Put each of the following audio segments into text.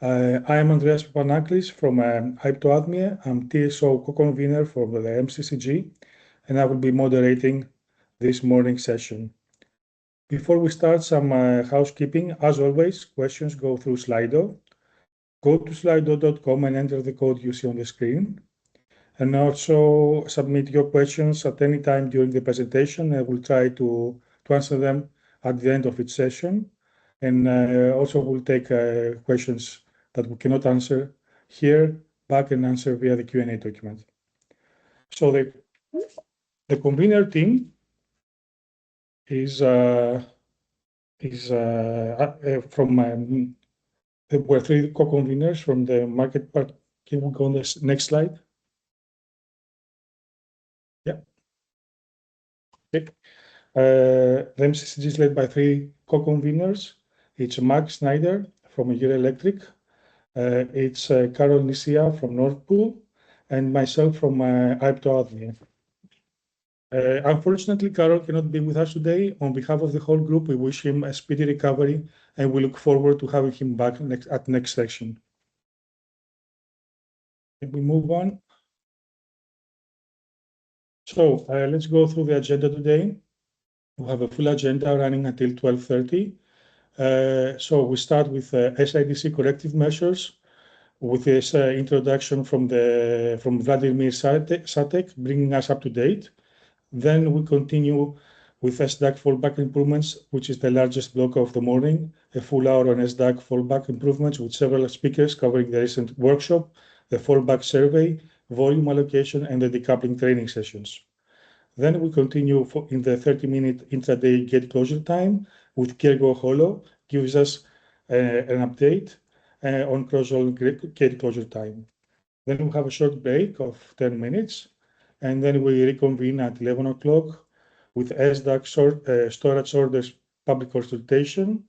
I am Andreas Papanaklis from ENTSO-E. I'm TSO co-convener for the MCCG, and I will be moderating this morning session. Before we start, some housekeeping. As always, questions go through Slido. Go to slido.com and enter the code you see on the screen. And also submit your questions at any time during the presentation. I will try to answer them at the end of each session. And also we'll take questions that we cannot answer here back and answer via the Q&A document. So the convener team is from there were three co-conveners from the market part. Can we go on the next slide? Yeah. Okay. The MCCG is led by three co-conveners. It's Mark Snyder from Euro Electric. It's Carol Nisia from Nord Pool, and myself from ENTSO-E. Unfortunately, Carol cannot be with us today. On behalf of the whole group, we wish him a speedy recovery, and we look forward to having him back at next section. Can we move on? So let's go through the agenda today. We have a full agenda running until 12:30. So we start with SIDC corrective measures, with this introduction from Vladimir Satek, bringing us up to date. Then we continue with SDAC fallback improvements, which is the largest block of the morning, a full hour on SDAC fallback improvements with several speakers covering the recent workshop, the fallback survey, volume allocation, and the decoupling training sessions. Then we continue in the 30-minute intraday gate closure time with Kiergo Holo, gives us an update on cross-zone gate closure time. Then we have a short break of 10 minutes, and then we reconvene at 11 o'clock with SDAC storage orders public consultation,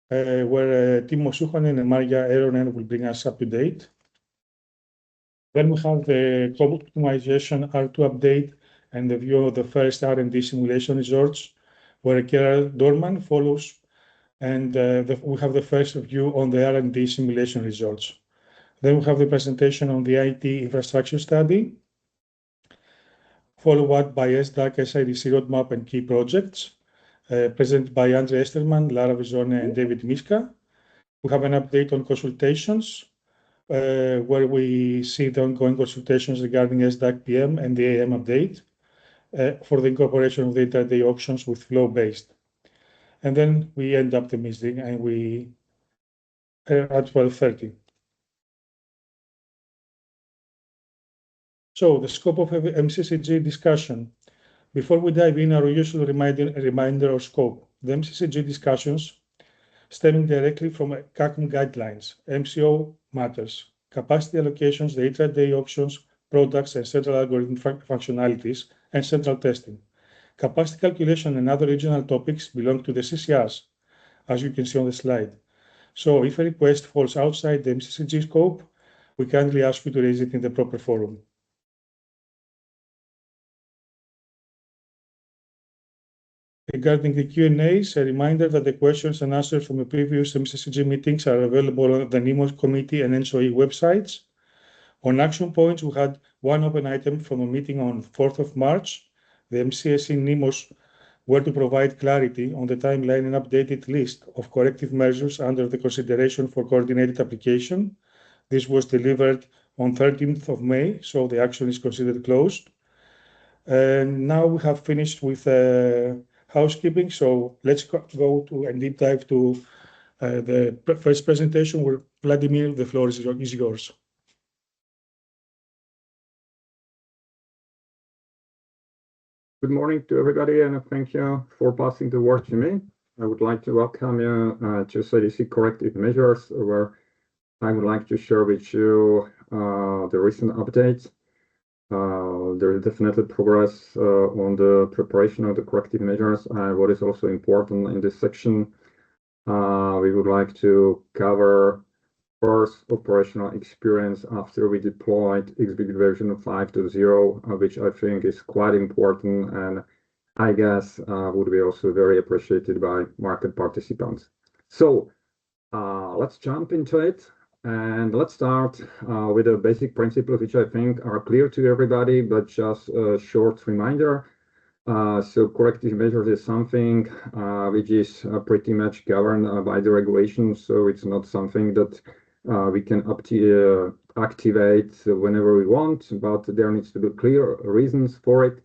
where Timo Suhonen and Marja Eronen will bring us up to date. Then we have the global optimization R2 update and the view of the first R&D simulation resorts, where Gerald Dorman follows, and we have the first view on the R&D simulation results. Then we have the presentation on the IT infrastructure study, followed up by SDAC SIDC roadmap and key projects, presented by Andre Esterman, Lara Vizone, and David Miska. We have an update on consultations, where we see the ongoing consultations regarding SDAC PM and the AM update for the incorporation of the intraday auctions with flow-based. And then we end up the meeting and we at 12:30. So the scope of MCCG discussion. Before we dive in, our usual reminder of scope. The MCCG discussions stemming directly from CACM guidelines, MCO matters, capacity allocations, the intraday auctions, products, and central algorithm functionalities, and central testing. Capacity calculation and other regional topics belong to the CCRs, as you can see on the slide. So if a request falls outside the MCCG scope, we kindly ask you to raise it in the proper forum. Regarding the Q&As, a reminder that the questions and answers from the previous MCCG meetings are available on the NIMOS committee and ENTSO-E websites. On action points, we had one open item from a meeting on 4th of March. The MCSE NIMOS were to provide clarity on the timeline and updated list of corrective measures under the consideration for coordinated application. This was delivered on 13th of May, so the action is considered closed. And now we have finished with housekeeping, so let's go to and deep dive to the first presentation, where Vladimir, the floor is yours. Good morning to everybody, and thank you for passing the word to me. I would like to welcome you to SIDC corrective measures, where I would like to share with you the recent updates. There is definitely progress on the preparation of the corrective measures. What is also important in this section, we would like to cover first operational experience after we deployed XBG version 5.0, which I think is quite important and I guess would be also very appreciated by market participants. So let's jump into it. And let's start with the basic principles, which I think are clear to everybody, but just a short reminder. So corrective measures is something which is pretty much governed by the regulations. So it's not something that we can activate whenever we want, but there needs to be clear reasons for it.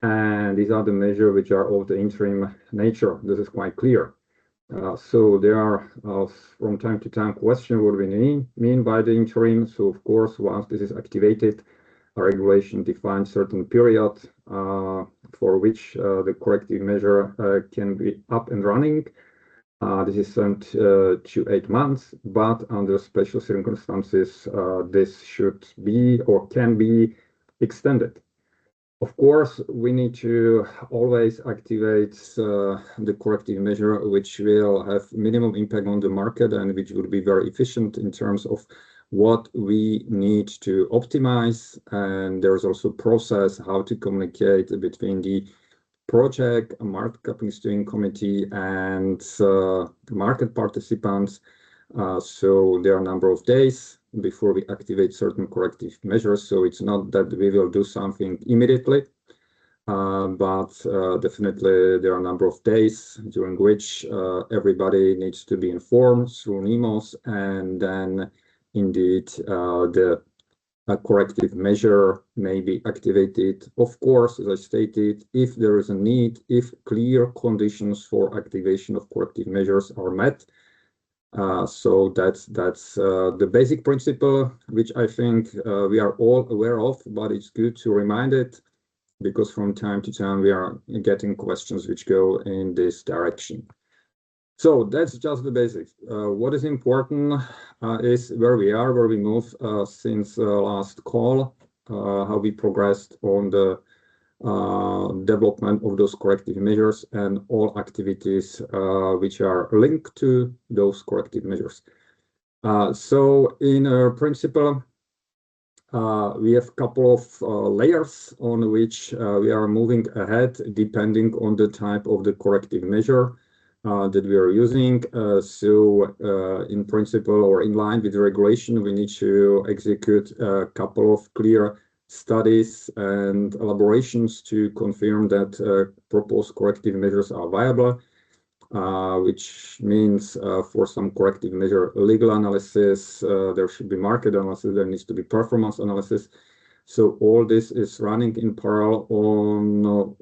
And these are the measures which are of the interim nature. This is quite clear. So there are from time to time questions what we mean by the interim. So of course, once this is activated, a regulation defines certain period for which the corrective measure can be up and running. This is sent to 8 months, but under special circumstances, this should be or can be extended. Of course, we need to always activate the corrective measure, which will have minimum impact on the market and which will be very efficient in terms of what we need to optimize. And there's also a process how to communicate between the project, market coupling steering committee, and market participants. So there are a number of days before we activate certain corrective measures. So it's not that we will do something immediately, but definitely there are a number of days during which everybody needs to be informed through NEMOS, and then indeed the corrective measure may be activated. Of course, as I stated, if there is a need, if clear conditions for activation of corrective measures are met. So that's the basic principle, which I think we are all aware of, but it's good to remind it because from time to time we are getting questions which go in this direction. So that's just the basics. What is important is where we are, where we move since last call, how we progressed on the development of those corrective measures and all activities which are linked to those corrective measures. So in principle, we have a couple of layers on which we are moving ahead depending on the type of the corrective measure that we are using. So in principle or in line with the regulation, we need to execute a couple of clear studies and elaborations to confirm that proposed corrective measures are viable, which means for some corrective measure legal analysis, there should be market analysis, there needs to be performance analysis. So all this is running in parallel on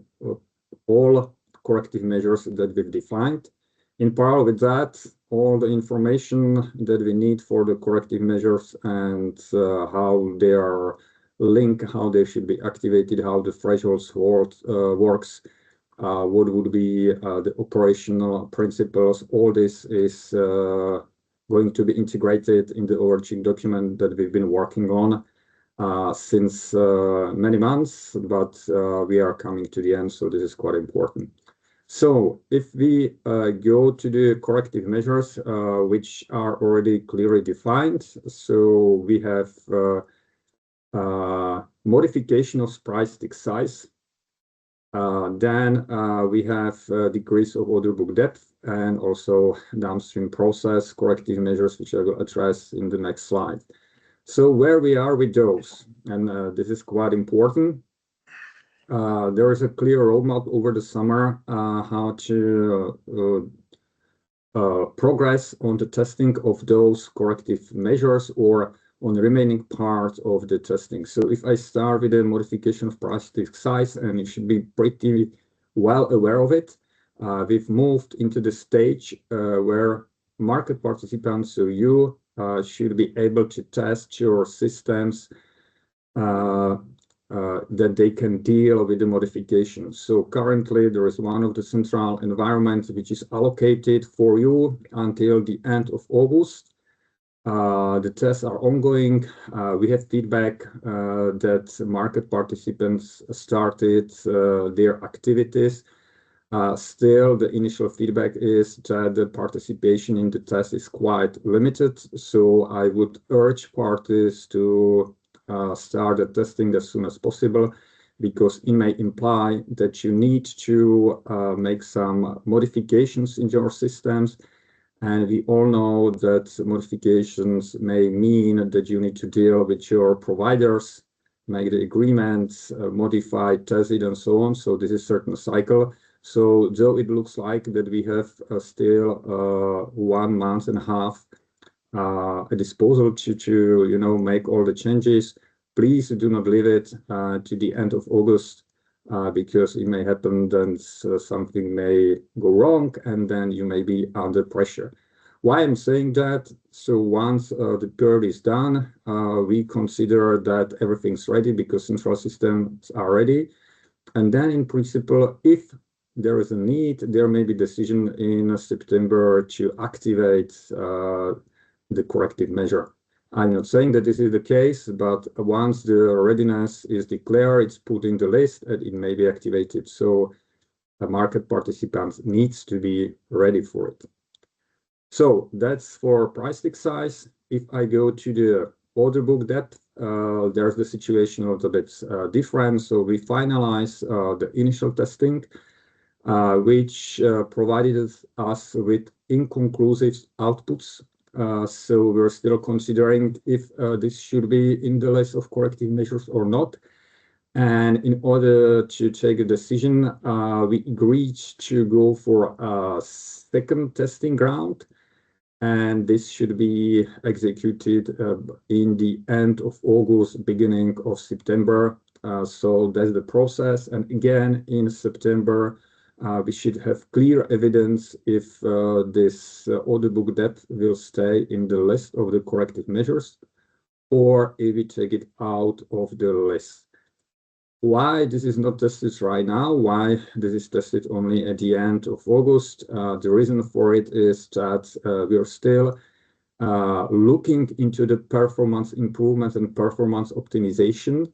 all corrective measures that we've defined. In parallel with that, all the information that we need for the corrective measures and how they are linked, how they should be activated, how the thresholds works, what would be the operational principles. All this is going to be integrated in the overarching document that we've been working on since many months, but we are coming to the end, so this is quite important. So if we go to the corrective measures, which are already clearly defined, so we have modification of price tick size. Then we have decrease of order book depth and also downstream process corrective measures, which I will address in the next slide. So where we are with those, and this is quite important. There is a clear roadmap over the summer how to progress on the testing of those corrective measures or on the remaining part of the testing. So if I start with the modification of price tick size, and you should be pretty well aware of it, we've moved into the stage where market participants, so you should be able to test your systems that they can deal with the modifications. So currently there is one of the central environments which is allocated for you until the end of August. The tests are ongoing. We have feedback that market participants started their activities. Still, the initial feedback is that the participation in the test is quite limited. So I would urge parties to start the testing as soon as possible, because it may imply that you need to make some modifications in your systems. And we all know that modifications may mean that you need to deal with your providers, make the agreements, modify, test it, and so on. So this is a certain cycle. So though it looks like that we have still 1 month and a half a disposal to make all the changes, please do not leave it to the end of August, because it may happen that something may go wrong and then you may be under pressure. Why I'm saying that? So once the period is done, we consider that everything's ready because central systems are ready. And then in principle, if there is a need, there may be decision in September to activate the corrective measure. I'm not saying that this is the case, but once the readiness is declared, it's put in the list and it may be activated. So a market participant needs to be ready for it. So that's for price tick size. If I go to the order book depth, there's the situation a little bit different. So we finalize the initial testing, which provided us with inconclusive outputs. So we're still considering if this should be in the list of corrective measures or not. And in order to take a decision, we agreed to go for a second testing ground. And this should be executed in the end of August, beginning of September. So that's the process. And again, in September, we should have clear evidence if this order book depth will stay in the list of the corrective measures or if we take it out of the list. Why this is not tested right now, why this is tested only at the end of August, the reason for it is that we are still looking into the performance improvement and performance optimization.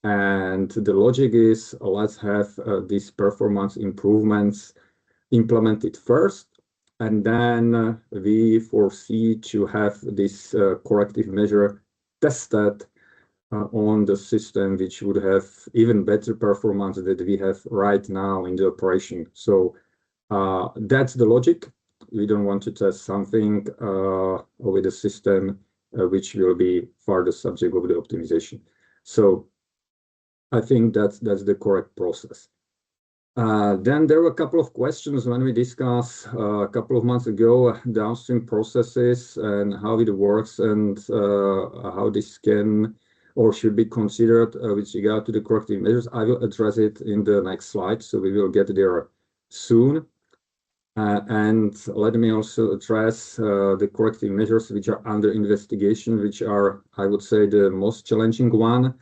And the logic is, let's have these performance improvements implemented first, and then we foresee to have this corrective measure tested on the system, which would have even better performance than we have right now in the operation. So that's the logic. We don't want to test something with a system which will be further subject of the optimization. So I think that's the correct process. Then there were a couple of questions when we discussed a couple of months ago downstream processes and how it works and how this can or should be considered with regard to the corrective measures. I will address it in the next slide, so we will get there soon. And let me also address the corrective measures which are under investigation, which are, I would say, the most challenging one,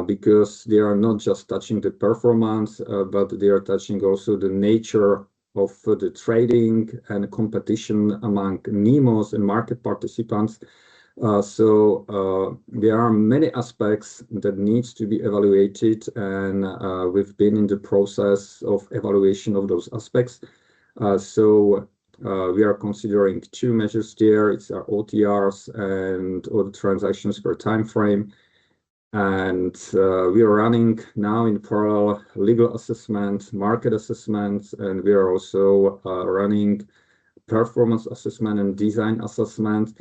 because they are not just touching the performance, but they are touching also the nature of the trading and competition among NEMOs and market participants. So there are many aspects that needs to be evaluated, and we've been in the process of evaluation of those aspects. So we are considering two measures there. It's our OTRs and other transactions per time frame. And we are running now in parallel legal assessment, market assessment, and we are also running performance assessment and design assessment.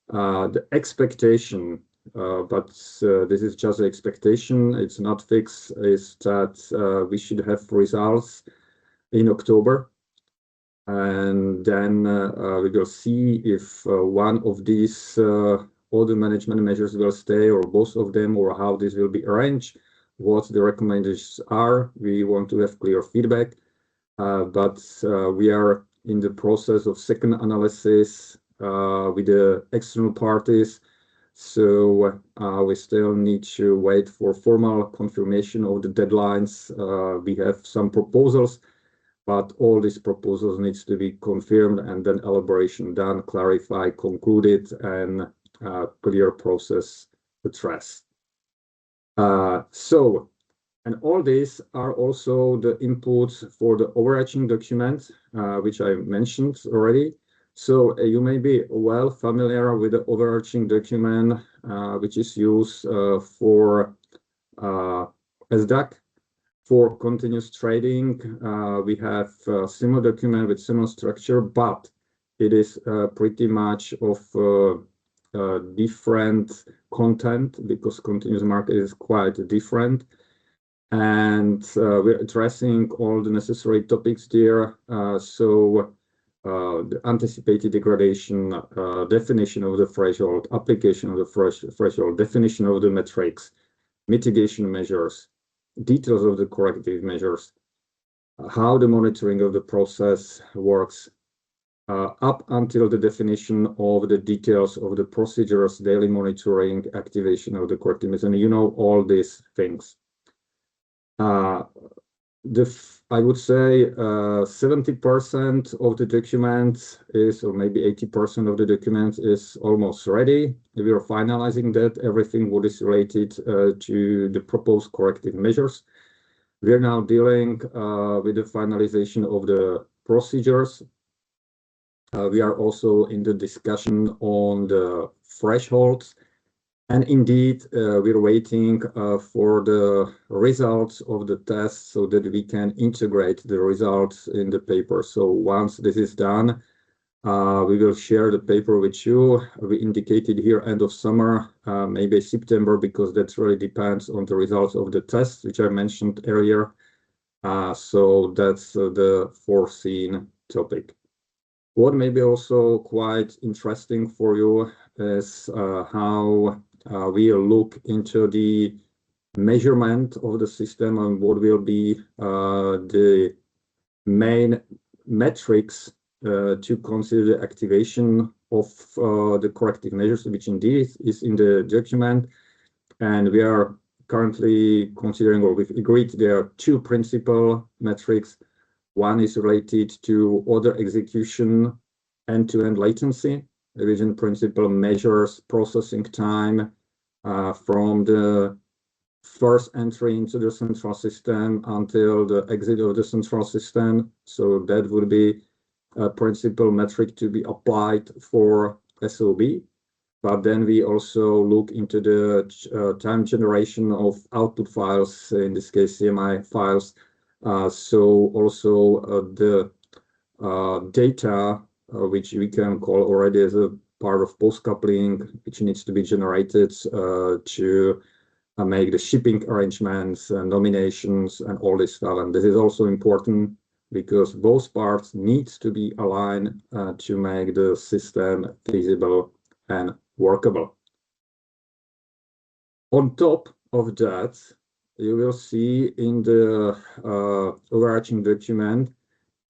The expectation, but this is just an expectation, it's not fixed, is that we should have results in October. And then we will see if one of these order management measures will stay or both of them, or how this will be arranged, what the recommendations are. We want to have clear feedback, but we are in the process of second analysis with the external parties. So we still need to wait for formal confirmation of the deadlines. We have some proposals, but all these proposals needs to be confirmed and then elaboration done, clarified, concluded, and clear process addressed. So, and all these are also the inputs for the overarching document, which I mentioned already. So you may be well familiar with the overarching document, which is used for SDAC. For continuous trading, we have a similar document with similar structure, but it is pretty much of different content, because continuous market is quite different. And we're addressing all the necessary topics there. The anticipated degradation, definition of the threshold, application of the threshold, definition of the metrics, mitigation measures, details of the corrective measures, how the monitoring of the process works, up until the definition of the details of the procedures, daily monitoring, activation of the corrective measures, and all these things. I would say 70% of the documents is, or maybe 80% of the documents is almost ready. We are finalizing that, everything what is related to the proposed corrective measures. We are now dealing with the finalization of the procedures. We are also in the discussion on the thresholds. And indeed, we're waiting for the results of the tests so that we can integrate the results in the paper. So once this is done, we will share the paper with you. We indicated here end of summer, maybe September, because that really depends on the results of the tests, which I mentioned earlier. So that's the foreseen topic. What may be also quite interesting for you is how we look into the measurement of the system and what will be the main metrics to consider the activation of the corrective measures, which indeed is in the document. And we are currently considering, or we've agreed, there are two principal metrics. One is related to order execution, end-to-end latency. The revision principle measures processing time from the first entry into the central system until the exit of the central system. So that would be a principal metric to be applied for SOB. But then we also look into the time generation of output files, in this case CMI files. So also the data, which we can call already as a part of post-coupling, which needs to be generated to make the shipping arrangements and nominations and all this stuff. And this is also important because both parts need to be aligned to make the system feasible and workable. On top of that, you will see in the overarching document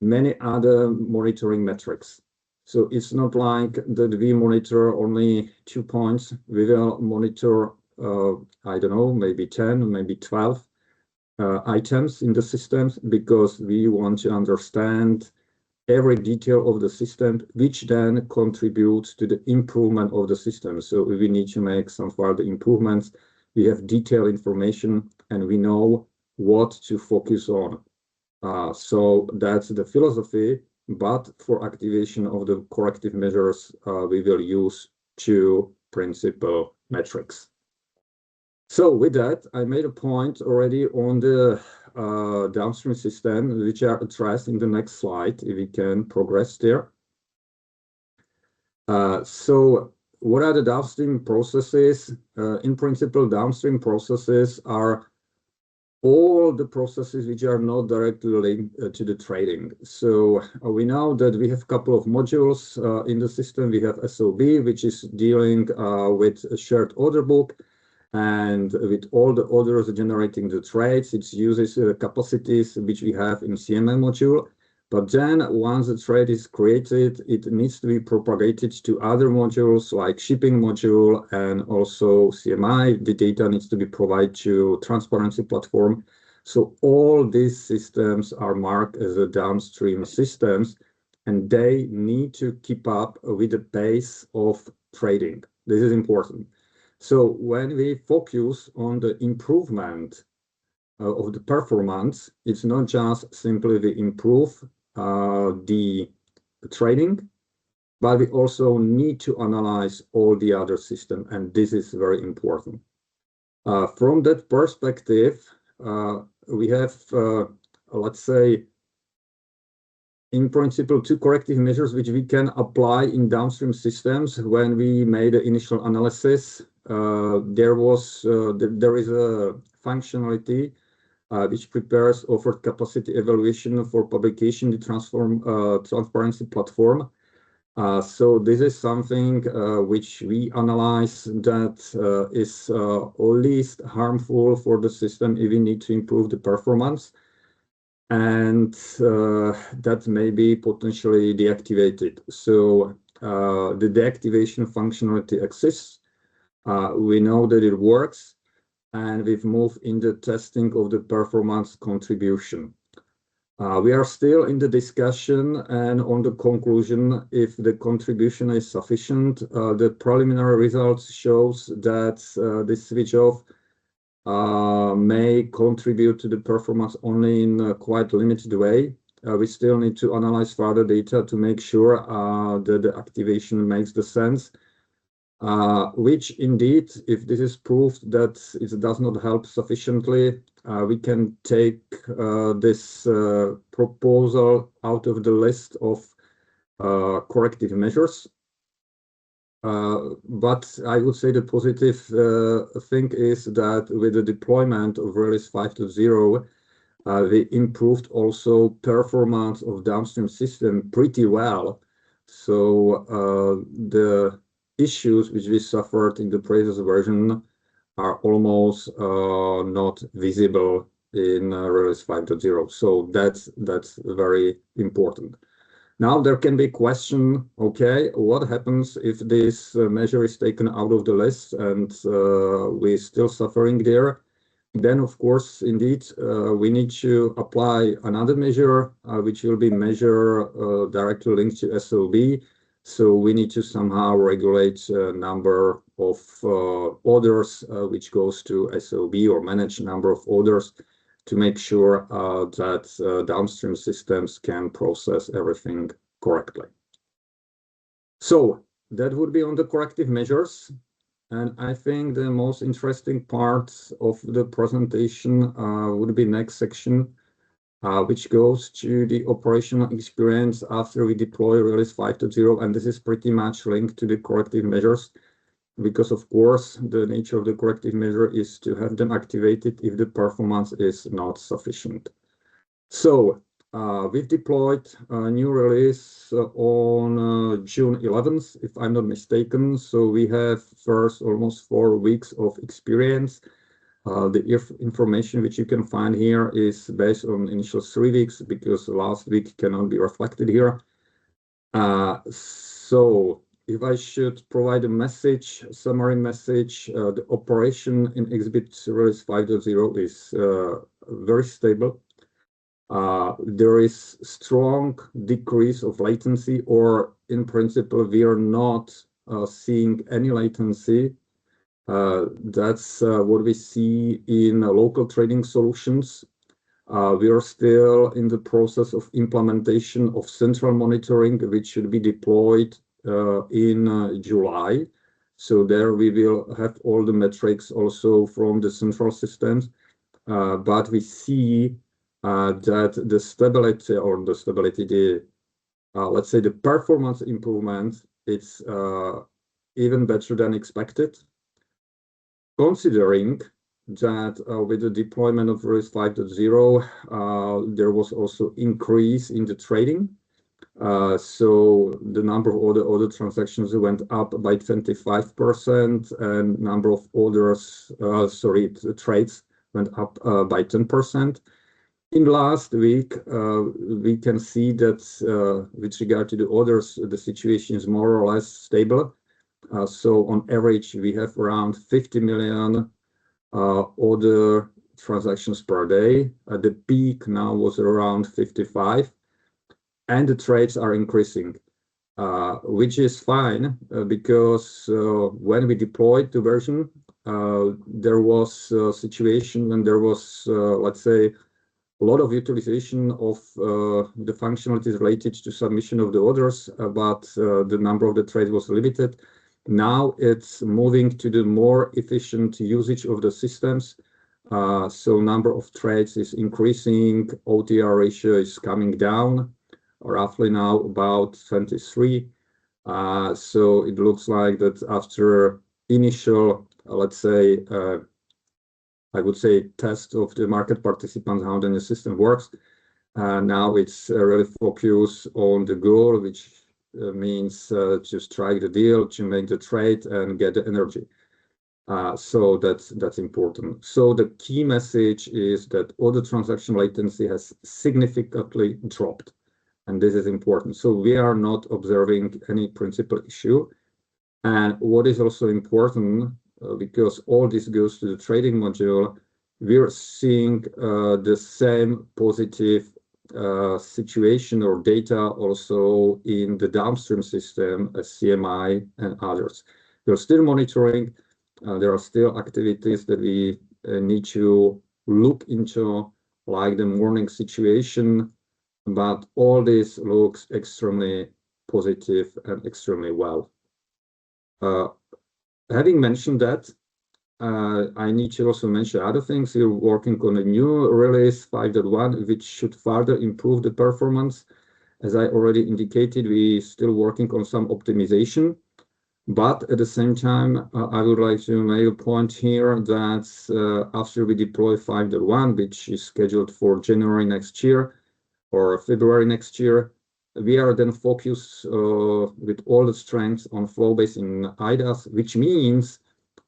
many other monitoring metrics. So it's not like that we monitor only 2 points. We will monitor, I don't know, maybe 10, maybe 12 items in the systems, because we want to understand every detail of the system, which then contributes to the improvement of the system. So we need to make some further improvements. We have detailed information and we know what to focus on. So that's the philosophy, but for activation of the corrective measures, we will use two principal metrics. So with that, I made a point already on the downstream system, which are addressed in the next slide, if we can progress there. So what are the downstream processes? In principle, downstream processes are all the processes which are not directly linked to the trading. So we know that we have a couple of modules in the system. We have SOB, which is dealing with a shared order book, and with all the orders generating the trades, it uses capacities which we have in CMI module. But then once the trade is created, it needs to be propagated to other modules like shipping module and also CMI. The data needs to be provided to transparency platform. So all these systems are marked as a downstream systems, and they need to keep up with the pace of trading. This is important. So when we focus on the improvement of the performance, it's not just simply we improve the trading, but we also need to analyze all the other systems, and this is very important. From that perspective, we have, let's say, in principle, two corrective measures which we can apply in downstream systems. When we made the initial analysis, there is a functionality which prepares offered capacity evaluation for publication, the transparency platform. So this is something which we analyze that is least harmful for the system if we need to improve the performance, and that may be potentially deactivated. So the deactivation functionality exists. We know that it works, and we've moved in the testing of the performance contribution. We are still in the discussion and on the conclusion if the contribution is sufficient. The preliminary results shows that this switch off may contribute to the performance only in a quite limited way. We still need to analyze further data to make sure that the activation makes the sense. Which indeed, if this is proved that it does not help sufficiently, we can take this proposal out of the list of corrective measures. But I would say the positive thing is that with the deployment of Release 5.0, we improved also performance of downstream system pretty well. So the issues which we suffered in the previous version are almost not visible in Release 5.0. So that's very important. Now there can be a question, okay, what happens if this measure is taken out of the list and we're still suffering there? Then, of course, indeed, we need to apply another measure, which will be measure directly linked to SOB. So we need to somehow regulate number of orders which goes to SOB, or manage number of orders to make sure that downstream systems can process everything correctly. So that would be on the corrective measures. And I think the most interesting part of the presentation would be next section, which goes to the operational experience after we deploy Release 5.0. And this is pretty much linked to the corrective measures, because of course the nature of the corrective measure is to have them activated if the performance is not sufficient. So we've deployed a new release on June 11th, if I'm not mistaken. So we have first almost 4 weeks of experience. The information which you can find here is based on initial 3 weeks, because last week cannot be reflected here. So if I should provide a message, summary message, the operation in Exhibit Release 5.0 is very stable. There is strong decrease of latency, or in principle, we are not seeing any latency. That's what we see in local trading solutions. We are still in the process of implementation of central monitoring, which should be deployed in July. So there we will have all the metrics also from the central systems. But we see that the stability, let's say the performance improvement, it's even better than expected. Considering that with the deployment of Release 5.0, there was also increase in the trading. So the number of order transactions went up by 25%, and number of orders, trades went up by 10%. In last week, we can see that with regard to the orders, the situation is more or less stable. So on average, we have around 50 million order transactions per day. The peak now was around 55, and the trades are increasing, which is fine, because when we deployed the version, there was a situation when there was, let's say, a lot of utilization of the functionalities related to submission of the orders, but the number of the trades was limited. Now it's moving to the more efficient usage of the systems. So number of trades is increasing, OTR ratio is coming down. roughly now about 23. So it looks like that after initial, let's say, I would say test of the market participants, how the new system works. Now it's really focused on the goal, which means to strike the deal, to make the trade and get the energy. So that's important. So the key message is that order transaction latency has significantly dropped, and this is important. So we are not observing any principal issue. And what is also important, because all this goes to the trading module, we're seeing the same positive situation or data also in the downstream system as CMI and others. We're still monitoring. There are still activities that we need to look into, like the morning situation, but all this looks extremely positive and extremely well. Having mentioned that, I need to also mention other things. We're working on a new release 5.1, which should further improve the performance. As I already indicated, we're still working on some optimization. But at the same time, I would like to make a point here that after we deploy 5.1, which is scheduled for January next year or February next year, we are then focused with all the strengths on flow-based in IDaaS, which means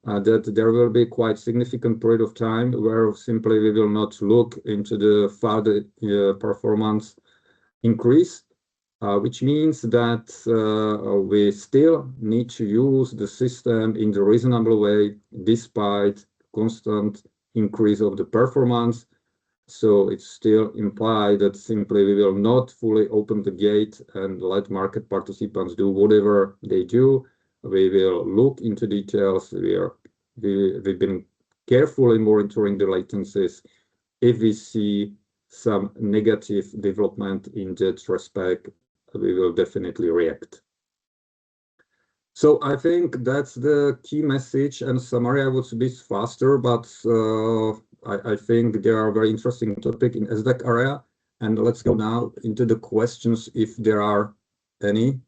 that there will be quite significant period of time where simply we will not look into the further performance increase, which means that we still need to use the system in the reasonable way despite constant increase of the performance. So it still implies that simply we will not fully open the gate and let market participants do whatever they do. We will look into details. We've been carefully monitoring the latencies. If we see some negative development in that respect, we will definitely react. So I think that's the key message and summary. I would be faster, but I think there are very interesting topic in SDAC area. And let's go now into the questions if there are any.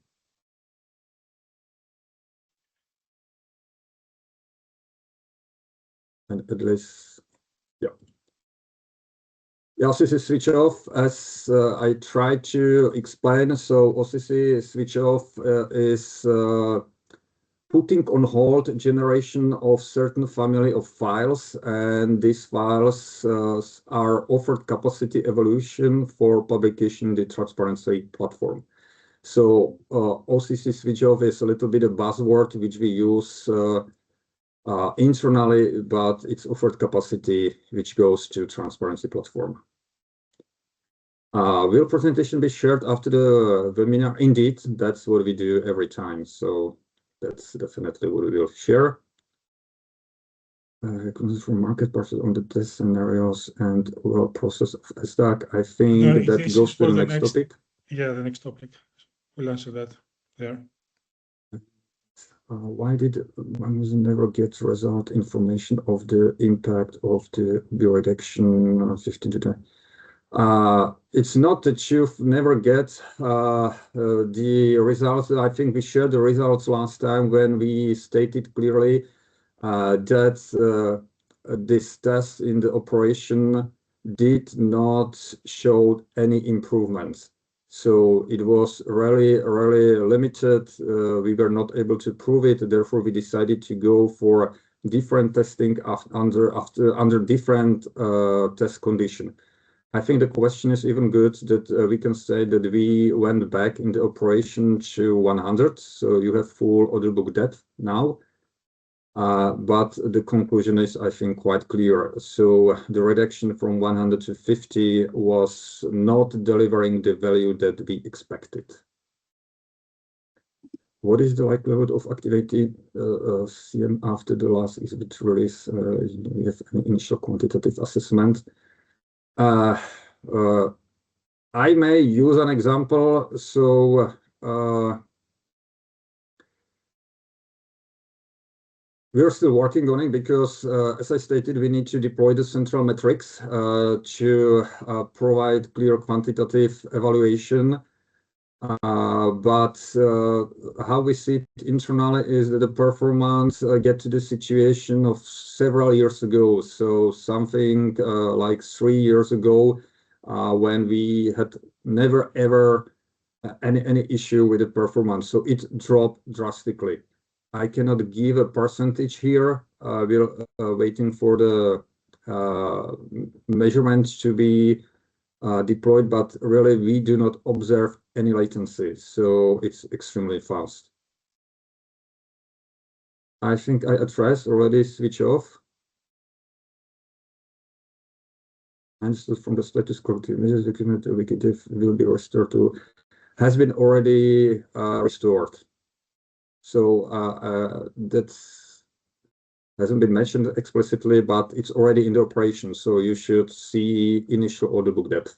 And at least, yeah. The OCC switch off, as I tried to explain. So OCC switch off is putting on hold generation of certain family of files, and these files are offered capacity evolution for publication in the transparency platform. So OCC switch off is a little bit a buzzword which we use internally, but it's offered capacity which goes to transparency platform. Will presentation be shared after the webinar? Indeed, that's what we do every time. So that's definitely what we will share. From market participants on the test scenarios and overall process of SDAC. I think that goes to the next topic. Yeah, the next topic. We'll answer that there. Why did one never get result information of the impact of the reduction 15 today? It's not that you never get the results. I think we shared the results last time when we stated clearly that this test in the operation did not show any improvements. So it was really limited. We were not able to prove it. Therefore, we decided to go for different testing under different test condition. I think the question is even good that we can say that we went back in the operation to 100. So you have full order book depth now. But the conclusion is, I think, quite clear. So the reduction from 100 to 50 was not delivering the value that we expected. What is the likelihood of activating CM after the last exhibit release? We have an initial quantitative assessment. I may use an example. So we're still working on it because, as I stated, we need to deploy the central metrics to provide clear quantitative evaluation. But how we see it internally is that the performance get to the situation of several years ago. So something like 3 years ago, when we had never ever any issue with the performance. So it dropped drastically. I cannot give a percentage here. We're waiting for the measurements to be deployed, but really we do not observe any latency, so it's extremely fast. I think I addressed already switch off. And from the status corrective measures document, the indicative will be restored to, has been already restored. So that hasn't been mentioned explicitly, but it's already in the operation. So you should see initial order book depth.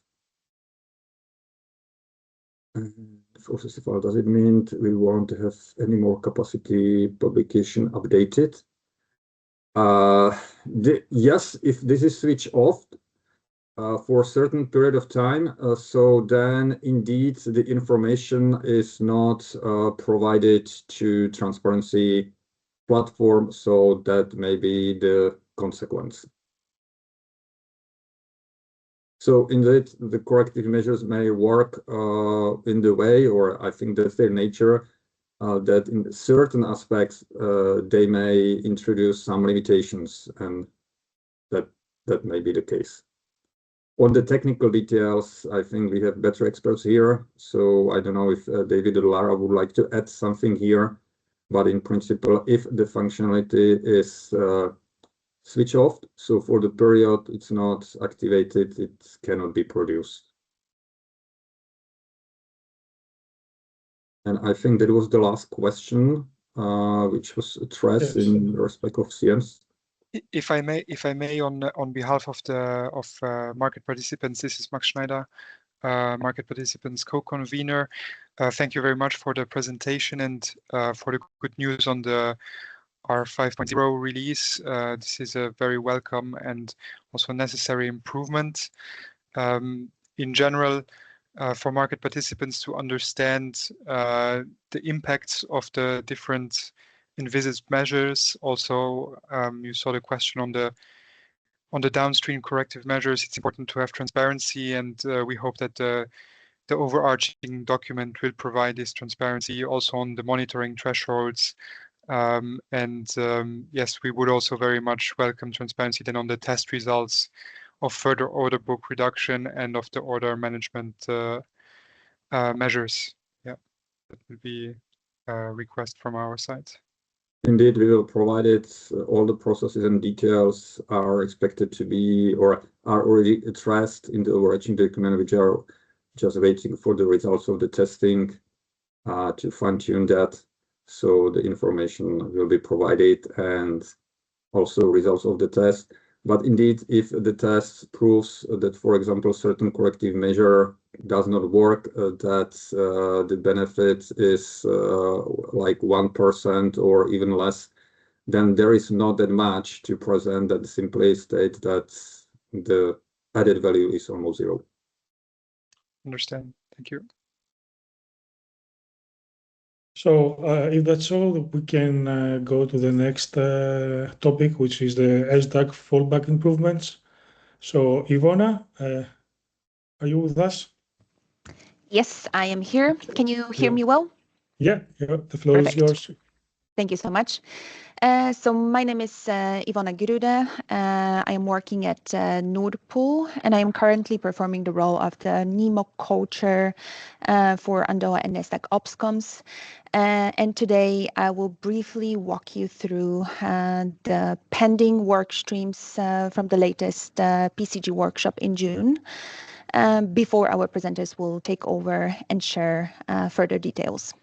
For festival, does it mean we want to have any more capacity publication updated? Yes, if this is switched off for a certain period of time, so then indeed the information is not provided to transparency platform, so that may be the consequence. So indeed, the corrective measures may work in the way, or I think that's their nature, that in certain aspects they may introduce some limitations, and that may be the case. On the technical details, I think we have better experts here. So I don't know if David or Lara would like to add something here, but in principle, if the functionality is switch off, so for the period it's not activated, it cannot be produced. And I think that was the last question, which was addressed in respect of CMs. If I may, on behalf of the market participants, this is Max Schneider, market participants co-convener. Thank you very much for the presentation and for the good news on the R5.0 release. This is a very welcome and also necessary improvement. In general, for market participants to understand the impacts of the different envisaged measures. Also, you saw the question on the downstream corrective measures. It's important to have transparency, and we hope that the overarching document will provide this transparency also on the monitoring thresholds. Yes, we would also very much welcome transparency then on the test results of further order book reduction and of the order management measures. Yeah, that will be a request from our side. Indeed, we will provide it. All the processes and details are expected to be or are already addressed in the overarching document, which are just waiting for the results of the testing to fine-tune that. So the information will be provided and also results of the test. But indeed, if the test proves that, for example, certain corrective measure does not work, that the benefit is like 1% or even less, then there is not that much to present that simply state that the added value is almost zero. Understand. Thank you. So if that's all, we can go to the next topic, which is the SDAC fallback improvements. So Ivona, are you with us? Yes, I am here. Can you hear me well? Yeah, the floor is yours. Thank you so much. So my name is Ivona Grude. I am working at Nordpool, and I am currently performing the role of the NEMO co-chair for Andoa and NASDAQ OpsComs. And today I will briefly walk you through the pending work streams from the latest PCG workshop in June, before our presenters will take over and share further details.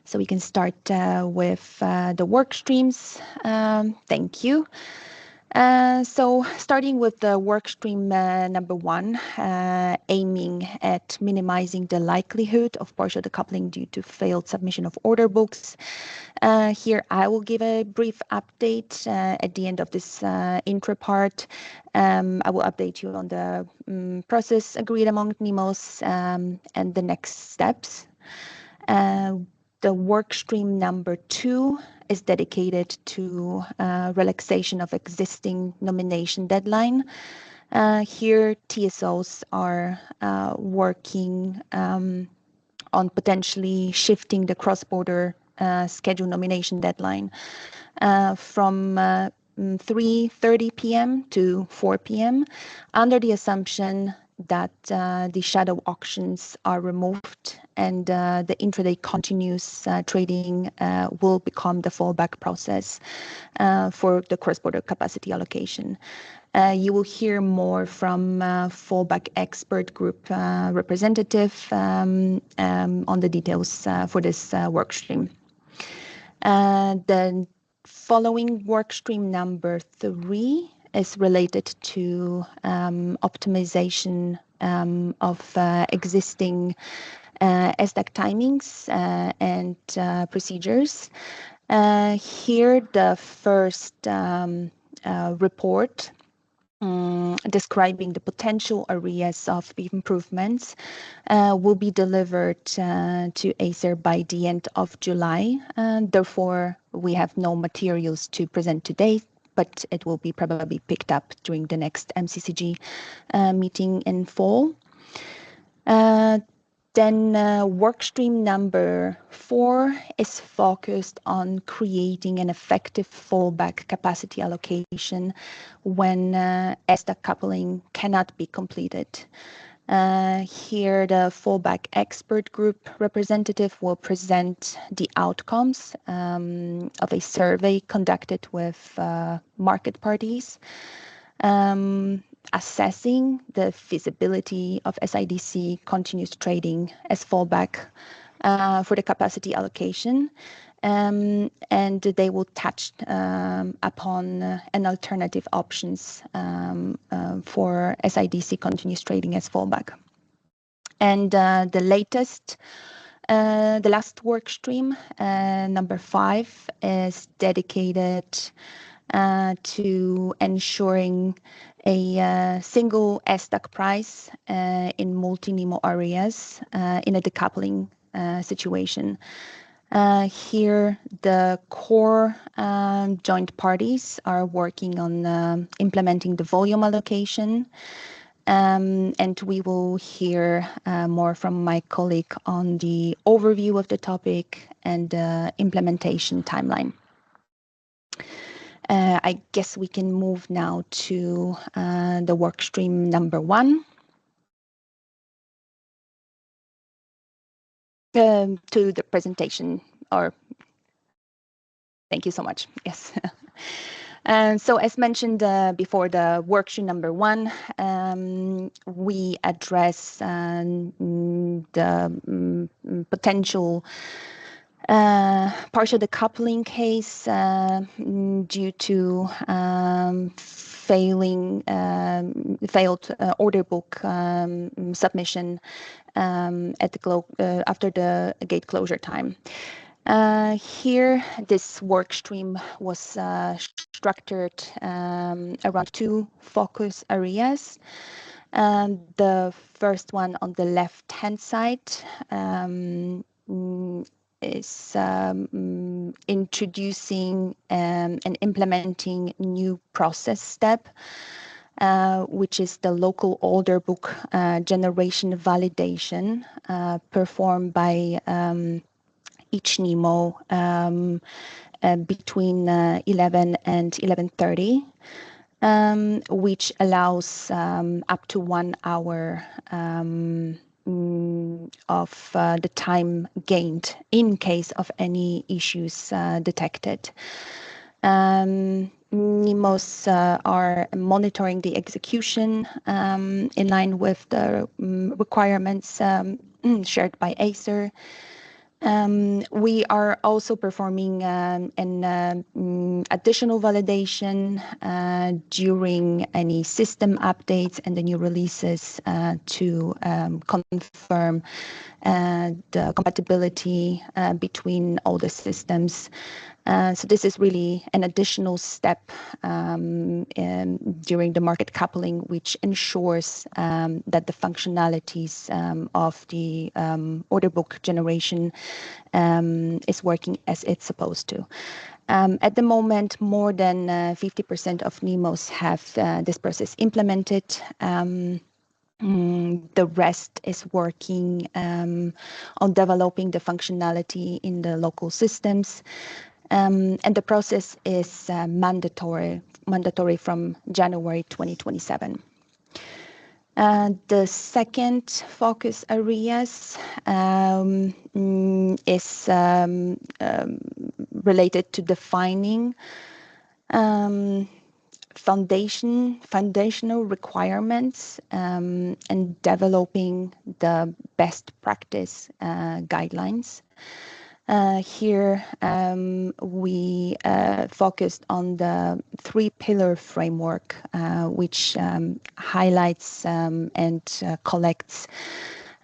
So we can start with the work streams. Thank you. So starting with the workstream number 1, aiming at minimizing the likelihood of partial decoupling due to failed submission of order books. Here I will give a brief update at the end of this intro part. I will update you on the process agreed among NEMOs and the next steps. The workstream number 2 is dedicated to relaxation of existing nomination deadline. Here, TSOs are working on potentially shifting the cross-border schedule nomination deadline from 3:30 p.m. to 4 p.m. under the assumption that the shadow auctions are removed and the intraday continuous trading will become the fallback process for the cross-border capacity allocation. You will hear more from fallback expert group representative on the details for this workstream. The following workstream number 3 is related to optimization of existing SDAC timings and procedures. Here, the first report describing the potential areas of improvements will be delivered to Acer by the end of July. Therefore, we have no materials to present today, but it will be probably picked up during the next MCCG meeting in fall. Then workstream number 4 is focused on creating an effective fallback capacity allocation when SDAC coupling cannot be completed. Here, the fallback expert group representative will present the outcomes of a survey conducted with market parties, assessing the feasibility of SIDC continuous trading as fallback for the capacity allocation. And they will touch upon an alternative options for SIDC continuous trading as fallback. And the last work stream, number 5, is dedicated to ensuring a single SDAC price in multi-NEMO areas in a decoupling situation. Here, the core joint parties are working on implementing the volume allocation, and we will hear more from my colleague on the overview of the topic and the implementation timeline. I guess we can move now to the workstream number 1. To the presentation, or thank you so much. Yes. So as mentioned before, the workstream number 1, we address the potential partial decoupling case due to failed order book submission at the after the gate closure time. Here, this work stream was structured around 2 focus areas. The first one on the left-hand side is introducing and implementing new process step, which is the local order book generation validation performed by each NEMO between 11 and 11:30, which allows up to 1 hour of the time gained in case of any issues detected. NEMOs are monitoring the execution in line with the requirements shared by Acer. We are also performing an additional validation during any system updates and the new releases to confirm the compatibility between all the systems. So this is really an additional step during the market coupling, which ensures that the functionalities of the order book generation is working as it's supposed to. At the moment, more than 50% of NEMOs have this process implemented. The rest is working on developing the functionality in the local systems. And the process is mandatory from January 2027. The second focus areas is related to defining foundational requirements and developing the best practice guidelines. Here we focused on the 3-pillar framework, which highlights and collects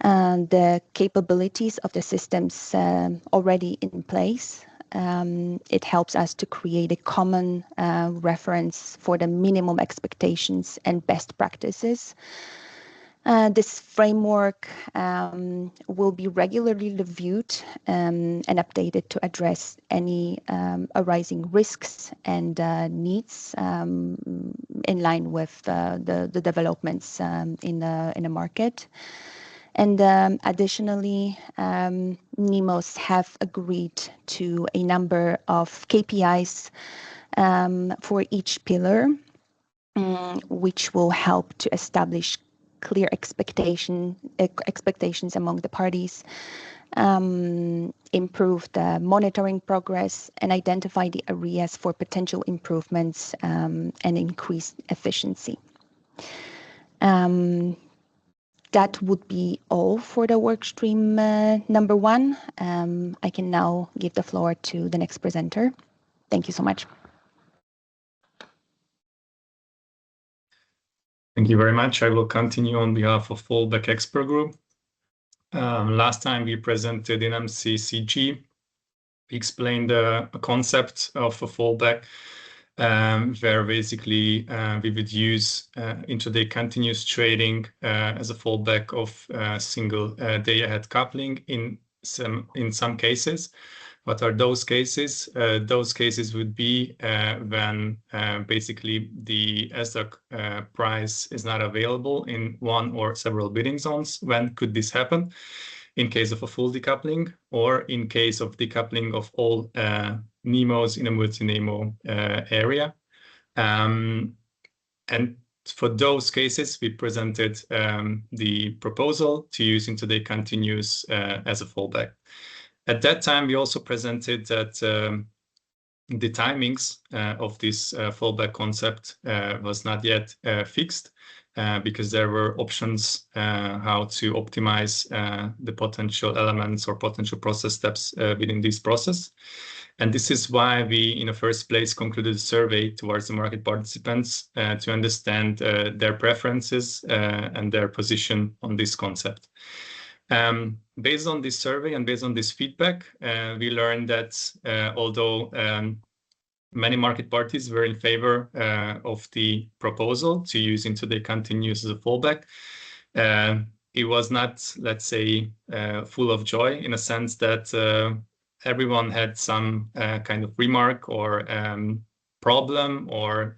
the capabilities of the systems already in place. It helps us to create a common reference for the minimum expectations and best practices. This framework will be regularly reviewed and updated to address any arising risks and needs in line with the developments in the market. And additionally, NEMOs have agreed to a number of KPIs for each pillar, which will help to establish clear expectations among the parties, improve the monitoring progress, and identify the areas for potential improvements and increased efficiency. That would be all for the work stream number 1. I can now give the floor to the next presenter. Thank you so much. Thank you very much. I will continue on behalf of Fallback Expert Group. Last time we presented in MCCG, we explained a concept of a fallback, where basically we would use intraday continuous trading as a fallback of single day ahead coupling in some cases. What are those cases? Those cases would be when basically the SDOC price is not available in one or several bidding zones. When could this happen? In case of a full decoupling, or in case of decoupling of all NEMOs in a multi-NEMO area. And for those cases, we presented the proposal to use intraday continuous as a fallback. At that time, we also presented that the timings of this fallback concept was not yet fixed, because there were options how to optimize the potential elements or potential process steps within this process. And this is why we, in the first place, concluded a survey towards the market participants to understand their preferences and their position on this concept. Based on this survey and based on this feedback, we learned that although many market parties were in favor of the proposal to use intraday continuous as a fallback, it was not, let's say, full of joy, in a sense that everyone had some kind of remark or problem or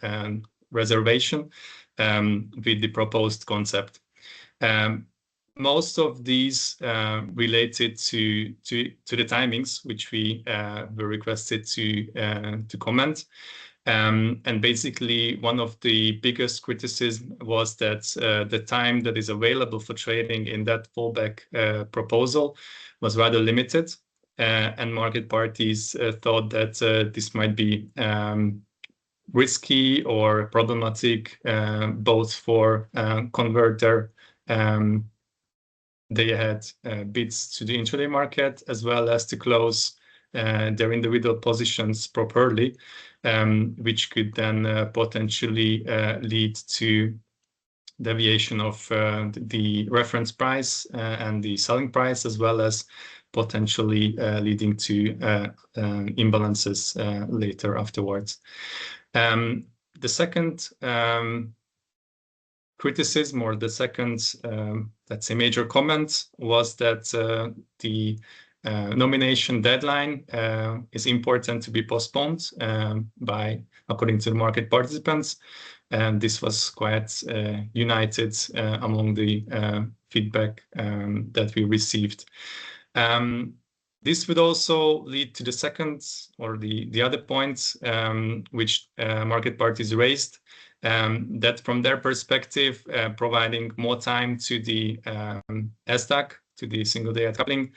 reservation with the proposed concept. Most of these related to the timings, which we were requested to comment. And basically, one of the biggest criticism was that the time that is available for trading in that fallback proposal was rather limited. And market parties thought that this might be risky or problematic, both for converter day-ahead bids to the intraday market, as well as to close their individual positions properly, which could then potentially lead to deviation of the reference price and the selling price, as well as potentially leading to imbalances later afterwards. The second criticism, or the second, let's say, major comment, was that the nomination deadline is important to be postponed according to the market participants. And this was quite united among the feedback that we received. This would also lead to the second, or the other point, which market parties raised, that from their perspective, providing more time to the SDAC, to the single day coupling,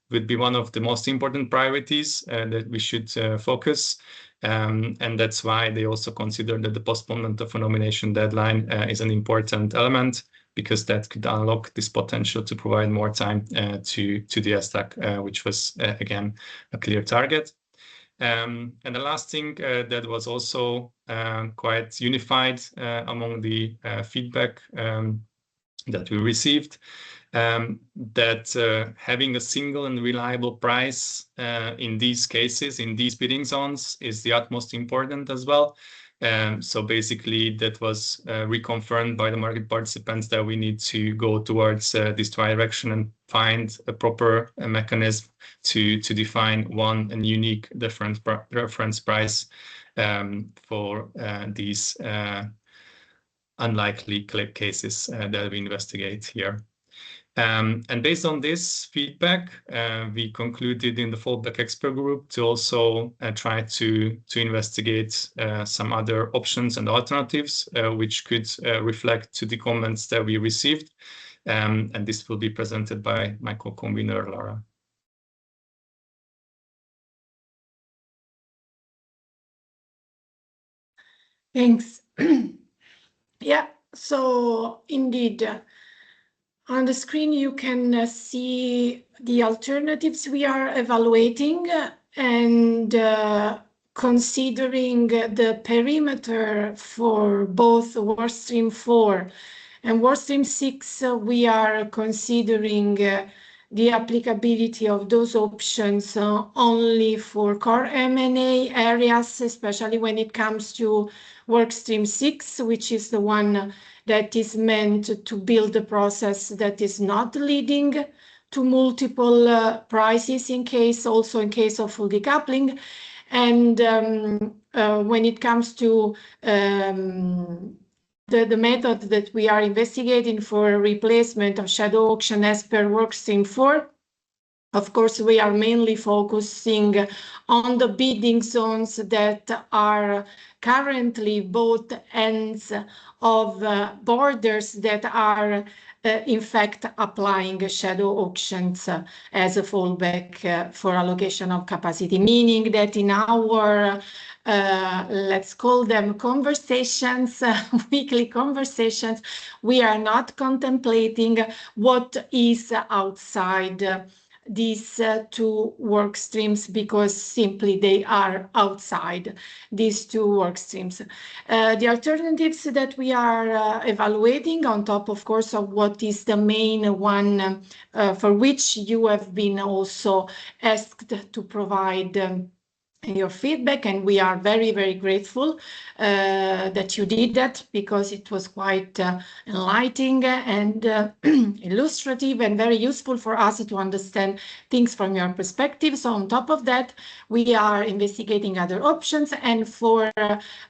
would be one of the most important priorities that we should focus. And that's why they also consider that the postponement of a nomination deadline is an important element, because that could unlock this potential to provide more time to the SDAC, which was, again, a clear target. And the last thing that was also quite unified among the feedback that we received, that having a single and reliable price in these cases, in these bidding zones, is the utmost important as well. So basically, that was reconfirmed by the market participants that we need to go towards this direction and find a proper mechanism to define one and unique reference price for these unlikely cases that we investigate here. And based on this feedback, we concluded in the fallback expert group to also try to investigate some other options and alternatives, which could reflect to the comments that we received. And this will be presented by my co-convener, Lara. Thanks. Yeah, so indeed, on the screen you can see the alternatives we are evaluating, and considering the perimeter for both workstream 4 and workstream 6, we are considering the applicability of those options only for core M&A areas, especially when it comes to workstream 6, which is the one that is meant to build a process that is not leading to multiple prices in case of full decoupling. And when it comes to the method that we are investigating for replacement of shadow auction as per workstream 4, of course, we are mainly focusing on the bidding zones that are currently both ends of borders that are in fact applying shadow auctions as a fallback for allocation of capacity, meaning that in our let's call them conversations, weekly conversations, we are not contemplating what is outside these two work streams, because simply they are outside these two work streams. The alternatives that we are evaluating, on top, of course, of what is the main one for which you have been also asked to provide your feedback, and we are very, very grateful that you did that, because it was quite enlightening and illustrative and very useful for us to understand things from your perspective. So on top of that, we are investigating other options, and for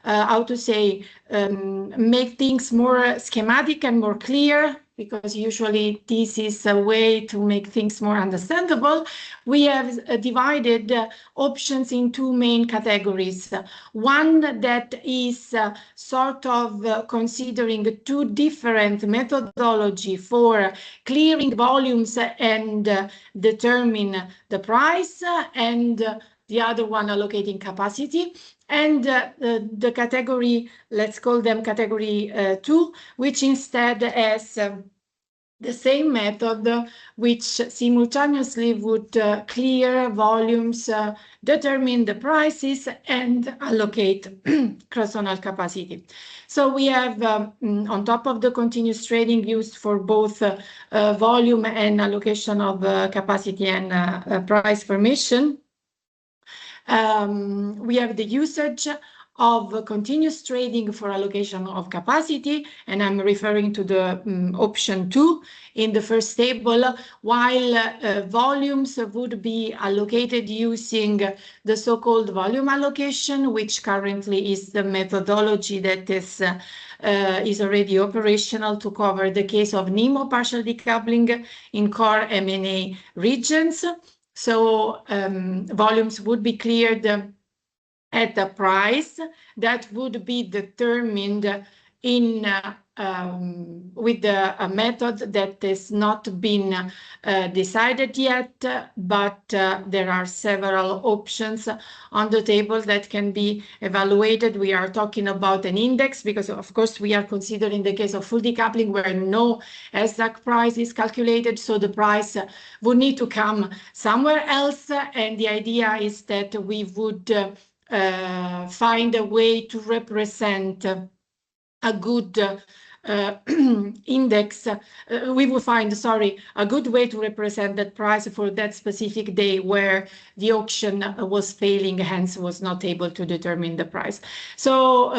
how to say, make things more schematic and more clear, because usually this is a way to make things more understandable. We have divided options in two main categories. One that is sort of considering two different methodology for clearing volumes and determine the price, and the other one allocating capacity. And the category, let's call them category 2, which instead has the same method which simultaneously would clear volumes, determine the prices, and allocate cross-zonal capacity. So we have, on top of the continuous trading used for both volume and allocation of capacity and price formation, we have the usage of continuous trading for allocation of capacity, and I'm referring to the option 2 in the first table, while volumes would be allocated using the so-called volume allocation, which currently is the methodology that is already operational to cover the case of NEMO partial decoupling in core M&A regions. So volumes would be cleared at a price that would be determined in with a method that has not been decided yet, but there are several options on the table that can be evaluated. We are talking about an index because, of course, we are considering the case of full decoupling where no exact price is calculated, so the price would need to come somewhere else, and the idea is that we would find a way to represent a good index. We will find, a good way to represent that price for that specific day where the auction was failing, hence was not able to determine the price. So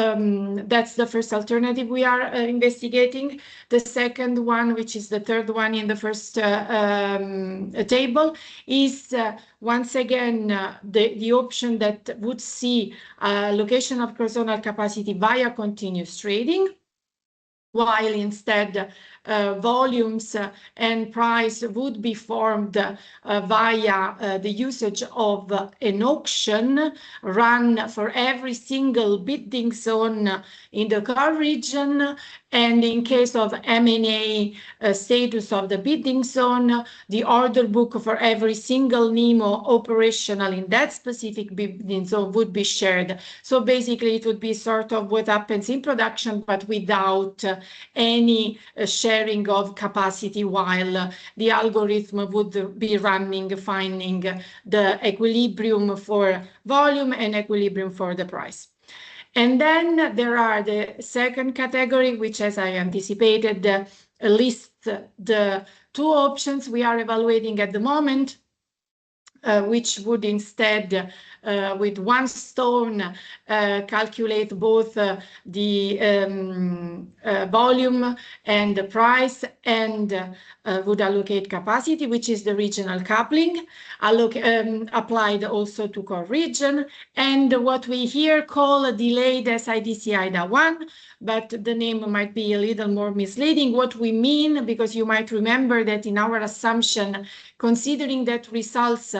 that's the first alternative we are investigating. The second one, which is the third one in the first table, is once again the option that would see allocation of cross-zonal capacity via continuous trading, while instead volumes and price would be formed via the usage of an auction run for every single bidding zone in the core region. And in case of M&A status of the bidding zone, the order book for every single NEMO operational in that specific bidding zone would be shared. So basically it would be sort of what happens in production, but without any sharing of capacity, while the algorithm would be running, finding the equilibrium for volume and equilibrium for the price. And then there are the second category, which, as I anticipated, lists the two options we are evaluating at the moment, which would instead, with one stone, calculate both the volume and the price, and would allocate capacity, which is the regional coupling, applied also to core region, and what we here call a delayed SIDC IDA 1, but the name might be a little more misleading. What we mean, because you might remember that in our assumption, considering that results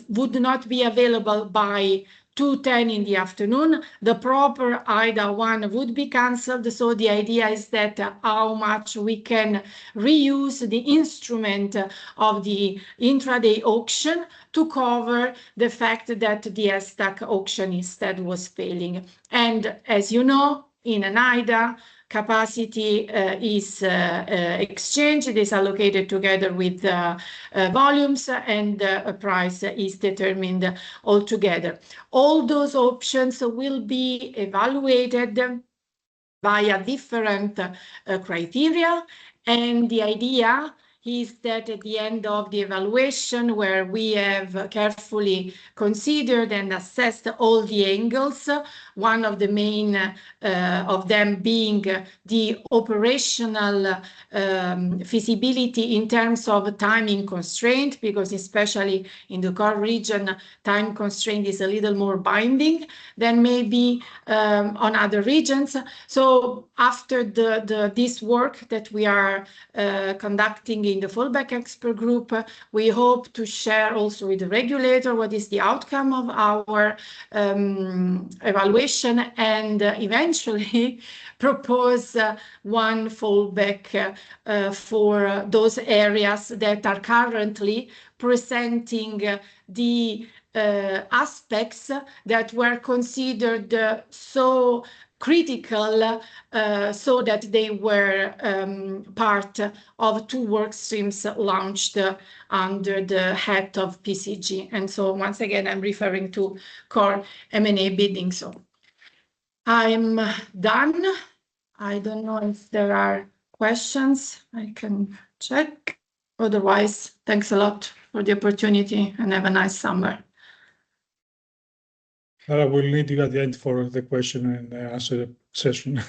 would not be available by 2:10 in the afternoon, the proper IDA 1 would be cancelled. So the idea is that how much we can reuse the instrument of the intraday auction to cover the fact that the STAC auction instead was failing. And as you know, in an IDA, capacity is exchanged, it is allocated together with volumes, and a price is determined altogether. All those options will be evaluated via different criteria, and the idea is that at the end of the evaluation, where we have carefully considered and assessed all the angles, one of the main of them being the operational feasibility in terms of timing constraint, because especially in the core region, time constraint is a little more binding than maybe on other regions. So after this work that we are conducting in the fallback expert group, we hope to share also with the regulator what is the outcome of our evaluation, and eventually propose one fallback for those areas that are currently presenting the aspects that were considered so critical so that they were part of 2 work streams launched under the hat of PCG. And so once again, I'm referring to core M&A bidding zone. I'm done. I don't know if there are questions. I can check. Otherwise, thanks a lot for the opportunity and have a nice summer. We'll need you at the end for the question and answer session.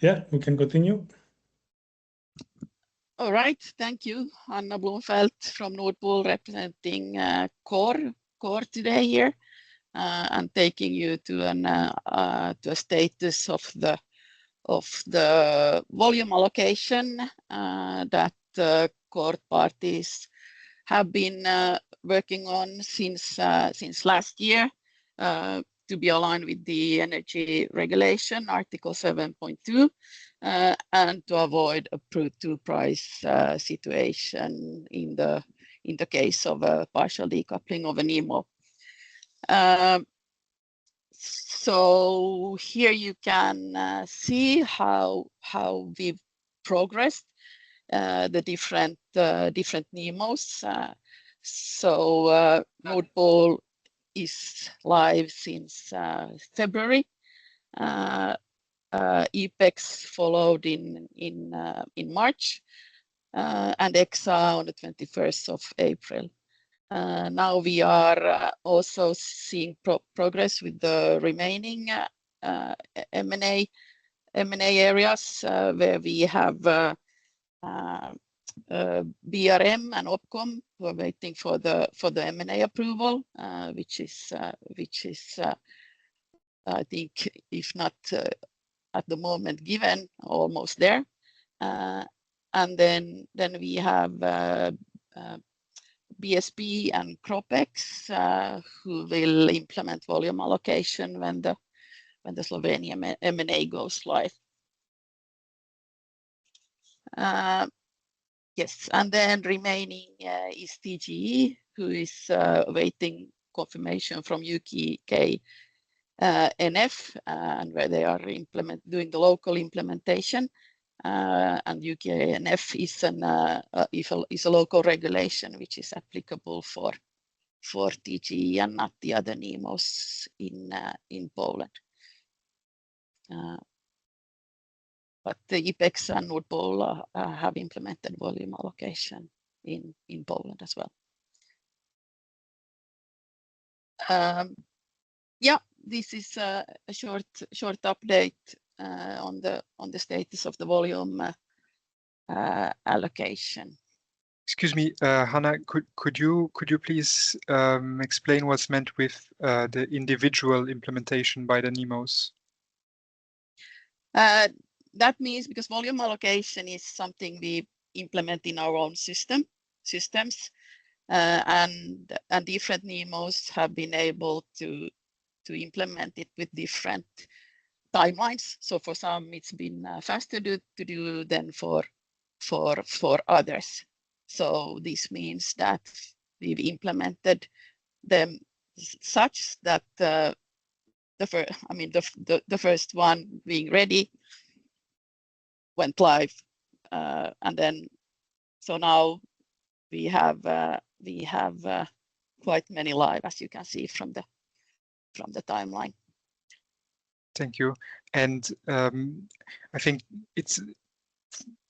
Yeah, we can continue. All right, thank you. Anna Blomfeldt from Nord Pool, representing core today here, and taking you to a status of the volume allocation that core parties have been working on since last year to be aligned with the energy regulation, Article 7.2, and to avoid a two price situation in the case of a partial decoupling of an NEMO. So here you can see how we've progressed the different NEMOs. So Nord Pool is live since February. EPEX followed in March, and EXA on the 21st of April. Now we are also seeing progress with the remaining M&A areas where we have BRM and OPCOM who are waiting for the M&A approval, which is I think if not at the moment given, almost there. And then we have BSP and CropEx who will implement volume allocation when the Slovenia M&A goes live. Yes, and then remaining is TGE, who is awaiting confirmation from UK NF, and where they are doing the local implementation. And UK NF is a local regulation which is applicable for TGE and not the other NEMOs in Poland. But the EPEX and Nord Pool have implemented volume allocation in Poland as well. Yeah, this is a short update on the status of the volume allocation. Excuse me, Hanna, could you please explain what's meant with the individual implementation by the NEMOs? That means because volume allocation is something we implement in our own systems, and different NEMOs have been able to implement it with different timelines. So for some, it's been faster to do than for others. So this means that we've implemented them such that the first one being ready went live, and then so now we have quite many live, as you can see from the timeline. Thank you. And I think it's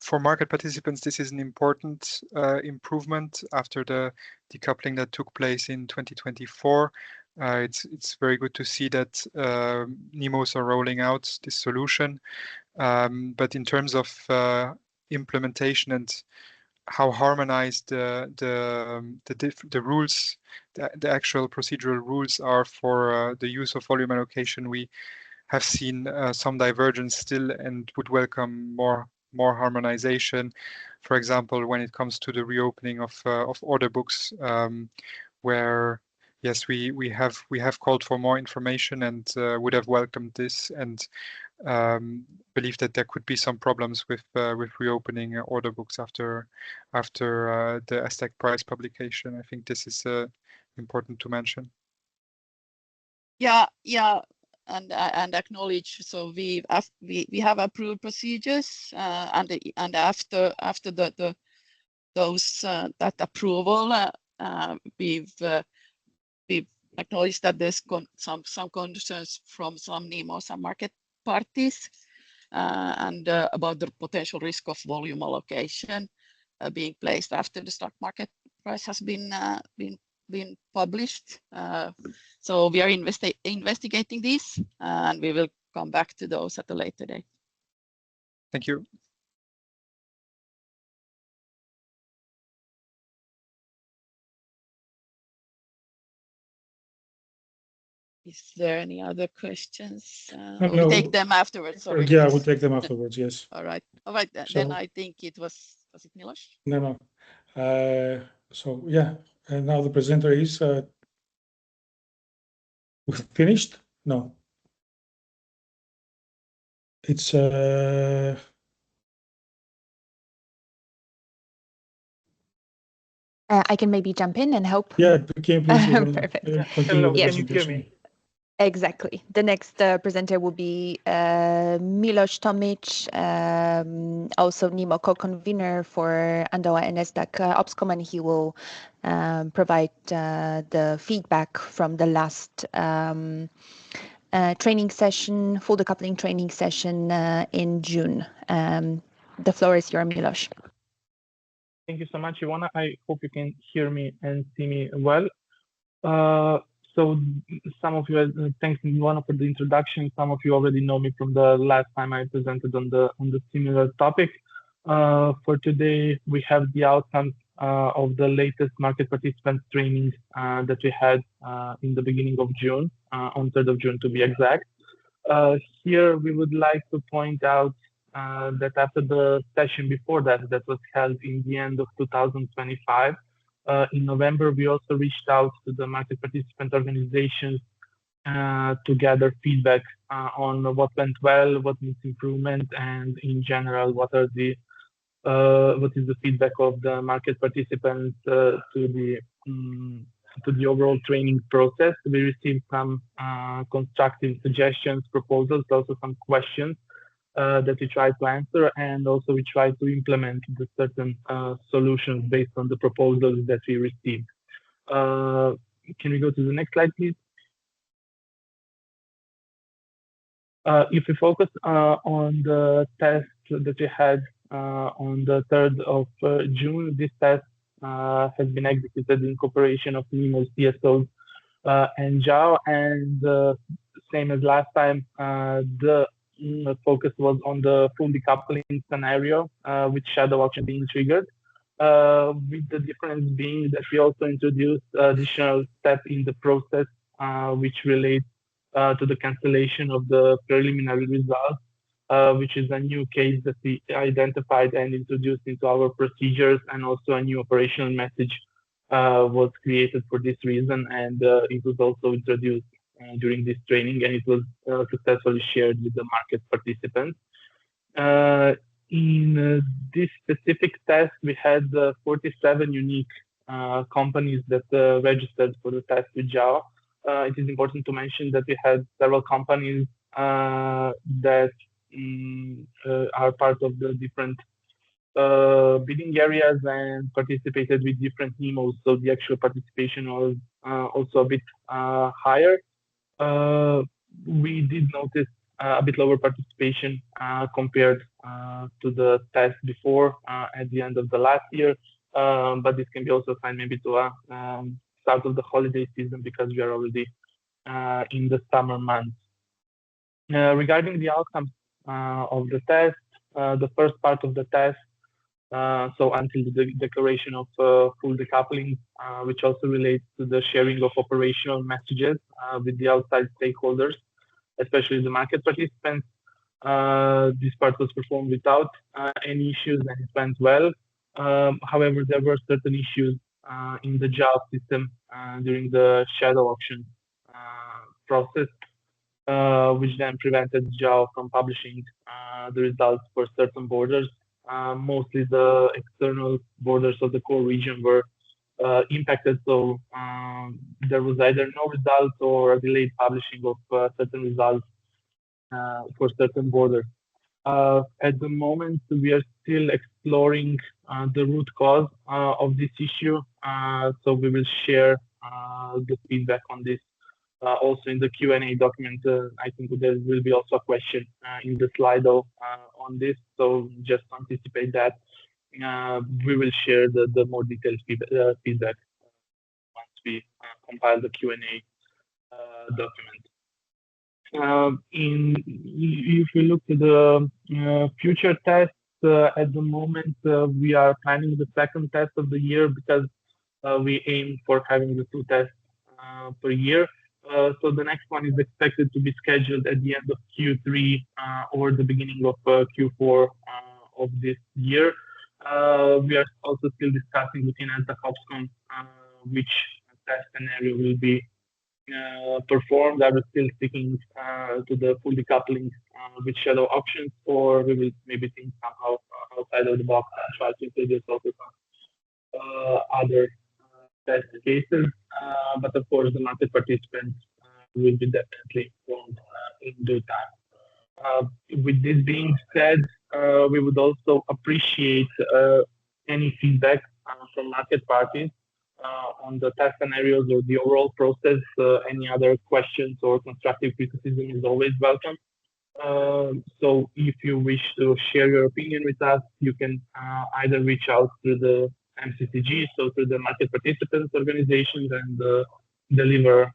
for market participants, this is an important improvement after the decoupling that took place in 2024. It's very good to see that NEMOs are rolling out this solution. But in terms of implementation and how harmonized the rules, the actual procedural rules are for the use of volume allocation, we have seen some divergence still and would welcome more harmonization. For example, when it comes to the reopening of order books, where yes, we have called for more information and would have welcomed this, and believe that there could be some problems with reopening order books after the ESTEC price publication. I think this is important to mention. Yeah. acknowledge. So we have approved procedures, and after that approval, we've acknowledged that there's some concerns from some NEMOs and market parties, and about the potential risk of volume allocation being placed after the stock market price has been published. So we are investigating these, and we will come back to those at a later date. Thank you. Is there any other questions? No. We take them afterwards. Sorry. Yeah, we'll take them afterwards. Yes. All right. Then I think it was it Milos? No. So yeah, and now the presenter is finished? No. It's I can maybe jump in and help. yeah, can you please Perfect. continue with the Yes. presentation? Exactly. The next presenter will be Milos Tomic, also NEMO co-convener for Andoa and NASDAQ Opscom, and he will provide the feedback from the last training session, full decoupling training session in June. The floor is yours, Milos. Thank you so much, Ivona. I hope you can hear me and see me well. So some of you, thanks Ivona for the introduction. Some of you already know me from the last time I presented on the similar topic. For today, we have the outcomes of the latest market participants training that we had in the beginning of June, on 3rd of June to be exact. Here we would like to point out that after the session before that was held in the end of 2025, in November, we also reached out to the market participant organizations to gather feedback on what went well, what needs improvement, and in general, what is the feedback of the market participants to the overall training process. We received some constructive suggestions, proposals, also some questions that we try to answer, and also we try to implement the certain solutions based on the proposals that we received. Can we go to the next slide, please? If we focus on the test that we had on the 3rd of June, this test has been executed in cooperation of NEMO, CSOs, and JAO, and same as last time, the focus was on the full decoupling scenario with shadow auction being triggered, with the difference being that we also introduced additional step in the process which relates to the cancellation of the preliminary results, which is a new case that we identified and introduced into our procedures, and also a new operational message was created for this reason, and it was also introduced during this training, and it was successfully shared with the market participants. In this specific test, we had 47 unique companies that registered for the test with JAO. It is important to mention that we had several companies that are part of the different bidding areas and participated with different NEMOs, so the actual participation was also a bit higher. We did notice a bit lower participation compared to the test before at the end of the last year, but this can be also assigned maybe to a start of the holiday season, because we are already in the summer months. Regarding the outcomes of the test, the first part of the test, so until the declaration of full decoupling, which also relates to the sharing of operational messages with the outside stakeholders, especially the market participants. This part was performed without any issues, and it went well. However, there were certain issues in the JAO system during the shadow auction process, which then prevented JAO from publishing the results for certain borders. Mostly the external borders of the core region were impacted. So there was either no results or a delayed publishing of certain results for certain borders. At the moment, we are still exploring the root cause of this issue. So we will share the feedback on this also in the Q&A document. I think there will be also a question in the Slido on this. So just anticipate that. We will share the more detailed feedback once we compile the Q&A document. If we look to the future tests, at the moment we are planning the second test of the year because we aim for having the 2 tests per year. So the next one is expected to be scheduled at the end of Q3 or the beginning of Q4 of this year. We are also still discussing within ENTSO-E which test scenario will be performed. Are we still sticking to the full decoupling with shadow options, or we will maybe think somehow outside of the box and try to introduce also some other test cases. But of course, the market participants will be definitely informed in due time. With this being said, we would also appreciate any feedback from market parties on the test scenarios or the overall process. Any other questions or constructive criticism is always welcome. So if you wish to share your opinion with us, you can either reach out to the MCCG, so to the market participants organizations, and deliver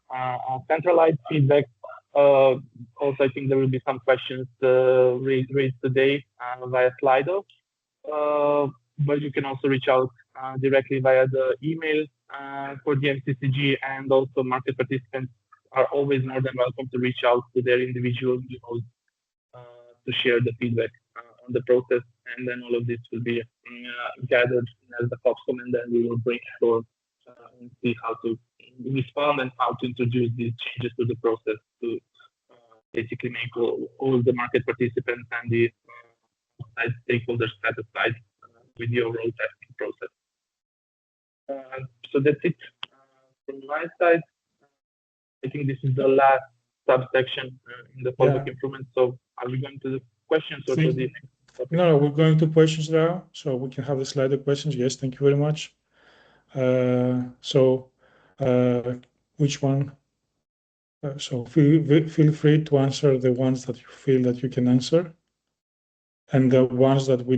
centralized feedback. Also, I think there will be some questions raised today via Slido. But you can also reach out directly via the email for the MCCG, and also market participants are always more than welcome to reach out to their individual emails to share the feedback on the process. And then all of this will be gathered as the COPSCOM, and then we will brainstorm and see how to respond and how to introduce these changes to the process to basically make all the market participants and the stakeholders satisfied with the overall testing process. So that's it from my side. I think this is the last subsection in the fallback improvement. So are we going to the questions or to the topic? No, we're going to questions now, so we can have the slide of questions. Yes, thank you very much. Which one? So feel free to answer the ones that you feel that you can answer, and the ones that we're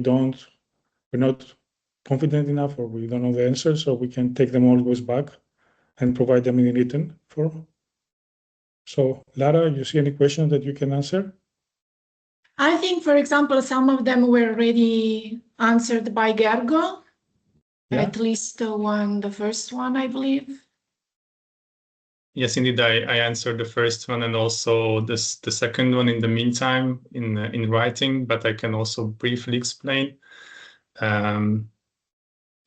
not confident enough or we don't know the answer, so we can take them always back and provide them in written form. So Lara, you see any question that you can answer? I think, for example, some of them were already answered by Gergo. Yeah. At least the first one, I believe. Yes, indeed, I answered the first one and also the second one in the meantime in writing, but I can also briefly explain.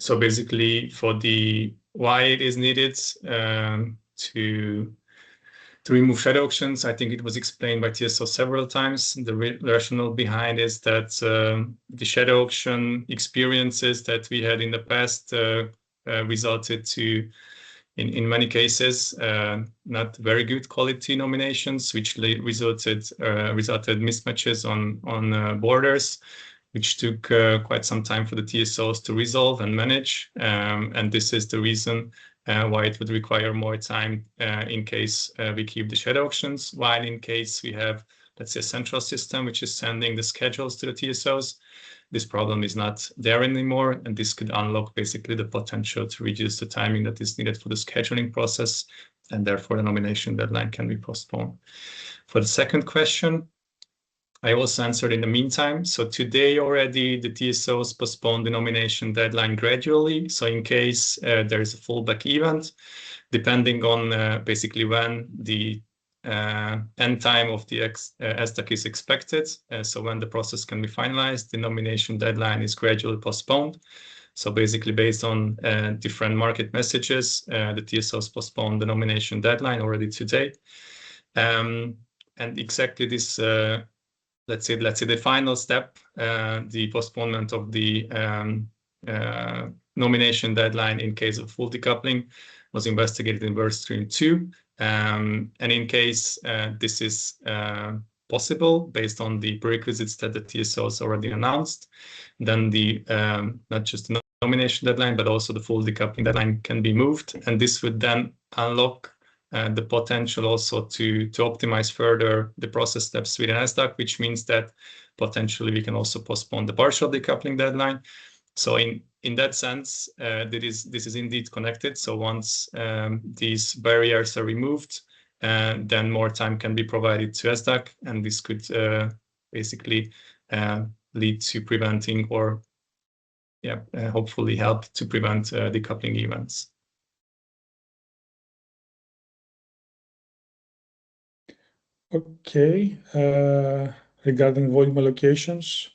So basically, for the why it is needed to remove shadow auctions, I think it was explained by TSO several times. The rationale behind is that the shadow auction experiences that we had in the past resulted to, in many cases, not very good quality nominations, which resulted mismatches on borders, which took quite some time for the TSOs to resolve and manage. And this is the reason why it would require more time in case we keep the shadow auctions, while in case we have, let's say, a central system which is sending the schedules to the TSOs, this problem is not there anymore, and this could unlock basically the potential to reduce the timing that is needed for the scheduling process, and therefore the nomination deadline can be postponed. For the second question, I also answered in the meantime. So today already the TSOs postponed the nomination deadline gradually. So in case there is a fallback event, depending on basically when the end time of the SDAC is expected, so when the process can be finalized, the nomination deadline is gradually postponed. So basically based on different market messages, the TSOs postponed the nomination deadline already today. And exactly this let's say the final step, the postponement of the nomination deadline in case of full decoupling was investigated in work stream 2. And in case this is possible based on the prerequisites that the TSOs already announced, then the not just the nomination deadline, but also the full decoupling deadline can be moved. And this would then unlock the potential also to optimize further the process steps within SDAC, which means that potentially we can also postpone the partial decoupling deadline. So in that sense, this is indeed connected. So once these barriers are removed, then more time can be provided to SDAC, and this could basically lead to preventing or hopefully help to prevent decoupling events. Okay, regarding volume allocations,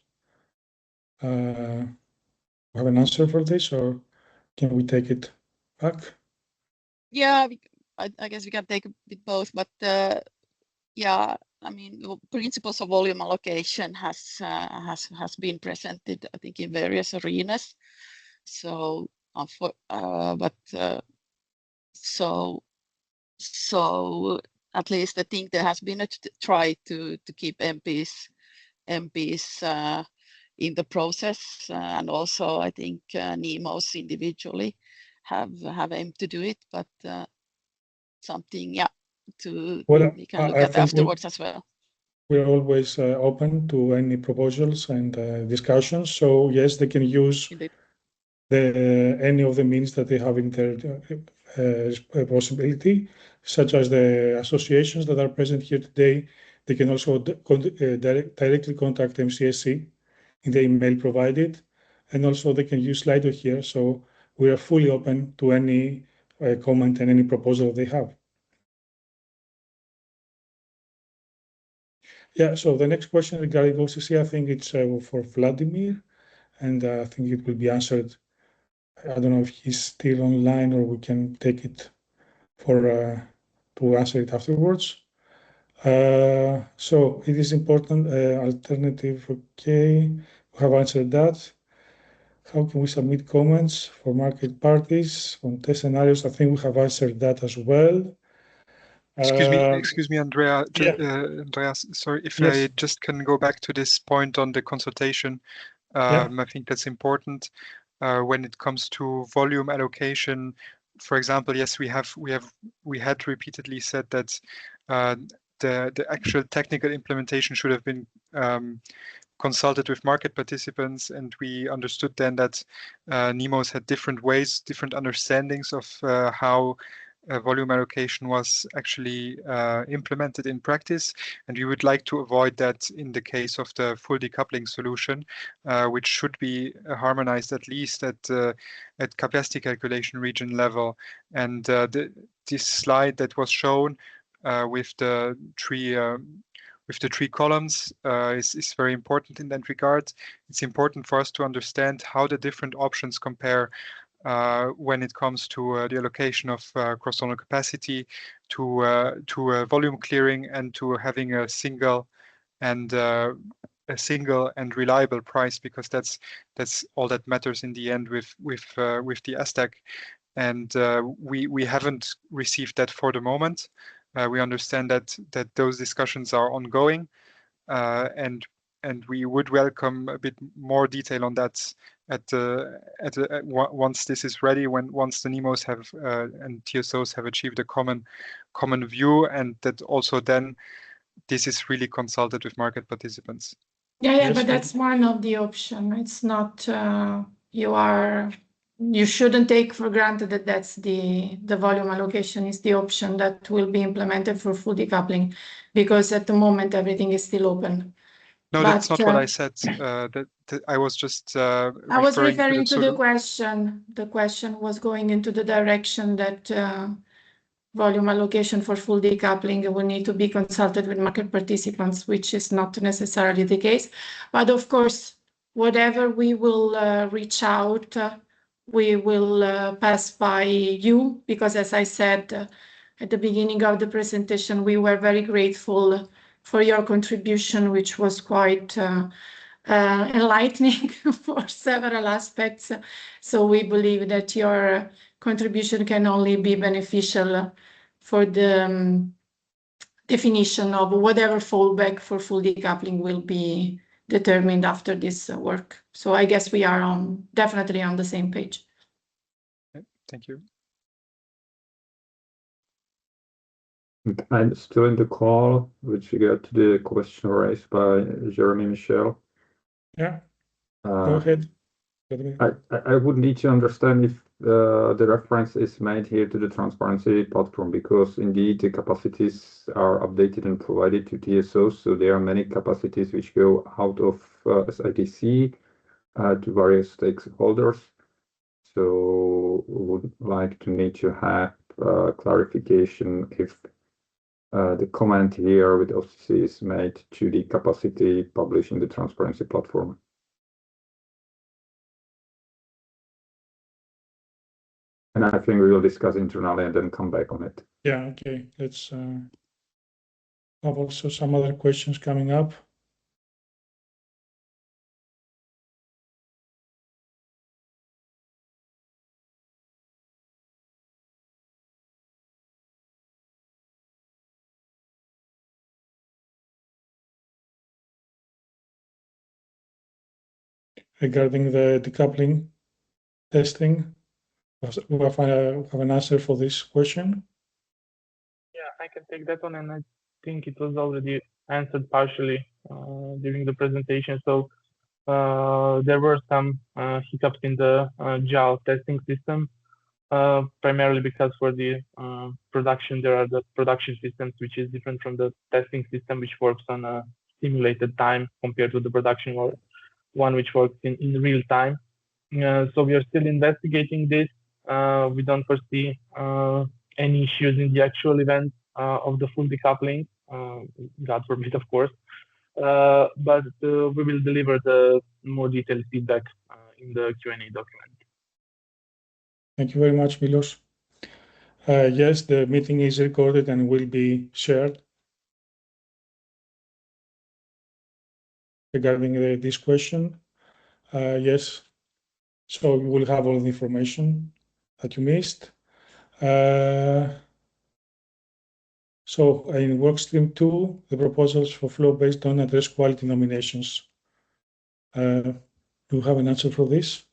have an answer for this, or can we take it back? Yeah, I guess we can take a bit both, but yeah, I mean, the principles of volume allocation has been presented, I think, in various arenas. So, so at least I think there has been a try to keep MPs in the process, and also I think NEMOs individually have aimed to do it, but something we can look at afterwards as well. We're always open to any proposals and discussions. So yes, they can use any of the means that they have in their possibility, such as the associations that are present here today. They can also directly contact MCSC in the email provided, and also they can use Slido here. So we are fully open to any comment and any proposal they have. Yeah, so the next question regarding OCC, I think it's for Vladimir, and I think it will be answered. I don't know if he's still online, or we can take it for to answer it afterwards. So it is important alternative. Okay, we have answered that. How can we submit comments for market parties on test scenarios? I think we have answered that as well. Excuse me, Andrea. Yeah. Andreas, sorry, if Yes. I just can go back to this point on the consultation. I think that's important when it comes to volume allocation. For example, yes, we had repeatedly said that the actual technical implementation should have been consulted with market participants, and we understood then that NEMOs had different ways, different understandings of how volume allocation was actually implemented in practice, and we would like to avoid that in the case of the full decoupling solution, which should be harmonized at least at capacity calculation region level. And this slide that was shown with the three columns is very important in that regard. It's important for us to understand how the different options compare when it comes to the allocation of cross-zonal capacity, to volume clearing, and to having a single and reliable price, because that's all that matters in the end with the SDAC. And we haven't received that for the moment. We understand that those discussions are ongoing, and we would welcome a bit more detail on that once this is ready, once the NEMOs have and TSOs have achieved a common view, and that also then this is really consulted with market participants. Yeah, yes, but that's one of the options. It's not you shouldn't take for granted that that's the volume allocation is the option that will be implemented for full decoupling, because at the moment everything is still open. No, that's not what I said. I was just I was referring to the question. The question was going into the direction that volume allocation for full decoupling will need to be consulted with market participants, which is not necessarily the case. But of course, whatever we will reach out, we will pass by you, because as I said at the beginning of the presentation, we were very grateful for your contribution, which was quite enlightening for several aspects. So we believe that your contribution can only be beneficial for the definition of whatever fallback for full decoupling will be determined after this work. So I guess we are definitely on the same page. Thank you. I'm still in the call with regard to the question raised by Jeremy Michel. Yeah, go ahead. I would need to understand if the reference is made here to the transparency platform, because indeed the capacities are updated and provided to TSOs. So there are many capacities which go out of SIDC to various stakeholders. So would like to need to have clarification if the comment here with OCC is made to the capacity published in the transparency platform. And I think we will discuss internally and then come back on it. Yeah, okay. Let's have also some other questions coming up. Regarding the decoupling testing, we have an answer for this question. Yeah, I can take that one, and I think it was already answered partially during the presentation. So there were some hiccups in the JAL testing system, primarily because for the production, there are the production systems, which is different from the testing system, which works on a simulated time compared to the production one which works in real time. So we are still investigating this. We don't foresee any issues in the actual event of the full decoupling, God forbid, of course. But we will deliver the more detailed feedback in the Q&A document. Thank you very much, Milos. Yes, the meeting is recorded and will be shared. Regarding this question, yes, so you will have all the information that you missed. So in workstream 2, the proposals for flow-based don't address quality nominations. Do you have an answer for this?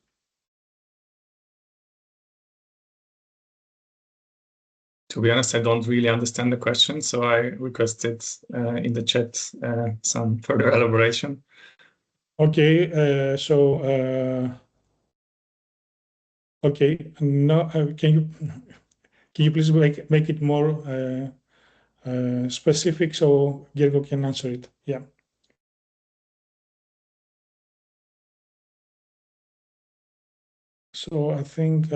To be honest, I don't really understand the question, so I requested in the chat some further elaboration. Okay, okay, no, can you please make it more specific so Gergo can answer it? Yeah. So I think.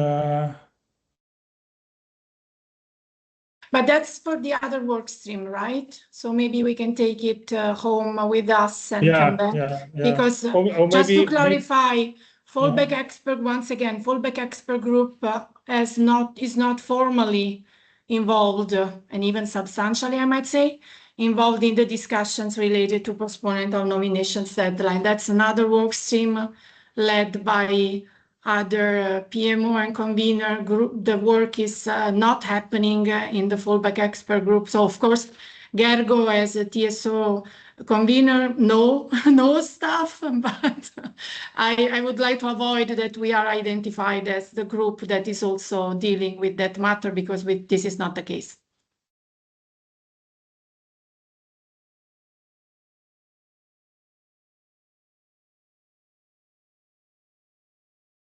But that's for the other work stream, right? So maybe we can take it home with us and come back. Yeah. Because or just maybe, to clarify, fallback expert, once again, fallback expert group is not formally involved, and even substantially, I might say, involved in the discussions related to postponement of nominations deadline. That's another work stream led by other PMO and convener group. The work is not happening in the fallback expert group. So of course, Gergo as a TSO convener knows stuff, but I would like to avoid that we are identified as the group that is also dealing with that matter, because this is not the case.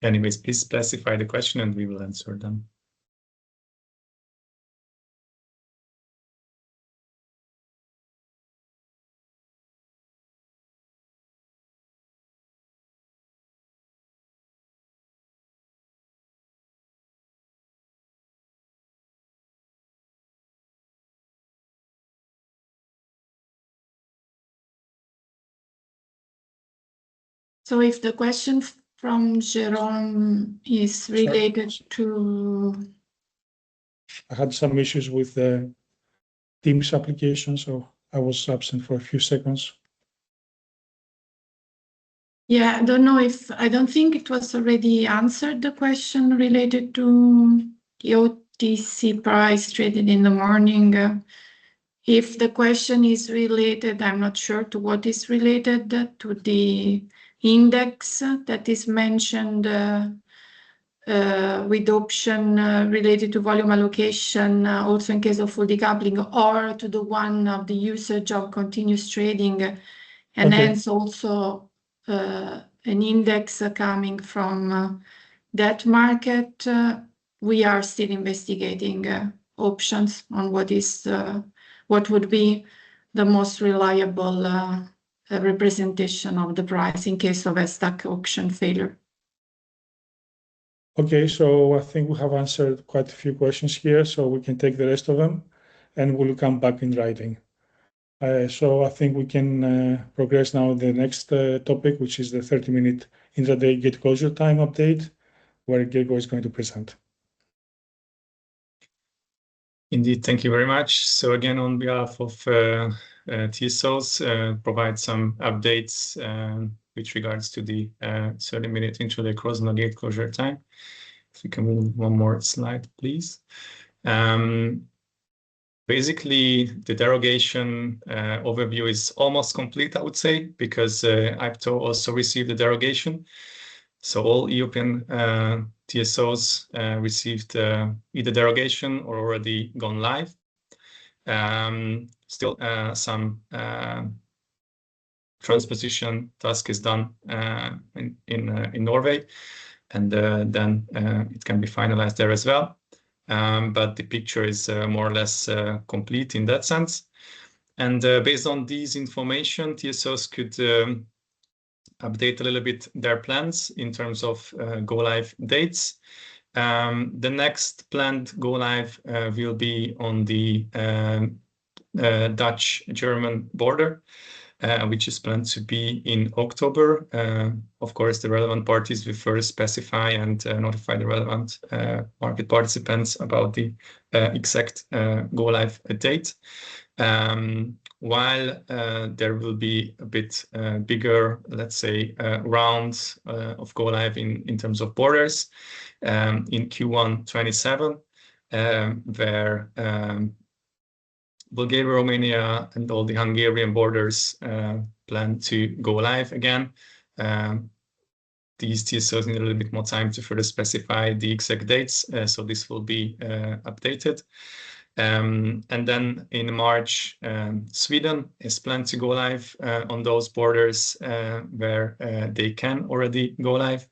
Anyways, please specify the question and we will answer them. So if the question from Jerome is related to... I had some issues with the Teams application, so I was absent for a few seconds. Yeah, I don't think it was already answered, the question related to the OTC price traded in the morning. If the question is related, I'm not sure to what is related, to the index that is mentioned with option related to volume allocation, also in case of full decoupling, or to the one of the usage of continuous trading, and hence also an index coming from that market. We are still investigating options on what would be the most reliable representation of the price in case of a stack auction failure. Okay, so I think we have answered quite a few questions here, so we can take the rest of them and we'll come back in writing. So I think we can progress now to the next topic, which is the 30-minute intraday gate closure time update, where Gego is going to present. Indeed, thank you very much. So again, on behalf of TSOs, provide some updates with regards to the 30-minute intraday cross-node gate closure time. If you can move one more slide, please. Basically, the derogation overview is almost complete, I would say, because IPTO also received the derogation. So all European TSOs received either derogation or already gone live. Still, some transposition task is done in Norway, and then it can be finalized there as well. But the picture is more or less complete in that sense. And based on these information, TSOs could update a little bit their plans in terms of go live dates. The next planned go live will be on the Dutch-German border, which is planned to be in October. Of course, the relevant parties will first specify and notify the relevant market participants about the exact go live date. While there will be a bit bigger, let's say, rounds of go live in terms of borders in Q1 27, where Bulgaria, Romania, and all the Hungarian borders plan to go live again. These TSOs need a little bit more time to further specify the exact dates, so this will be updated. And then in March, Sweden is planned to go live on those borders where they can already go live.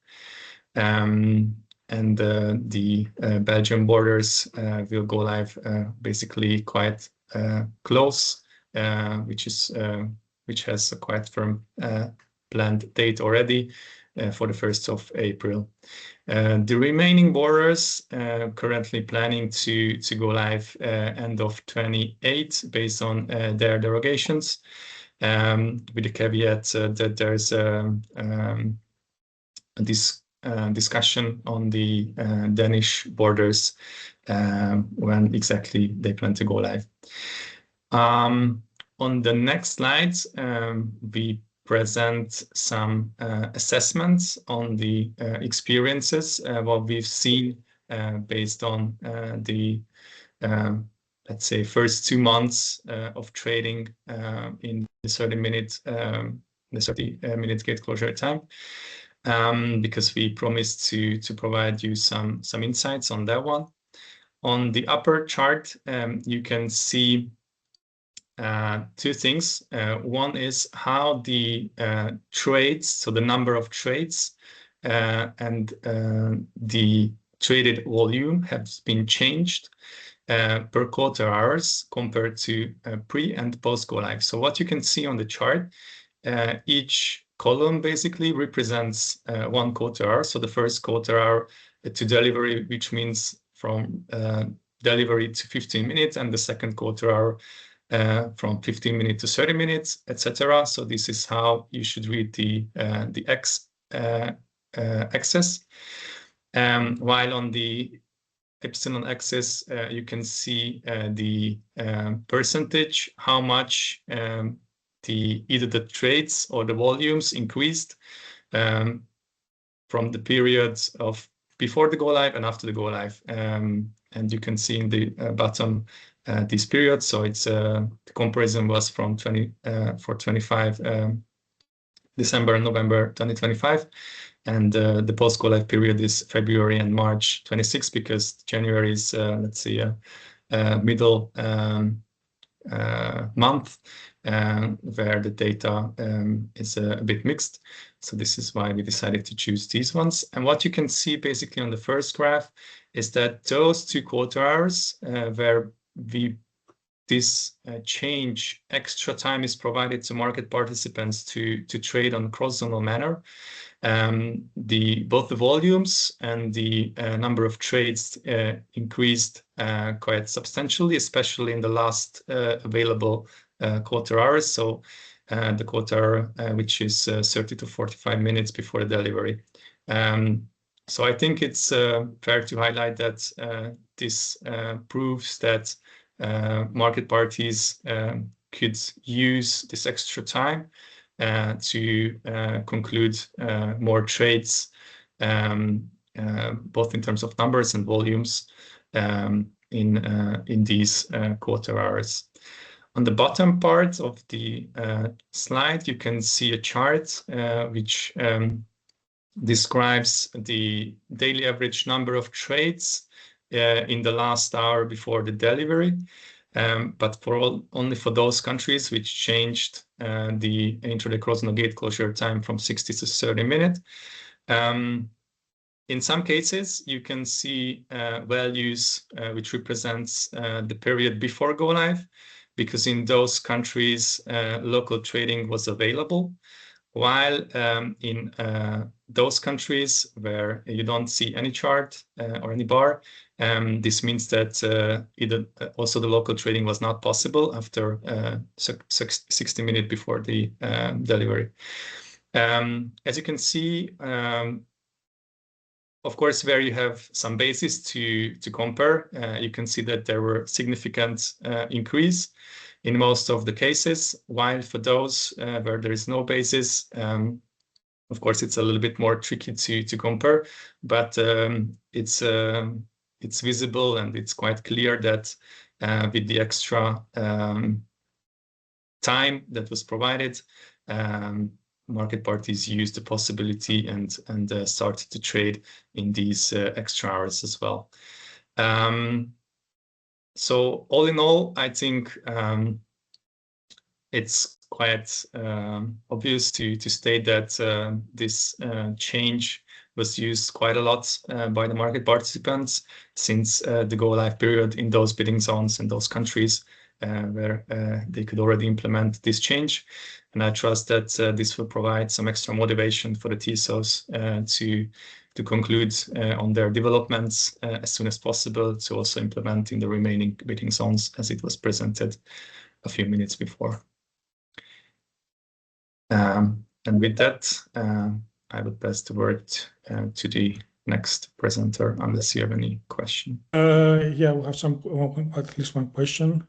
And the Belgian borders will go live basically quite close, which has a quite firm planned date already for the 1st of April. The remaining borders currently planning to go live end of 28 based on their derogations, with the caveat that there's this discussion on the Danish borders when exactly they plan to go live. On the next slides, we present some assessments on the experiences, what we've seen based on the, let's say, first 2 months of trading in the 30-minute gate closure time. Because we promised to provide you some insights on that one. On the upper chart, you can see 2 things. One is how the trades, so the number of trades and the traded volume has been changed per quarter hours compared to pre and post go live. So what you can see on the chart, each column basically represents 1 quarter hour. So the first quarter hour to delivery, which means from delivery to 15 minutes, and the second quarter hour from 15 minutes to 30 minutes, etc. So this is how you should read the x-axis. While on the epsilon axis, you can see the percentage, how much either the trades or the volumes increased from the periods of before the go live and after the go live. And you can see in the bottom these periods. So it's the comparison was from 25 December and November 2025. And the post go live period is February and March 26, because January is, let's see, middle month, where the data is a bit mixed. So this is why we decided to choose these ones. And what you can see basically on the first graph is that those 2 quarter hours where this change, extra time is provided to market participants to trade on cross-zonal manner. Both the volumes and the number of trades increased quite substantially, especially in the last available quarter hours. So the quarter which is 30 to 45 minutes before the delivery. So I think it's fair to highlight that this proves that market parties could use this extra time to conclude more trades, both in terms of numbers and volumes in these quarter hours. On the bottom part of the slide, you can see a chart which describes the daily average number of trades in the last hour before the delivery, but only for those countries which changed the intraday cross-zonal gate closure time from 60 to 30 minutes. In some cases, you can see values which represents the period before go live, because in those countries local trading was available, while in those countries where you don't see any chart or any bar, this means that either also the local trading was not possible after 60 minutes before the delivery. As you can see, of course, where you have some basis to compare, you can see that there were significant increase in most of the cases, while for those where there is no basis, of course, it's a little bit more tricky to compare, but it's visible and it's quite clear that with the extra time that was provided, market parties used the possibility and started to trade in these extra hours as well. So all in all, I think it's quite obvious to state that this change was used quite a lot by the market participants since the go live period in those bidding zones and those countries where they could already implement this change. And I trust that this will provide some extra motivation for the TSOs to conclude on their developments as soon as possible, to also implement in the remaining bidding zones as it was presented a few minutes before. And with that, I would pass the word to the next presenter, unless you have any question. Yeah, we have at least one question.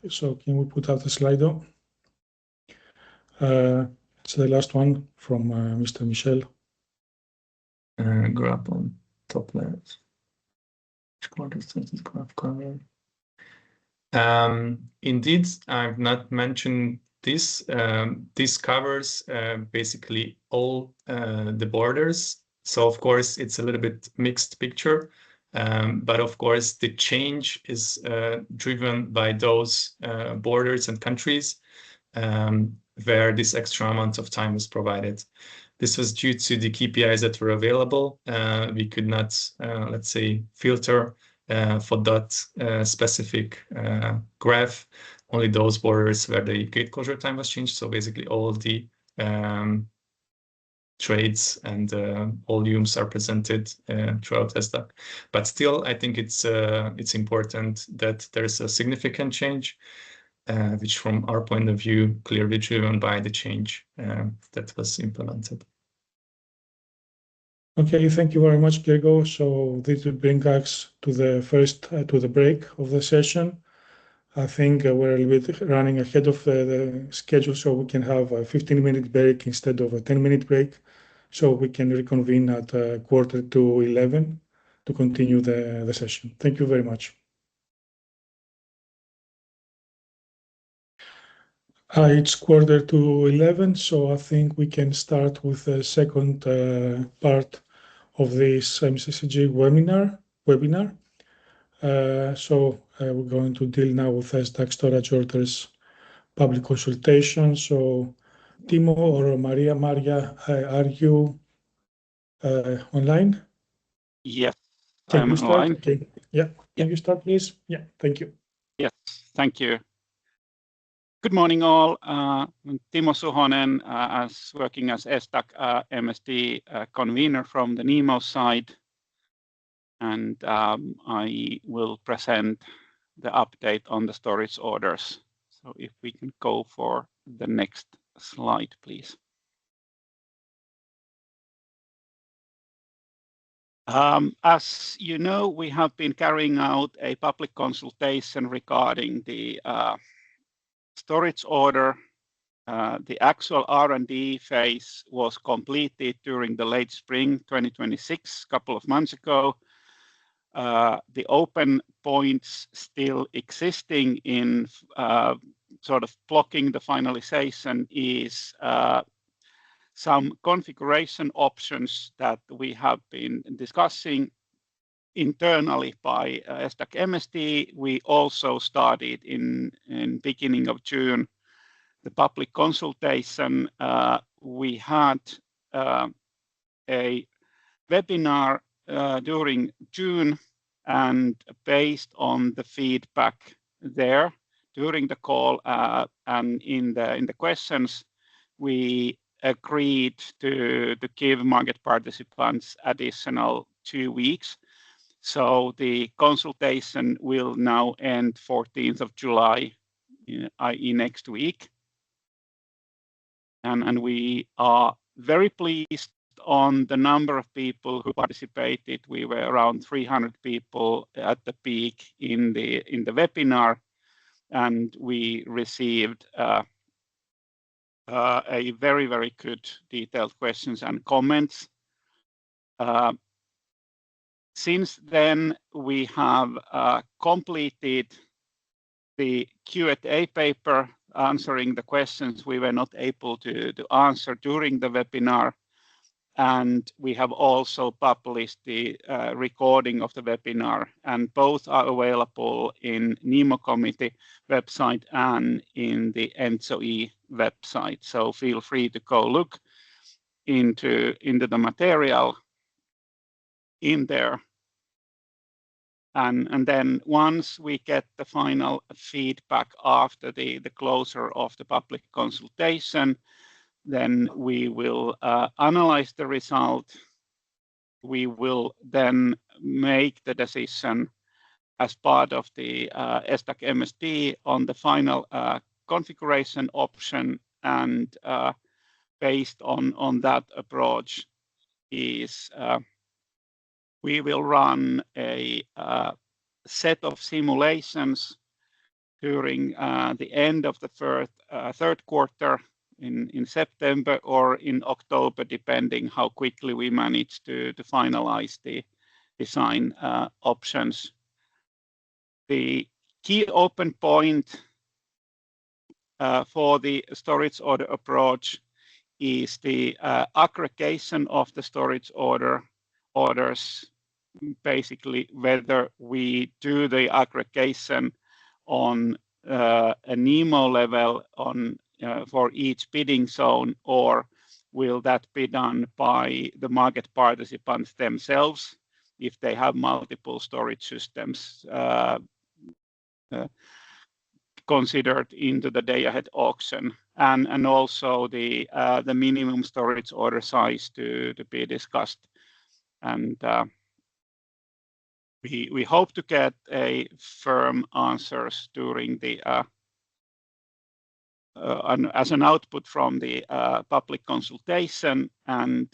So can we put out the slide though? It's the last one from Mr. Michel. Graph on top left. Indeed, I've not mentioned this. This covers basically all the borders. So of course, it's a little bit mixed picture. But of course, the change is driven by those borders and countries where this extra amount of time was provided. This was due to the KPIs that were available. We could not, let's say, filter for that specific graph, only those borders where the gate closure time was changed. So basically all the trades and volumes are presented throughout SDAC. But still, I think it's important that there's a significant change, which from our point of view, clearly driven by the change that was implemented. Okay, thank you very much, Diego. So this will bring us to the break of the session. I think we're a little bit running ahead of the schedule, so we can have a 15-minute break instead of a 10-minute break. so we can reconvene at 11:45 to continue the session. Thank you very much. It's 11:15, so I think we can start with the second part of this MCCG webinar. We're going to deal now with SDAC storage orders public consultation. So Timo or Maria, are you online? Yes, Can you I'm start? online. Okay. Yeah. Can you start, please? Yeah. Thank you. Yes, thank you. Good morning, all. I'm Timo Suhonen, working as SDAC MSD convener from the NEMO side, and I will present the update on the storage orders. So if we can go for the next slide, please. As you know, we have been carrying out a public consultation regarding the storage order. The actual R&D phase was completed during the late spring 2026, a couple of months ago. The open points still existing in sort of blocking the finalization is some configuration options that we have been discussing internally by SDAC MSD. We also started in beginning of June the public consultation. We had a webinar during June, and based on the feedback there during the call and in the questions, we agreed to give market participants additional 2 weeks. So the consultation will now end 14th of July, i.e. next week. And we are very pleased on the number of people who participated. We were around 300 people at the peak in the webinar, and we received a very, very good detailed questions and comments. Since then, we have completed the Q&A paper answering the questions we were not able to answer during the webinar. And we have also published the recording of the webinar, and both are available in NEMO committee website and in the ENTSO-E website. So feel free to go look into the material in there. And then once we get the final feedback after the closure of the public consultation, then we will analyze the result. We will then make the decision as part of the SDAC MSD on the final configuration option, and based on that approach is we will run a set of simulations during the end of the third quarter in September or in October, depending how quickly we manage to finalize the design options. The key open point for the storage order approach is the aggregation of the storage orders, basically whether we do the aggregation on a NEMO level for each bidding zone, or will that be done by the market participants themselves if they have multiple storage systems considered into the day-ahead auction, and also the minimum storage order size to be discussed. And we hope to get a firm answers during the as an output from the public consultation, and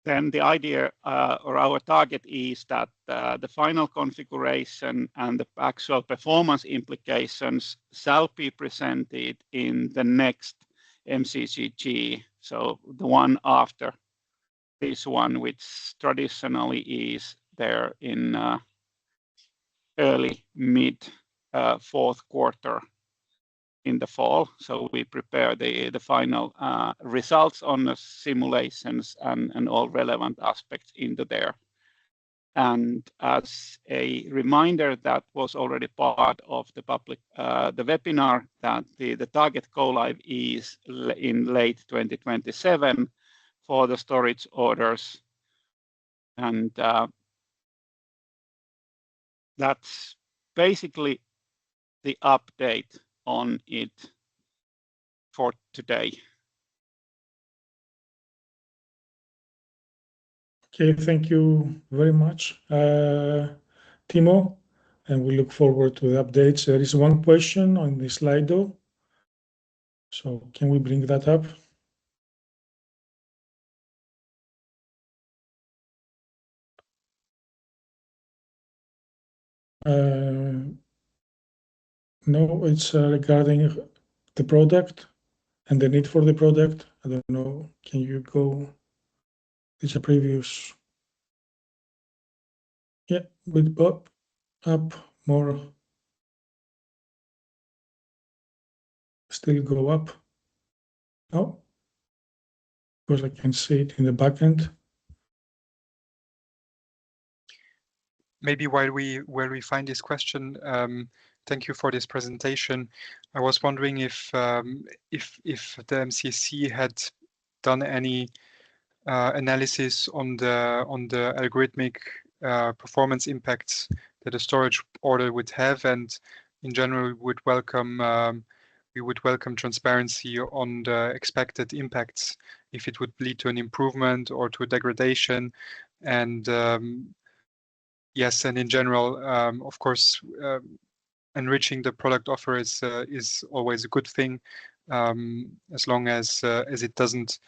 then the idea or our target is that the final configuration and the actual performance implications shall be presented in the next MCCG, so the one after this one, which traditionally is there in early mid fourth quarter in the fall. So we prepare the final results on the simulations and all relevant aspects into there. And as a reminder, that was already part of the public the webinar, that the target go live is in late 2027 for the storage orders, and that's basically the update on it for today. Okay, thank you very much, Timo, and we look forward to the updates. There is one question on the Slido, so can we bring that up? No, it's regarding the product and the need for the product. I don't know, can you go, it's a previous, yeah, with up more, still go up. No, because I can see it in the backend. Maybe while we find this question, thank you for this presentation. I was wondering if the MCC had done any analysis on the algorithmic performance impacts that a storage order would have, and in general we would welcome transparency on the expected impacts, if it would lead to an improvement or to a degradation, and yes, and in general, of course, enriching the product offer is always a good thing, as long as it doesn't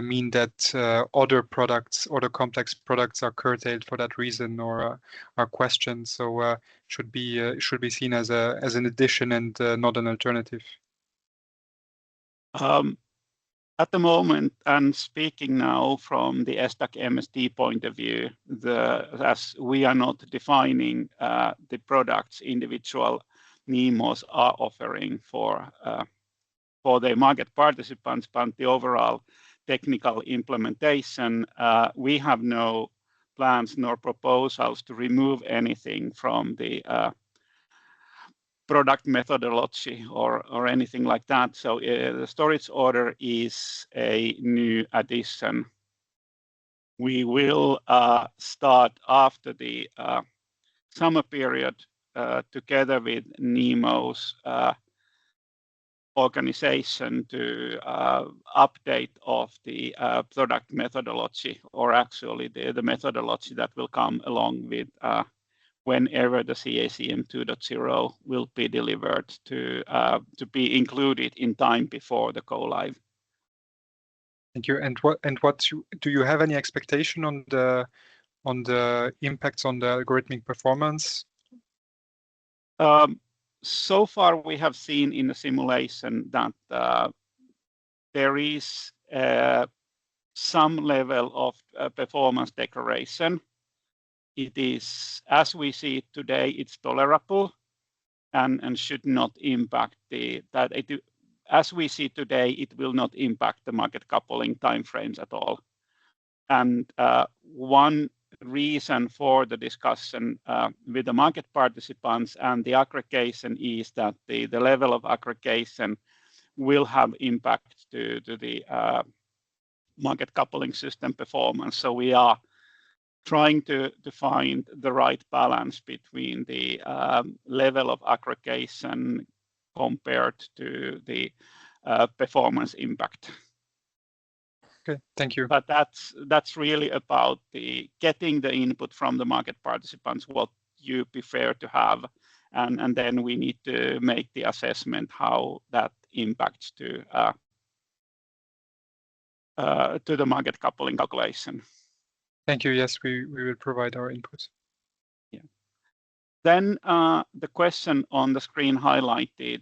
mean that other complex products are curtailed for that reason or are questioned. So should be seen as an addition and not an alternative. At the moment, and speaking now from the SDAC MSD point of view, as we are not defining the products individual NEMOs are offering for the market participants, but the overall technical implementation, we have no plans nor proposals to remove anything from the product methodology or anything like that. So the storage order is a new addition. We will start after the summer period together with NEMO's organization to update of the product methodology, or actually the methodology that will come along with whenever the CACM 2.0 will be delivered to be included in time before the go live. Thank you. And what do you have any expectation on the impacts on the algorithmic performance? So far, we have seen in the simulation that there is some level of performance degradation. It is, as we see it today, it's tolerable and should not impact as we see today, it will not impact the market coupling timeframes at all. And one reason for the discussion with the market participants and the aggregation is that the level of aggregation will have impact to the market coupling system performance. So we are trying to find the right balance between the level of aggregation compared to the performance impact. Okay, thank you. But that's really about getting the input from the market participants, what you prefer to have, and then we need to make the assessment how that impacts to the market coupling calculation. Thank you. Yes, we will provide our input. Yeah. Then the question on the screen highlighted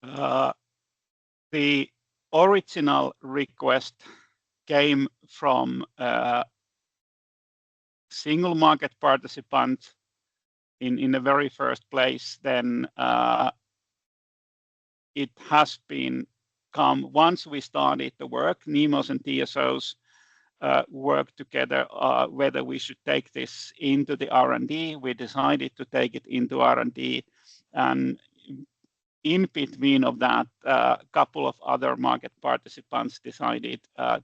The original request came from a single market participant in the very first place. Then it has been come once we started the work, NEMOs and TSOs work together whether we should take this into the R&D. We decided to take it into R&D, and in between of that, a couple of other market participants decided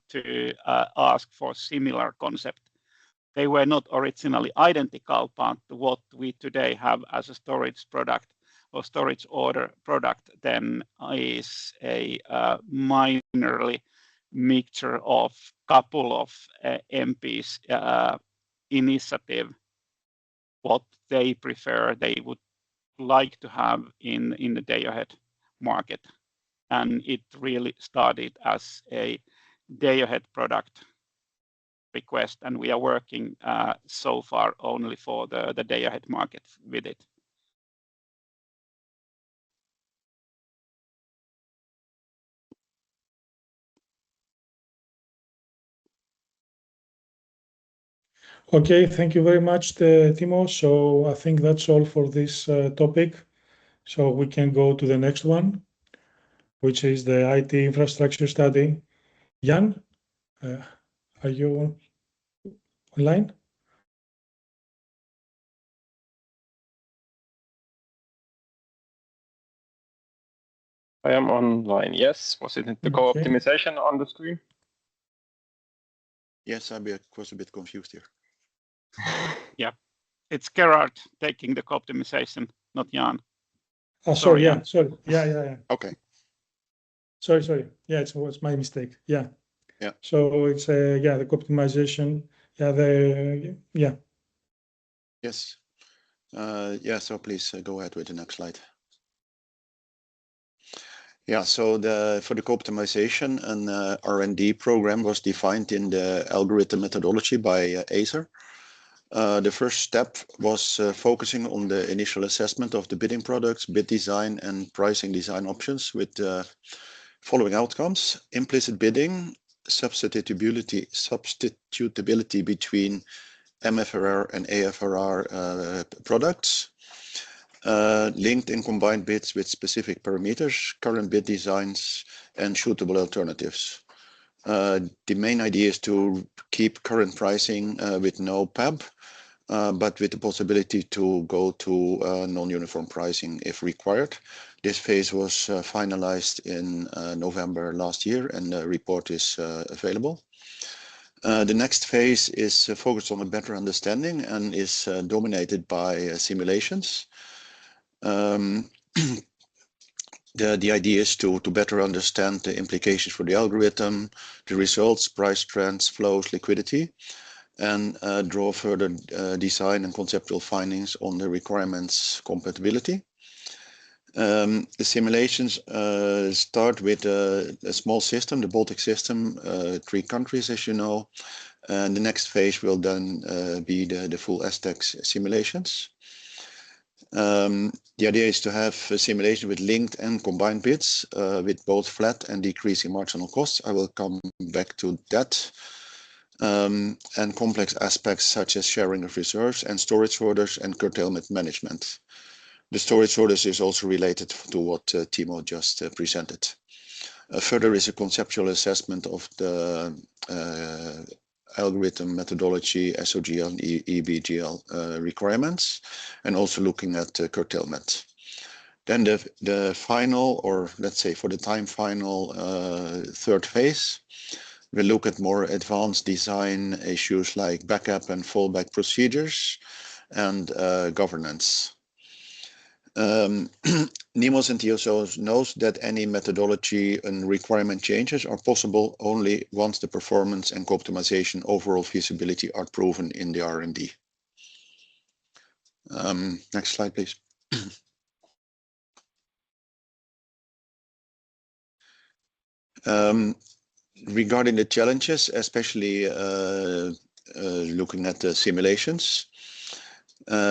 to ask for similar concept. They were not originally identical, but what we today have as a storage product or storage order product then is a minorly mixture of couple of MPs initiative, what they prefer, they would like to have in the day ahead market. And it really started as a day ahead product request, and we are working so far only for the day ahead market with it. Okay, thank you very much, Timo. So I think that's all for this topic. So we can go to the next one, which is the IT infrastructure study. Jan, are you online? I am online, yes. Was it the co-optimization on the screen? Yes, I was a bit confused here. Yeah, it's Gerard taking the co-optimization, not Jan. Oh, sorry, yeah, sorry. Yeah. Okay. Sorry. Yeah, it was my mistake. Yeah. Yeah. So it's the co-optimization. Yeah, Yes. So please go ahead with the next slide. Yeah, so for the co-optimization, an R&D program was defined in the algorithm methodology by Acer. The first step was focusing on the initial assessment of the bidding products, bid design, and pricing design options with the following outcomes: implicit bidding, substitutability between MFRR and AFRR products, linked and combined bids with specific parameters, current bid designs, and suitable alternatives. The main idea is to keep current pricing with no PAB, but with the possibility to go to non-uniform pricing if required. This phase was finalized in November last year, and the report is available. The next phase is focused on a better understanding and is dominated by simulations. The idea is to better understand the implications for the algorithm, the results, price trends, flows, liquidity, and draw further design and conceptual findings on the requirements compatibility. The simulations start with a small system, the Baltic system, 3 countries, as you know, and the next phase will then be the full STEX simulations. The idea is to have a simulation with linked and combined bids with both flat and decreasing marginal costs. I will come back to that. And complex aspects such as sharing of reserves and storage orders and curtailment management. The storage orders is also related to what Timo just presented. Further is a conceptual assessment of the algorithm methodology, SOGL and EBGL requirements, and also looking at curtailment. Then the final, or let's say for the time final, third phase, we look at more advanced design issues like backup and fallback procedures and governance. NEMOs and TSOs knows that any methodology and requirement changes are possible only once the performance and co-optimization overall feasibility are proven in the R&D. Next slide, please. Regarding the challenges, especially looking at the simulations,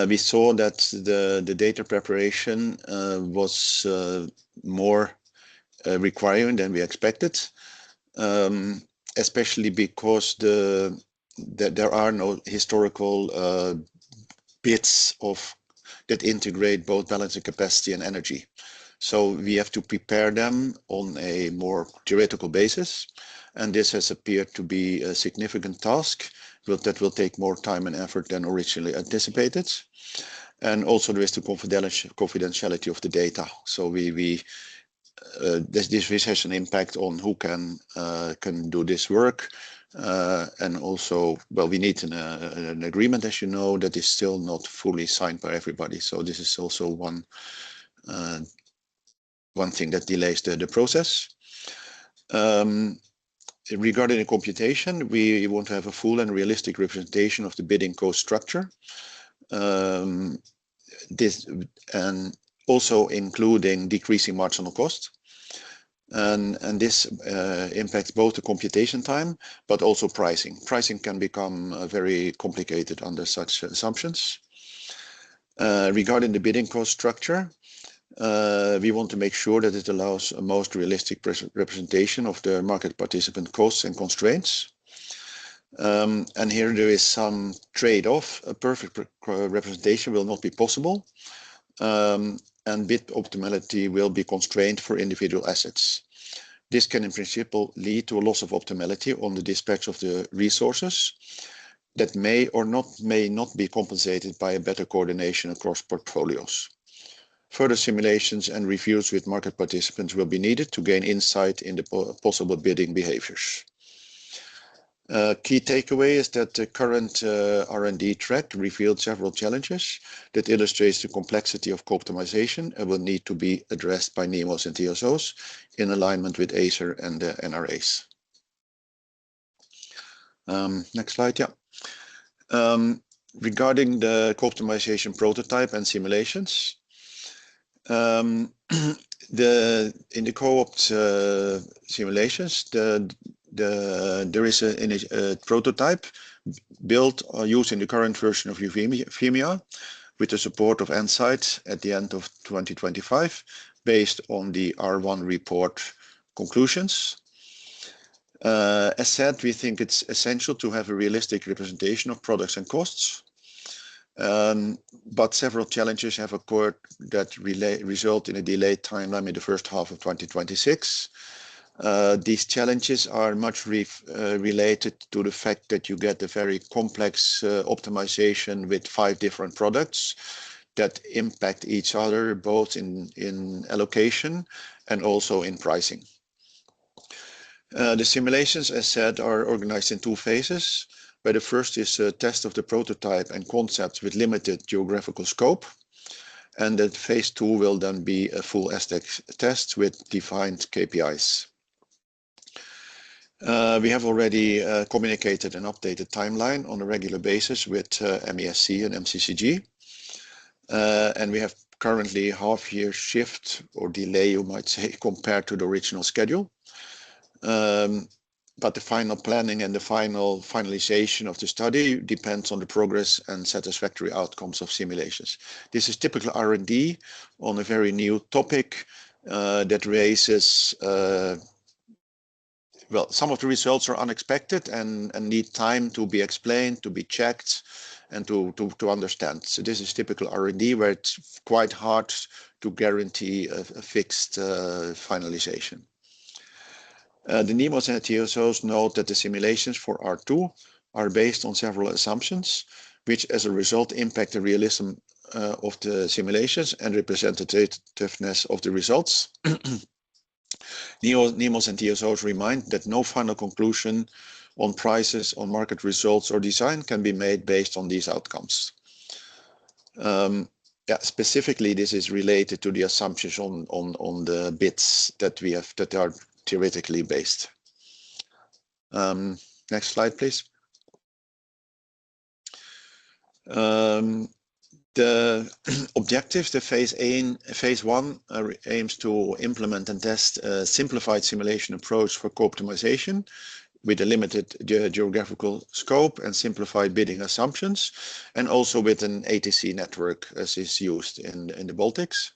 we saw that the data preparation was more requiring than we expected, especially because there are no historical bits that integrate both balancing capacity and energy. So we have to prepare them on a more theoretical basis, and this has appeared to be a significant task that will take more time and effort than originally anticipated. And also there is the confidentiality of the data. So this has an impact on who can do this work. And also, well, we need an agreement, as you know, that is still not fully signed by everybody. So this is also one thing that delays the process. Regarding the computation, we want to have a full and realistic representation of the bidding cost structure. This and also including decreasing marginal cost. And this impacts both the computation time, but also pricing. Pricing can become very complicated under such assumptions. Regarding the bidding cost structure, we want to make sure that it allows a most realistic representation of the market participant costs and constraints. And here there is some trade-off. A perfect representation will not be possible. And bid optimality will be constrained for individual assets. This can in principle lead to a loss of optimality on the dispatch of the resources that may not be compensated by a better coordination across portfolios. Further simulations and reviews with market participants will be needed to gain insight in the possible bidding behaviors. Key takeaway is that the current R&D track revealed several challenges that illustrates the complexity of co-optimization and will need to be addressed by NEMOs and TSOs in alignment with ACER and the NRAs. Next slide, yeah. Regarding the co-optimization prototype and simulations, in the co-opt simulations, there is a prototype built using the current version of Euphemia with the support of ENTSO-E at the end of 2025, based on the R1 report conclusions. As said, we think it's essential to have a realistic representation of products and costs. But several challenges have occurred that result in a delayed timeline in the first half of 2026. These challenges are much related to the fact that you get a very complex optimization with 5 different products that impact each other, both in allocation and also in pricing. The simulations, as said, are organized in 2 phases, where the first is a test of the prototype and concepts with limited geographical scope. And that phase 2 will then be a full SDEX test with defined KPIs. We have already communicated an updated timeline on a regular basis with MESC and MCCG. And we have currently half-year shift or delay, you might say, compared to the original schedule. But the final planning and the finalization of the study depends on the progress and satisfactory outcomes of simulations. This is typical R&D on a very new topic that raises well, some of the results are unexpected and need time to be explained, to be checked, and to understand. So this is typical R&D where it's quite hard to guarantee a fixed finalization. The NEMOs and TSOs note that the simulations for R2 are based on several assumptions, which as a result impact the realism of the simulations and representativeness of the results. NEMOs and TSOs remind that no final conclusion on prices, on market results or design can be made based on these outcomes. Specifically, this is related to the assumptions on the bids that we have that are theoretically based. Next slide, please. The objectives, the phase 1 aims to implement and test a simplified simulation approach for co-optimization with a limited geographical scope and simplified bidding assumptions, and also with an ATC network as is used in the Baltics.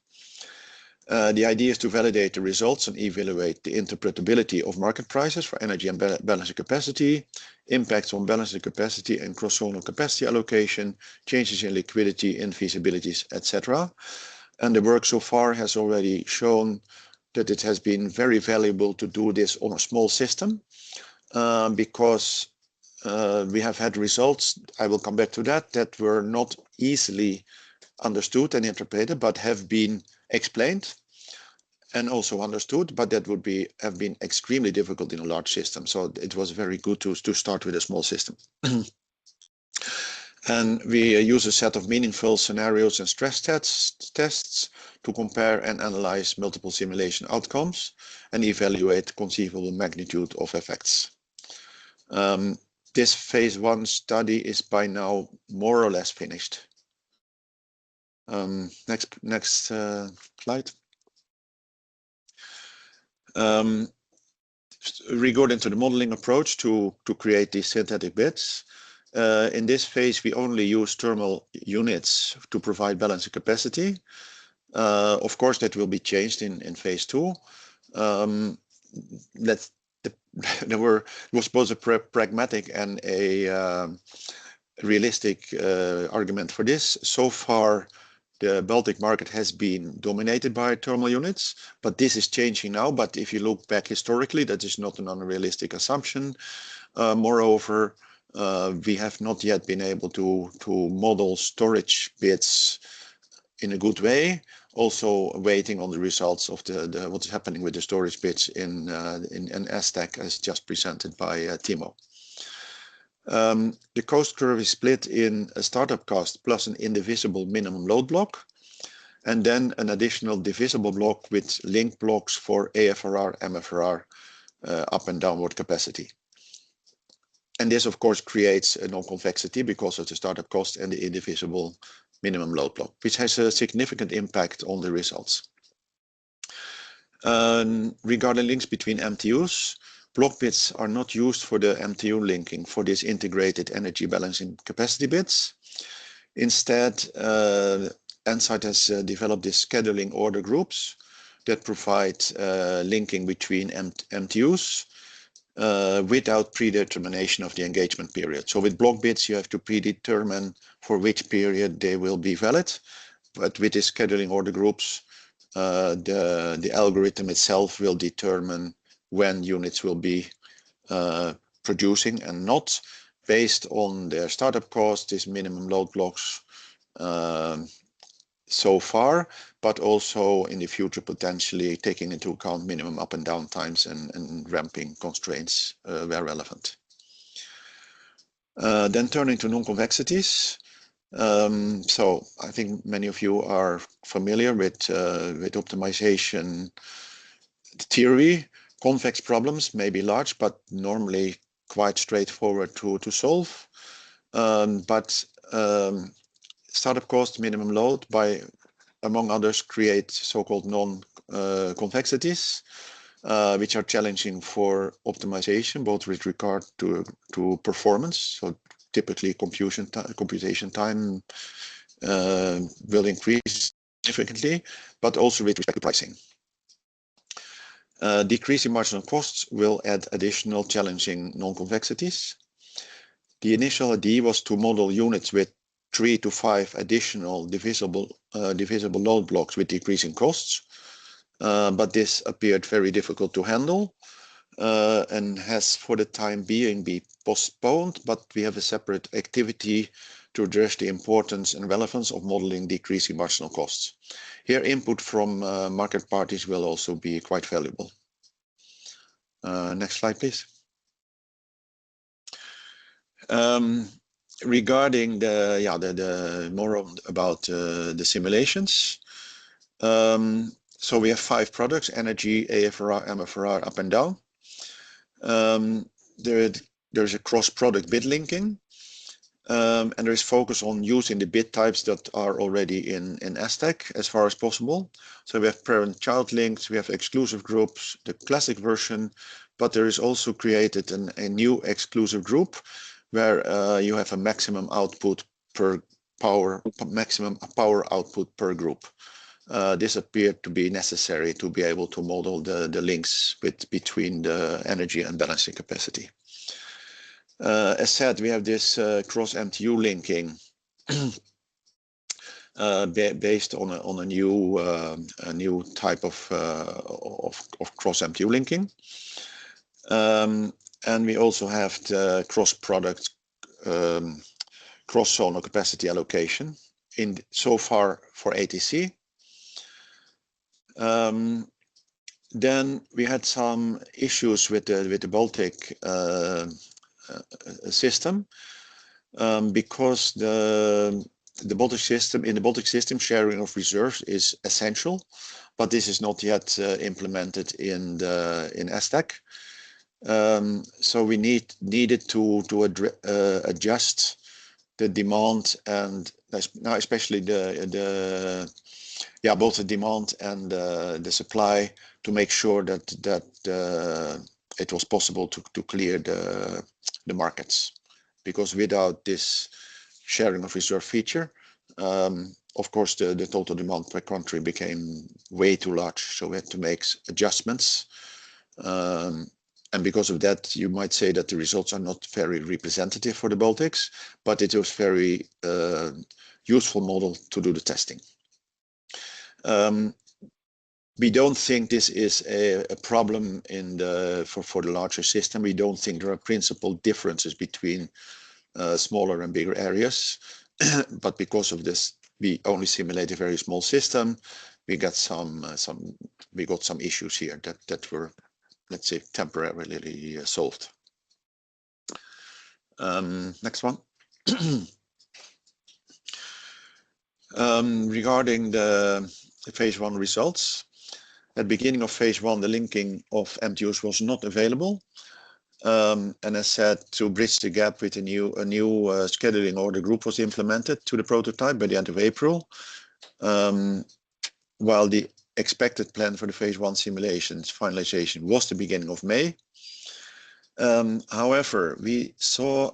The idea is to validate the results and evaluate the interpretability of market prices for energy and balancing capacity, impacts on balancing capacity and cross-zonal capacity allocation, changes in liquidity, infeasibilities, etc. And the work so far has already shown that it has been very valuable to do this on a small system because we have had results, I will come back to that, that were not easily understood and interpreted, but have been explained and also understood, but that would have been extremely difficult in a large system. So it was very good to start with a small system. And we use a set of meaningful scenarios and stress tests to compare and analyze multiple simulation outcomes and evaluate conceivable magnitude of effects. This phase 1 study is by now more or less finished. Next slide. Regarding to the modeling approach to create these synthetic bits, in this phase we only use thermal units to provide balancing capacity. Of course, that will be changed in phase 2. There was both a pragmatic and a realistic argument for this. So far, the Baltic market has been dominated by thermal units, but this is changing now. But if you look back historically, that is not an unrealistic assumption. Moreover, we have not yet been able to model storage bits in a good way. Also waiting on the results of what's happening with the storage bits in STAC as just presented by Timo. The cost curve is split in a startup cost plus an indivisible minimum load block, and then an additional divisible block with link blocks for AFRR, MFRR, up and downward capacity. And this, of course, creates a non-convexity because of the startup cost and the indivisible minimum load block, which has a significant impact on the results. Regarding links between MTUs, block bits are not used for the MTU linking for this integrated energy balancing capacity bits. Instead, ENTSO-E has developed these scheduling order groups that provide linking between MTUs without predetermination of the engagement period. So with block bits, you have to predetermine for which period they will be valid. But with the scheduling order groups, the algorithm itself will determine when units will be producing and not based on their startup cost, these minimum load blocks so far, but also in the future potentially taking into account minimum up and down times and ramping constraints where relevant. Then turning to non-convexities. So I think many of you are familiar with optimization theory. Convex problems may be large, but normally quite straightforward to solve. Startup cost, minimum load, among others, create so-called non-convexities, which are challenging for optimization, both with regard to performance. So typically computation time will increase significantly, but also with respect to pricing. Decreasing marginal costs will add additional challenging non-convexities. The initial idea was to model units with 3 to 5 additional divisible load blocks with decreasing costs, but this appeared very difficult to handle and has for the time being been postponed, but we have a separate activity to address the importance and relevance of modeling decreasing marginal costs. Here, input from market parties will also be quite valuable. Next slide, please. Regarding the more about the simulations. So we have 5 products: energy, AFRR, MFRR, up and down. There's a cross-product bit linking, and there is focus on using the bit types that are already in STAC as far as possible. So we have parent-child links, we have exclusive groups, the classic version, but there is also created a new exclusive group where you have a maximum power output per group. this appeared to be necessary to be able to model the links between the energy and balancing capacity. As said, we have this cross-MTU linking based on a new type of cross-MTU linking. And we also have the cross-product cross-zonal capacity allocation so far for ATC. Then we had some issues with the Baltic system because the Baltic system, in the Baltic system, sharing of reserves is essential, but this is not yet implemented in ESTEC. So we needed to adjust the demand and now especially both the demand and the supply to make sure that it was possible to clear the markets, because without this sharing of reserve feature, of course the total demand per country became way too large, so we had to make adjustments. And because of that, you might say that the results are not very representative for the Baltics, but it was very useful model to do the testing. We don't think this is a problem for the larger system. We don't think there are principal differences between smaller and bigger areas, but because of this, we only simulate a very small system. We got some issues here that were, let's say, temporarily solved. Next one. Regarding the phase 1 results, at the beginning of phase 1, the linking of MTUs was not available. And as said, to bridge the gap with a new scheduling order group was implemented to the prototype by the end of April, while the expected plan for the phase 1 simulations finalization was the beginning of May. However, we saw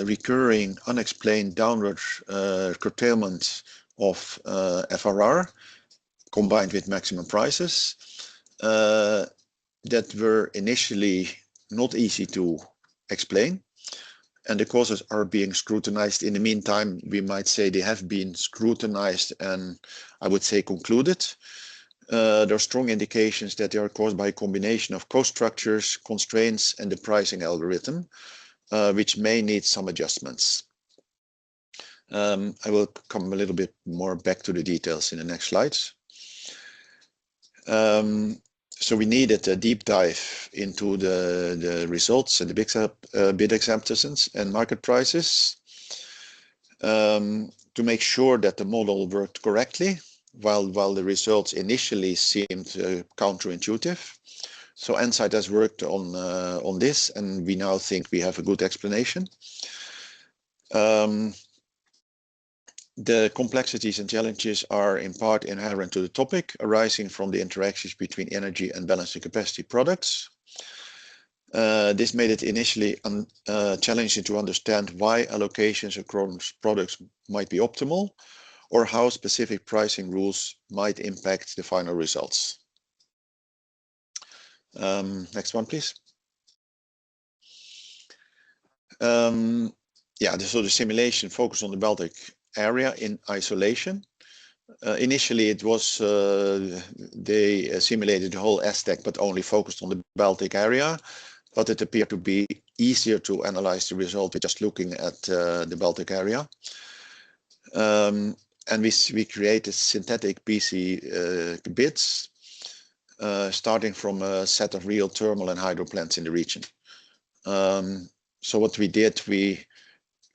recurring unexplained downward curtailment of FRR combined with maximum prices that were initially not easy to explain, and the causes are being scrutinized. In the meantime, we might say they have been scrutinized and I would say concluded. There are strong indications that they are caused by a combination of cost structures, constraints, and the pricing algorithm, which may need some adjustments. I will come a little bit more back to the details in the next slides. So we needed a deep dive into the results and the bid acceptances and market prices to make sure that the model worked correctly, while the results initially seemed counterintuitive. So ENTSO-E has worked on this, and we now think we have a good explanation. The complexities and challenges are in part inherent to the topic, arising from the interactions between energy and balancing capacity products. This made it initially challenging to understand why allocations across products might be optimal, or how specific pricing rules might impact the final results. Next one, please. So the simulation focused on the Baltic area in isolation. Initially, it was they simulated the whole ESTEC, but only focused on the Baltic area. But it appeared to be easier to analyze the result with just looking at the Baltic area. And we created synthetic BC bids, starting from a set of real thermal and hydro plants in the region. So what we did,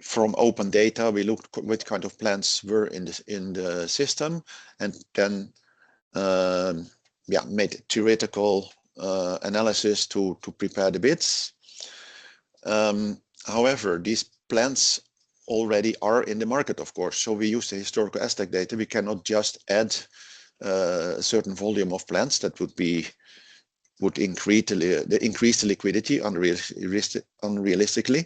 from open data, we looked what kind of plants were in the system, and then made theoretical analysis to prepare the bids. However, these plants already are in the market, of course. So we use the historical ESTEC data. We cannot just add a certain volume of plants that would increase the liquidity unrealistically.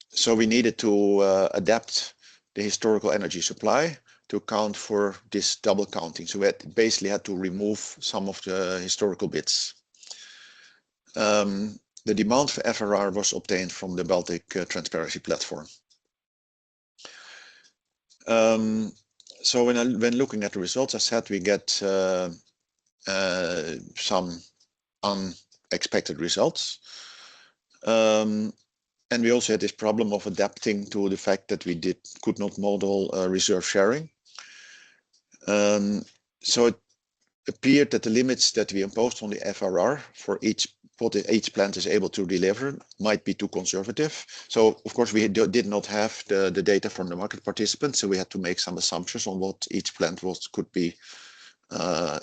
So we needed to adapt the historical energy supply to to account for this double counting. So we basically had to remove some of the historical bits. The demand for FRR was obtained from the Baltic Transparency Platform. So when looking at the results, I said we get some unexpected results. And we also had this problem of adapting to the fact that we could not model reserve sharing. So it appeared that the limits that we imposed on the FRR for what each plant is able to deliver might be too conservative. So of course we did not have the data from the market participants, so we had to make some assumptions on what each plant could be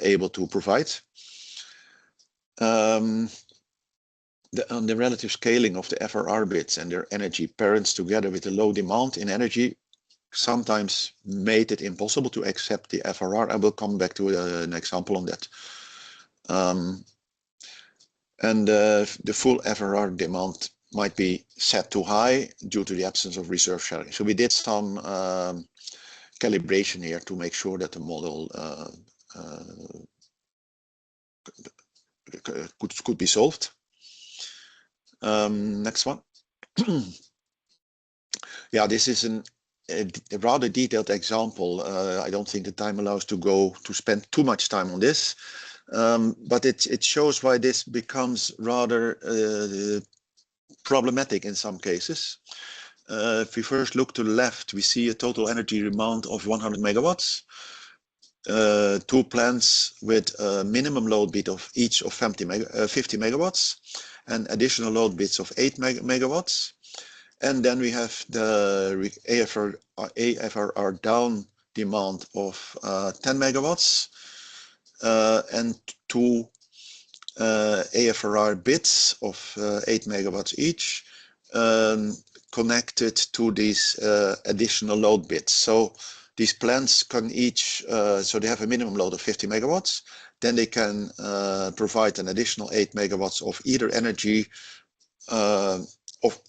able to provide. On the relative scaling of the FRR bits and their energy parents together with the low demand in energy sometimes made it impossible to accept the FRR. I will come back to an example on that. And the full FRR demand might be set too high due to the absence of reserve sharing. So we did some calibration here to make sure that the model could be solved. Next one. Yeah, this is a rather detailed example. I don't think the time allows to spend too much time on this, but it shows why this becomes rather problematic in some cases. If we first look to the left, we see a total energy demand of 100 megawatts. Two plants with a minimum load bit of each of 50 megawatts and additional load bits of 8 megawatts. And then we have the AFRR down demand of 10 megawatts and two AFRR bits of 8 megawatts each connected to these additional load bits. So these plants can each, so they have a minimum load of 50 megawatts, then they can provide an additional 8 megawatts of either energy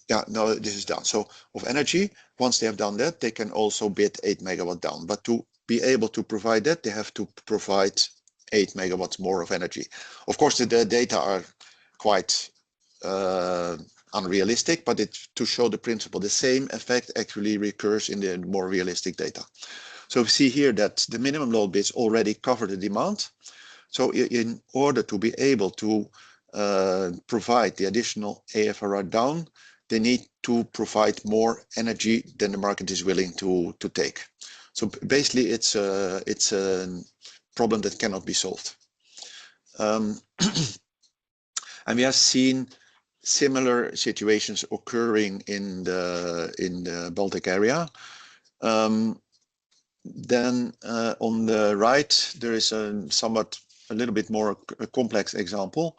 this is down. So of energy, once they have done that, they can also bid 8 megawatt down. But to be able to provide that, they have to provide 8 megawatts more of energy. Of course, the data are quite unrealistic, but to show the principle, the same effect actually recurs in the more realistic data. So we see here that the minimum load bits already cover the demand. So in order to be able to provide the additional AFRR down, they need to provide more energy than the market is willing to take. So basically, it's a problem that cannot be solved. And we have seen similar situations occurring in the Baltic area. Then on the right, there is a little bit more complex example.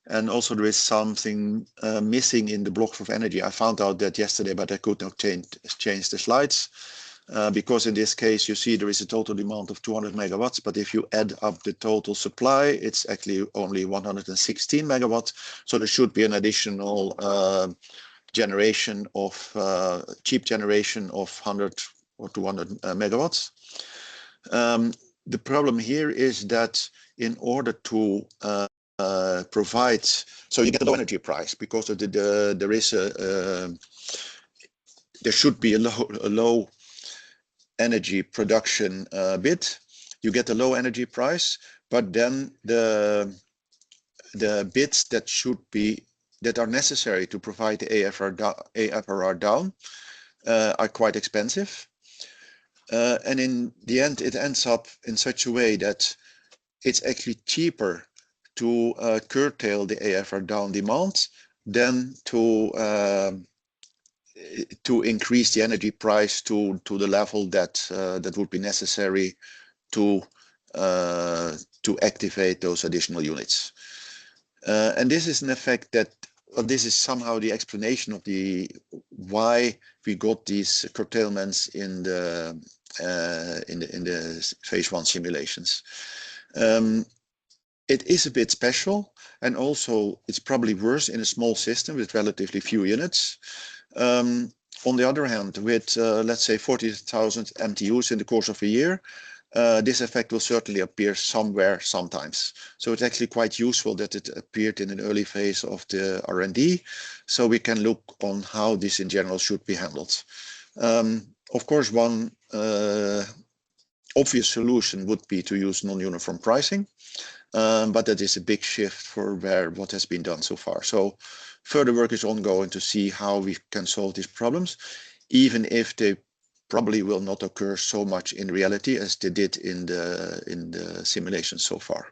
And also there is something missing in the blocks of energy. I found out that yesterday, but I could not change the slides because in this case, you see there is a total demand of 200 megawatts. But if you add up the total supply, it's actually only 116 megawatts. So there should be an additional generation of cheap generation of 100 or 200 megawatts. The problem here is that in order to provide, so you get a low energy price because of there should be a low energy production bit. You get a low energy price, but then the bits that are necessary to provide the AFRR down are quite expensive. And in the end, it ends up in such a way that it's actually cheaper to curtail the AFR down demand than to increase the energy price to the level that would be necessary to activate those additional units. And this is an effect that this is somehow the explanation of why we got these curtailments in the phase 1 simulations. It is a bit special, and also it's probably worse in a small system with relatively few units. On the other hand, with let's say 40,000 MTUs in the course of a year, this effect will certainly appear somewhere sometimes. So it's actually quite useful that it appeared in an early phase of the R&D, so we can look on how this in general should be handled. Of course, one obvious solution would be to use non-uniform pricing, but that is a big shift for what has been done so far. So further work is ongoing to see how we can solve these problems, even if they probably will not occur so much in reality as they did in the simulation so far.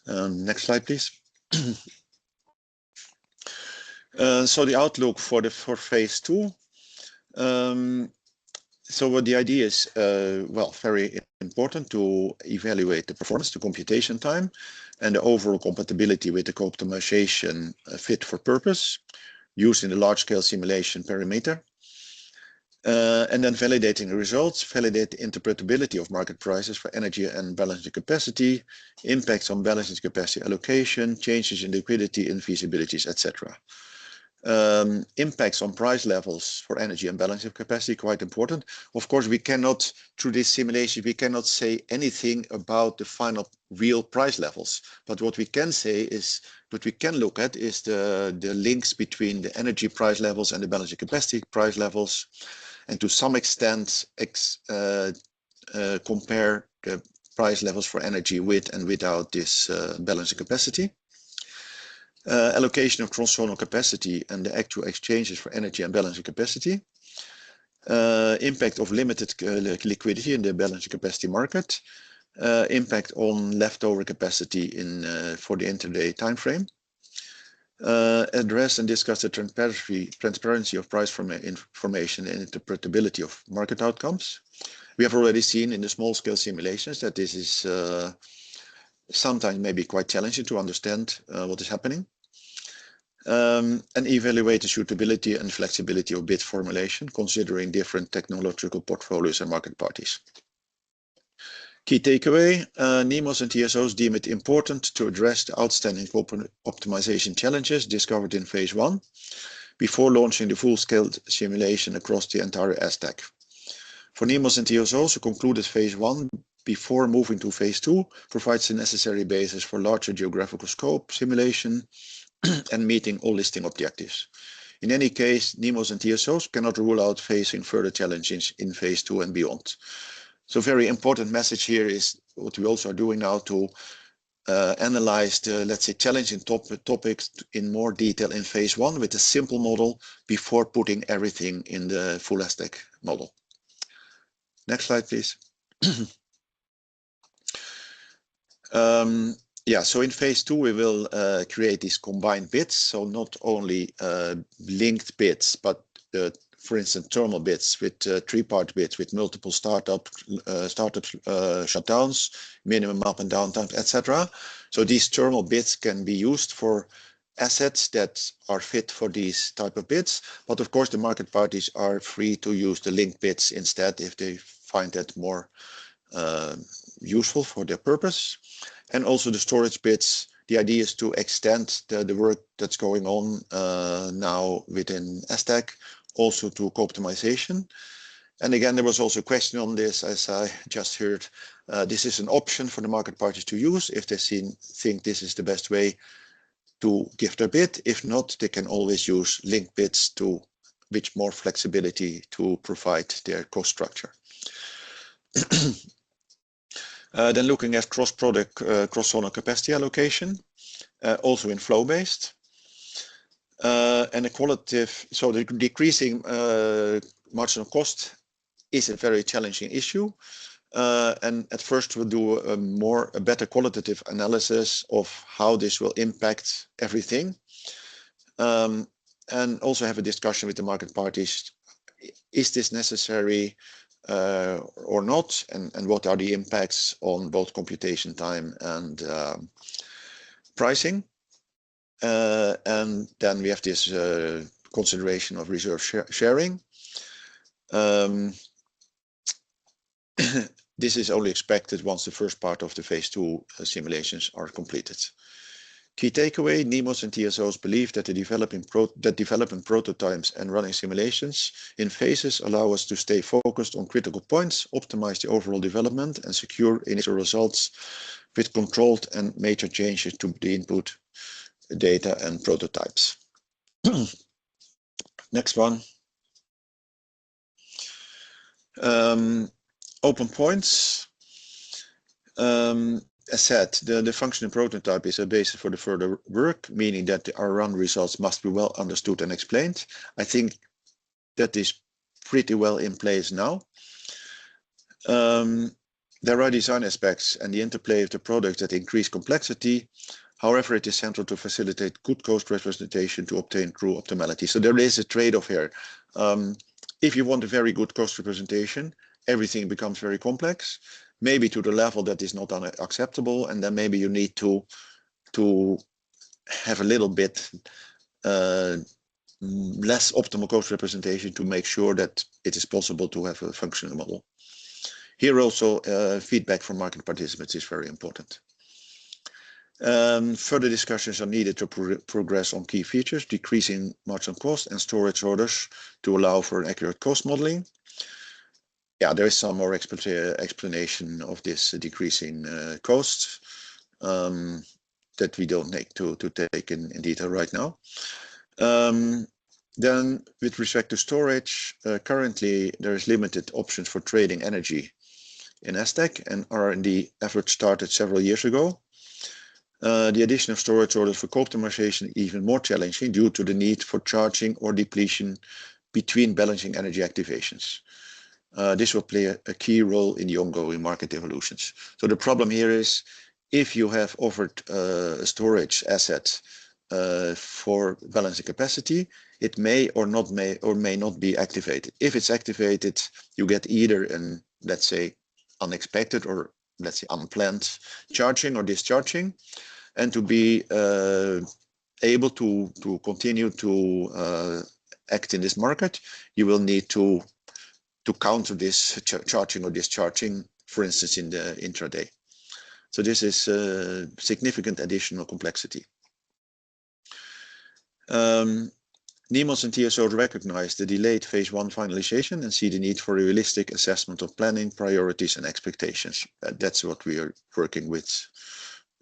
Next slide, please. So the outlook for phase 2. So what the idea is, well, very important to evaluate the performance, the computation time, and the overall compatibility with the co-optimization fit for purpose used in the large-scale simulation parameter. And then validating the results, validate the interpretability of market prices for energy and balancing capacity, impacts on balancing capacity allocation, changes in liquidity, infeasibilities, etc. Impacts on price levels for energy and balancing capacity, quite important. Of course, we cannot, through this simulation, we cannot say anything about the final real price levels. But what we can say is, what we can look at is the links between the energy price levels and the balancing capacity price levels, and to some extent compare the price levels for energy with and without this balancing capacity. Allocation of cross-zonal capacity and the actual exchanges for energy and balancing capacity. Impact of limited liquidity in the balancing capacity market. Impact on leftover capacity for the intraday time frame. Address and discuss the transparency of price information and interpretability of market outcomes. We have already seen in the small-scale simulations that this is sometimes maybe quite challenging to understand what is happening. And evaluate the suitability and flexibility of bid formulation, considering different technological portfolios and market parties. Key takeaway, NEMOs and TSOs deem it important to address the outstanding optimization challenges discovered in phase 1 before launching the full-scale simulation across the entire stack. For NEMOs and TSOs who concluded phase 1 before moving to phase 2 provides the necessary basis for larger geographical scope simulation and meeting all listing objectives. In any case, NEMOs and TSOs cannot rule out facing further challenges in phase 2 and beyond. So very important message here is what we also are doing now to analyze the, let's say, challenging topics in more detail in phase 1 with a simple model before putting everything in the full stack model. Next slide, please. Yeah, so in phase 2 we will create these combined bits, so not only linked bits, but for instance thermal bits with 3-part bits with multiple startup shutdowns, minimum up and down time, etc. So these thermal bits can be used for assets that are fit for these type of bits, but of course the market parties are free to use the linked bits instead if they find that more useful for their purpose. And also the storage bits, the idea is to extend the work that's going on now within STAC also to co-optimization. And again, there was also a question on this, as I just heard. This is an option for the market parties to use if they think this is the best way to give their bid. If not, they can always use linked bits with more flexibility to provide their cost structure. Then looking at cross-product, cross-zonal capacity allocation, also in flow-based. And the qualitative, so the decreasing marginal cost is a very challenging issue. And at first we'll do a better qualitative analysis of how this will impact everything. And also have a discussion with the market parties. Is this necessary or not? And what are the impacts on both computation time and pricing? And then we have this consideration of reserve sharing. This is only expected once the first part of the phase 2 simulations are completed. Key takeaway, NEMOs and TSOs believe that developing prototypes and running simulations in phases allow us to stay focused on critical points, optimize the overall development, and secure initial results with controlled and major changes to the input data and prototypes. Next one. Open points. As said, the functioning prototype is a basis for the further work, meaning that our run results must be well understood and explained. I think that is pretty well in place now. There are design aspects and the interplay of the product that increase complexity. However, it is central to facilitate good cost representation to obtain true optimality. So there is a trade-off here. If you want a very good cost representation, everything becomes very complex, maybe to the level that is not unacceptable, and then maybe you need to have a little bit less optimal cost representation to make sure that it is possible to have a functional model. Here also, feedback from market participants is very important. Further discussions are needed to progress on key features, decreasing marginal cost and storage orders to allow for an accurate cost modeling. Yeah, there is some more explanation of this decreasing costs that we don't need to take in detail right now. Then with respect to storage, currently there is limited options for trading energy in Aztec, and R&D efforts started several years ago. The addition of storage orders for co-optimization is even more challenging due to the need for charging or depletion between balancing energy activations. This will play a key role in the ongoing market evolutions. So the problem here is, if you have offered a storage asset for balancing capacity, it may or may not be activated. If it's activated, you get either an, let's say, unexpected or let's say unplanned charging or discharging, and to be able to continue to act in this market, you will need to counter this charging or discharging, for instance, in the intraday. So this is a significant additional complexity. NEMOs and TSOs recognize the delayed phase 1 finalization and see the need for a realistic assessment of planning, priorities, and expectations. That's what we are working with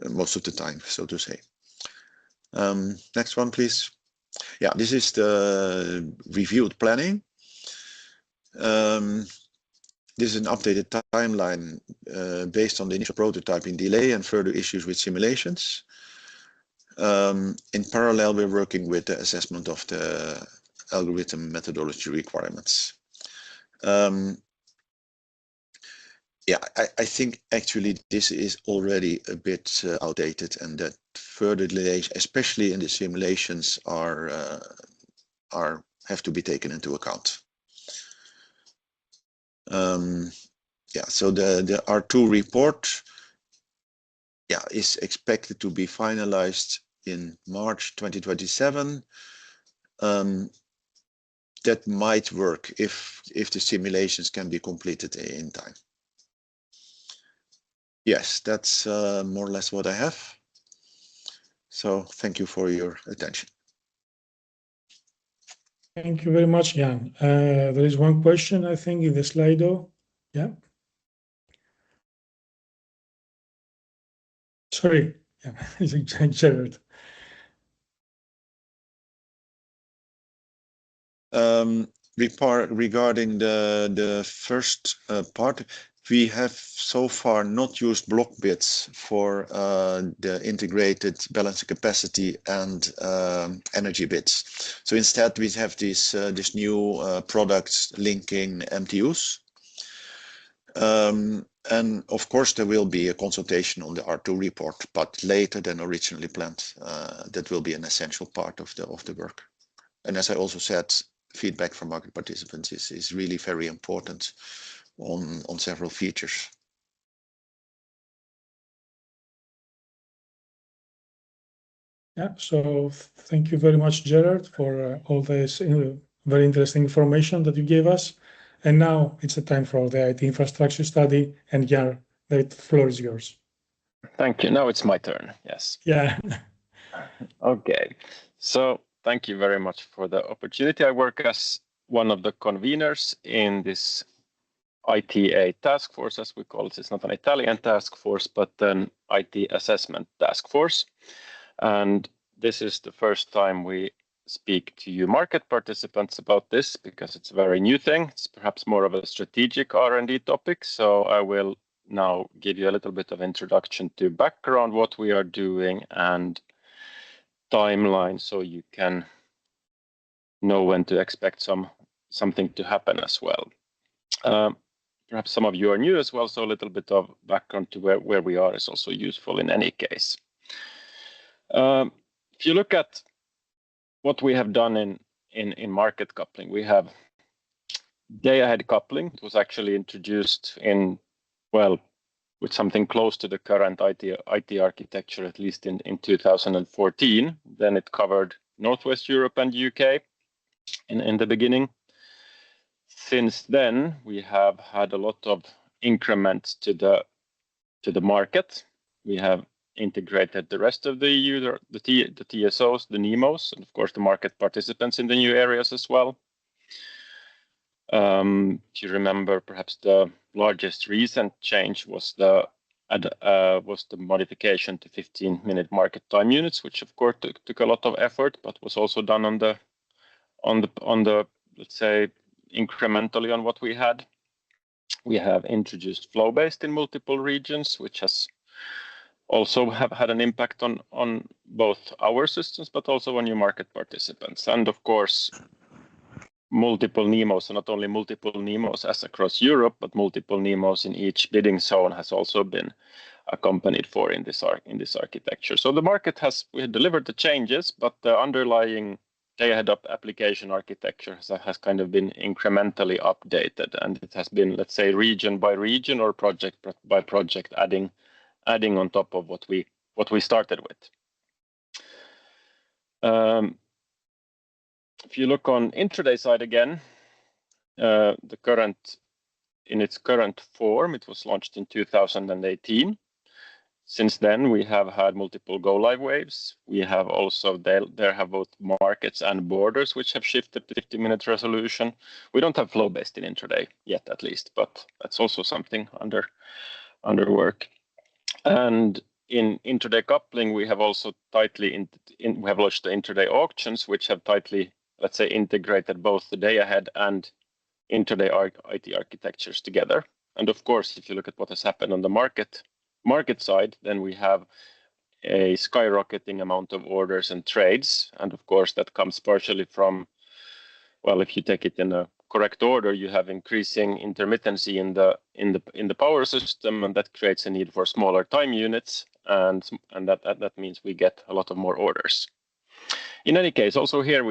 most of the time, so to say. Next one, please. Yeah, this is the reviewed planning. This is an updated timeline based on the initial prototyping delay and further issues with simulations. In parallel, we're working with the assessment of the algorithm methodology requirements. Yeah, I think actually this is already a bit outdated, and that further delays, especially in the simulations, have to be taken into account. Yeah, so the R2 report, yeah, is expected to be finalized in March 2027. That might work if the simulations can be completed in time. Yes, that's more or less what I have. So thank you for your attention. Thank you very much, Jan. There is one question, I think, in the Slido. Yeah. Sorry, yeah, Gerard. Regarding the first part, we have so far not used block bits for the integrated balancing capacity and energy bits. So instead, we have this new products linking MTUs. And of course, there will be a consultation on the R2 report, but later than originally planned. That will be an essential part of the work. And as I also said, feedback from market participants is really very important on several features. Yeah, so thank you very much, Gerard, for all this very interesting information that you gave us. And now it's the time for the IT infrastructure study, and Jan, the floor is yours. Thank you. Now it's my turn. Yes. Yeah. Okay, so thank you very much for the opportunity. I work as one of the conveners in this ITA task force, as we call it. It's not an Italian task force, but an IT assessment task force. And this is the first time we speak to you market participants about this, because it's a very new thing. It's perhaps more of a strategic R&D topic. So I will now give you a little bit of introduction to background, what we are doing, and timeline, so you can know when to expect something to happen as well. Perhaps some of you are new as well, so a little bit of background to where we are is also useful in any case. If you look at what we have done in market coupling, we have day-ahead coupling. It was actually introduced with something close to the current IT architecture, at least in 2014. Then it covered Northwest Europe and UK in the beginning. Since then, we have had a lot of increments to the market. We have integrated the rest of the EU, the TSOs, the NEMOs, and of course the market participants in the new areas as well. If you remember, perhaps the largest recent change was the modification to 15-minute market time units, which of course took a lot of effort, but was also done on the let's say incrementally on what we had. We have introduced flow-based in multiple regions, which has also had an impact on both our systems, but also on new market participants. And of course, multiple NEMOs, and not only multiple NEMOs as across Europe, but multiple NEMOs in each bidding zone has also been accompanied for in this architecture. So the market we have delivered the changes, but the underlying day-ahead application architecture has kind of been incrementally updated, and it has been, let's say, region by region or project by project, adding on top of what we started with. If you look on intraday side again, in its current form, it was launched in 2018. Since then, we have had multiple go-live waves. We have also, there have both markets and borders, which have shifted to 50-minute resolution. We don't have flow-based in intraday yet, at least, but that's also something under work. And in intraday coupling, we have also we have launched the intraday auctions, which have tightly, let's say, integrated both the day-ahead and intraday IT architectures together. And of course, if you look at what has happened on the market side, then we have a skyrocketing amount of orders and trades. And of course, that comes partially from, well, if you take it in a correct order, you have increasing intermittency in the power system, and that creates a need for smaller time units, and that means we get a lot of more orders. In any case, also here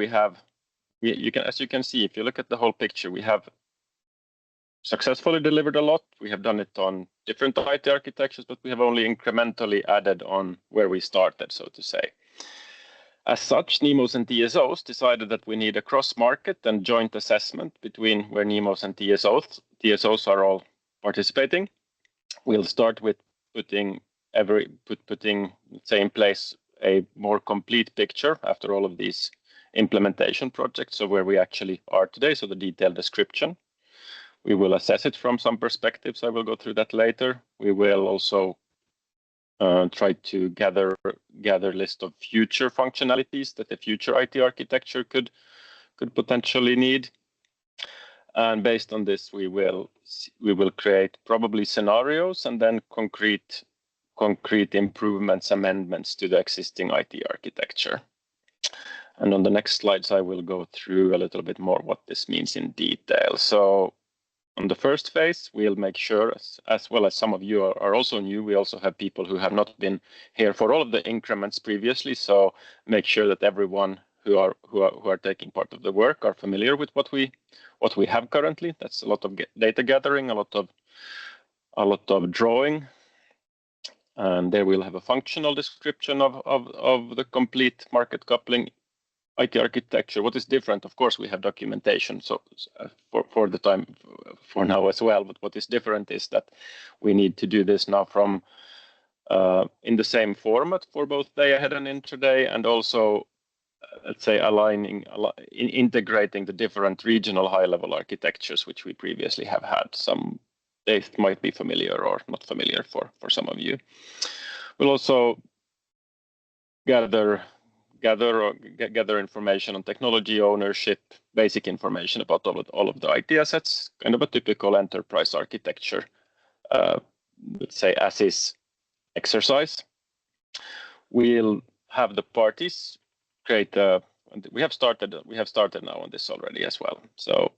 as you can see, if you look at the whole picture, we have successfully delivered a lot. We have done it on different IT architectures, but we have only incrementally added on where we started, so to say. As such, NEMOs and TSOs decided that we need a cross-market and joint assessment between where NEMOs and TSOs are all participating. We'll start with putting, let's say, in place a more complete picture after all of these implementation projects, so where we actually are today, so the detailed description. We will assess it from some perspectives. I will go through that later. We will also try to gather a list of future functionalities that the future IT architecture could potentially need. And based on this, we will create probably scenarios and then concrete improvements, amendments to the existing IT architecture. And on the next slides, I will go through a little bit more what this means in detail. So on the first phase, we'll make sure, as well as some of you are also new, we also have people who have not been here for all of the increments previously. So make sure that everyone who are taking part of the work are familiar with what we have currently. That's a lot of data gathering, a lot of drawing, and there we'll have a functional description of the complete market coupling IT architecture. What is different? Of course, we have documentation, so for now as well. But what is different is that we need to do this now from in the same format for both day ahead and intraday, and also let's say integrating the different regional high-level architectures which we previously have had. Some they might be familiar or not familiar for some of you. We'll also gather information on technology ownership, basic information about all of the IT assets, kind of a typical enterprise architecture, let's say as is exercise. We'll have the parties create we have started now on this already as well. So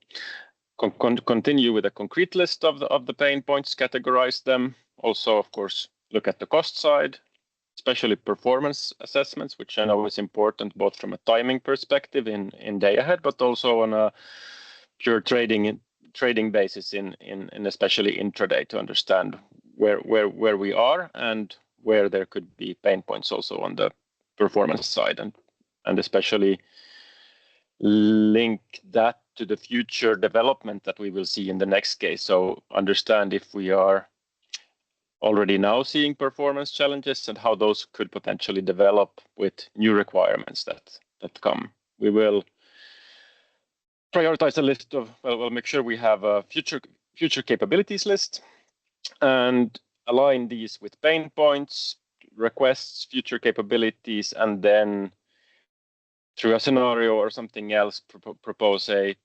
continue with a concrete list of the pain points, categorize them. Also, of course, look at the cost side, especially performance assessments, which I know is important both from a timing perspective in day ahead, but also on a pure trading basis in especially intraday to understand where we are and where there could be pain points also on the performance side, and especially link that to the future development that we will see in the next case. So understand if we are already now seeing performance challenges and how those could potentially develop with new requirements that come. We will prioritize a list of, we'll make sure we have a future capabilities list and align these with pain points, requests, future capabilities, and then through a scenario or something else propose a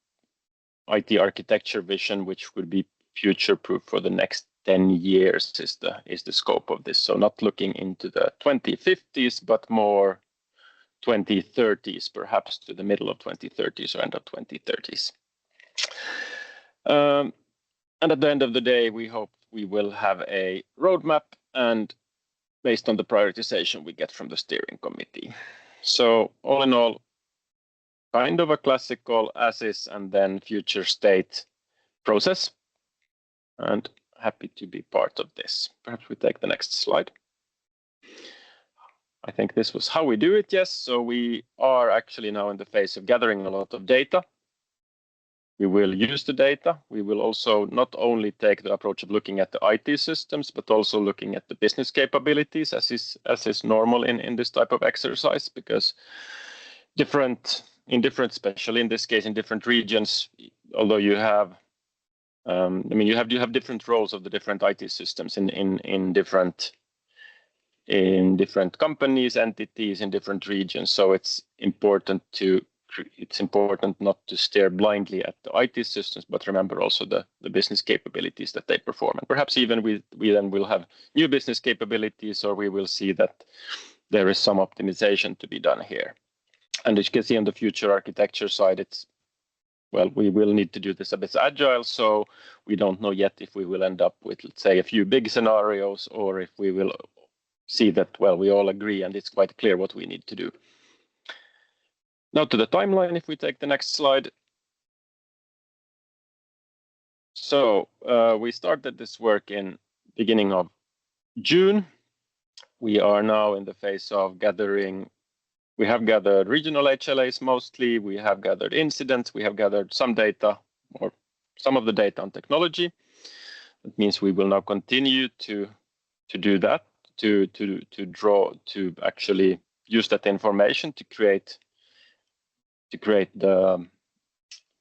IT architecture vision which would be future-proof for the next 10 years is the scope of this. So not looking into the 2050s, but more 2030s, perhaps to the middle of 2030s or end of 2030s. And at the end of the day, we hope we will have a roadmap and based on the prioritization we get from the steering committee. So all in all, kind of a classical as is and then future state process. And happy to be part of this. Perhaps we take the next slide. I think this was how we do it, yes. So we are actually now in the phase of gathering a lot of data. We will use the data. We will also not only take the approach of looking at the IT systems, but also looking at the business capabilities as is normal in this type of exercise, because especially in this case, in different regions, although you have you have different roles of the different IT systems in different companies, entities, in different regions. So it's important not to stare blindly at the IT systems, but remember also the business capabilities that they perform. And perhaps even we then will have new business capabilities, or we will see that there is some optimization to be done here. And as you can see on the future architecture side, we will need to do this a bit agile, so we don't know yet if we will end up with, let's say, a few big scenarios, or if we will see that, we all agree and it's quite clear what we need to do. Now to the timeline, if we take the next slide. So we started this work in beginning of June. We are now in the phase of gathering. We have gathered regional HLAs mostly. We have gathered incidents. We have gathered some data, or some of the data on technology. That means we will now continue to do that, to actually use that information to create the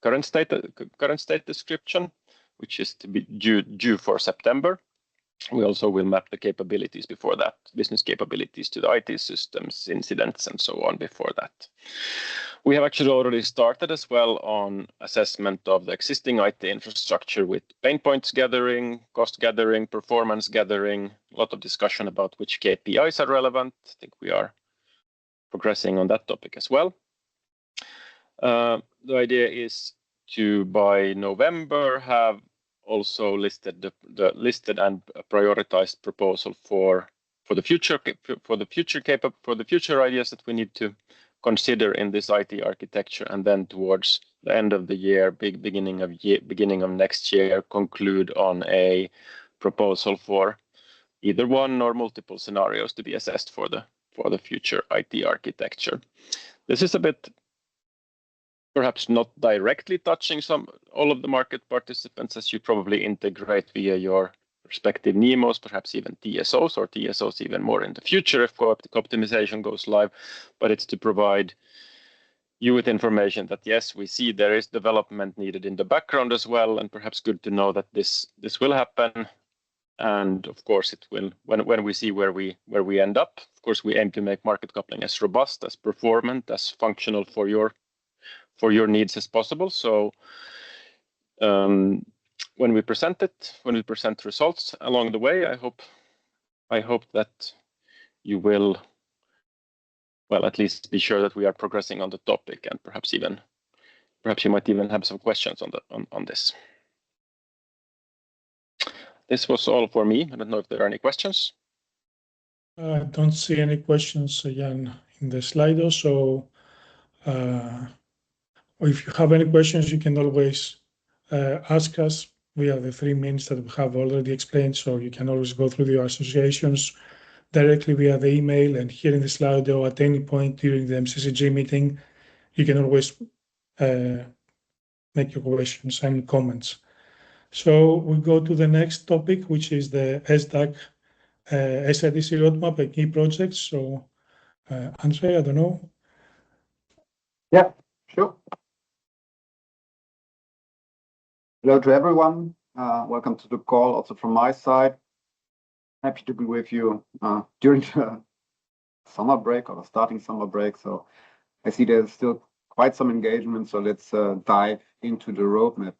current state description, which is to be due for September. We also will map the capabilities before that, business capabilities to the IT systems, incidents, and so on before that. We have actually already started as well on assessment of the existing IT infrastructure with pain points gathering, cost gathering, performance gathering, a lot of discussion about which KPIs are relevant. I think we are progressing on that topic as well. The idea is to, by November, have also listed the listed and prioritized proposal for the future ideas that we need to consider in this IT architecture, and then towards the end of the year, beginning of next year, conclude on a proposal for either one or multiple scenarios to be assessed for the future IT architecture. This is a bit perhaps not directly touching all of the market participants, as you probably integrate via your respective NEMOs, perhaps even TSOs, or TSOs even more in the future if optimization goes live. But it's to provide you with information that yes, we see there is development needed in the background as well, and perhaps good to know that this will happen. And of course, it will when we see where we end up. Of course, we aim to make market coupling as robust, as performant, as functional for your needs as possible. So when we present results along the way, I hope that you will, well, at least be sure that we are progressing on the topic, and perhaps you might even have some questions on this. This was all for me. I don't know if there are any questions. I don't see any questions, Jan, in the Slido. So if you have any questions, you can always ask us via the 3 means that we have already explained. So you can always go through your associations directly via the email, and here in the Slido at any point during the MCCG meeting, you can always make your questions and comments. So we go to the next topic, which is the SDAC SIDC roadmap, a key project. So Andre, I don't know. Yeah, sure. Hello to everyone. Welcome to the call also from my side. Happy to be with you during the summer break or the starting summer break. So I see there's still quite some engagement. So let's dive into the roadmap.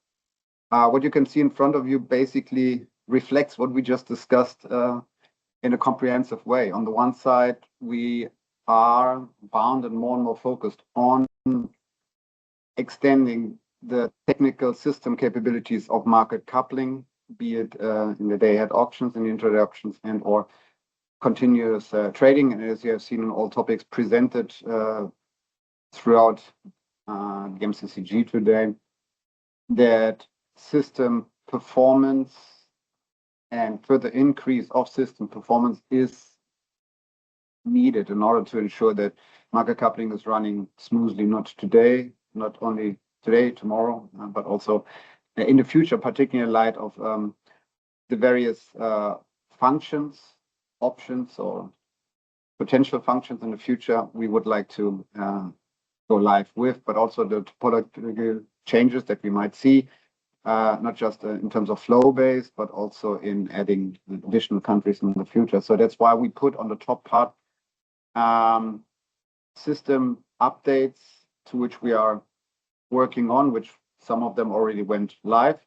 What you can see in front of you basically reflects what we just discussed in a comprehensive way. On the one side, we are bound and more focused on extending the technical system capabilities of market coupling, be it in the day-ahead auctions and intraday auctions and or continuous trading. And as you have seen in all topics presented throughout the MCCG today, that system performance and further increase of system performance is needed in order to ensure that market coupling is running smoothly, not only today, tomorrow, but also in the future, particularly in light of the various functions, options, or potential functions in the future we would like to go live with, but also the topological changes that we might see, not just in terms of flow base, but also in adding additional countries in the future. So that's why we put on the top part system updates to which we are working on, which some of them already went live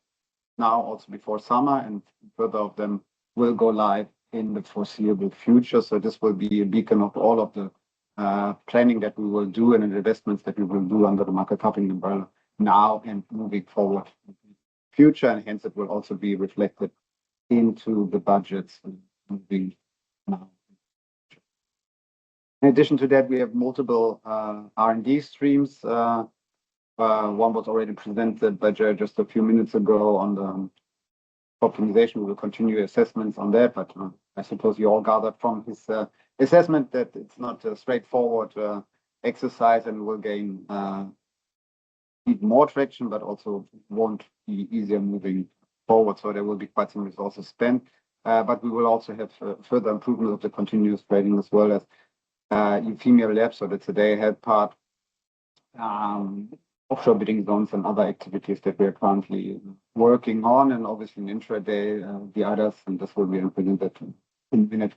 now, also before summer, and further of them will go live in the foreseeable future. So this will be a beacon of all of the planning that we will do and investments that we will do under the market coupling umbrella now and moving forward in the future, and hence it will also be reflected into the budgets moving now. In addition to that, we have multiple R&D streams. One was already presented by Jerry just a few minutes ago on the optimization. We will continue assessments on that, but I suppose you all gathered from his assessment that it's not a straightforward exercise and will gain even more traction, but also won't be easier moving forward. So there will be quite some resources spent, but we will also have further improvement of the continuous trading as well as Euphemia Labs, so that's the day-ahead part, offshore bidding zones and other activities that we are currently working on, and obviously in intraday, the others, and this will be implemented in a minute.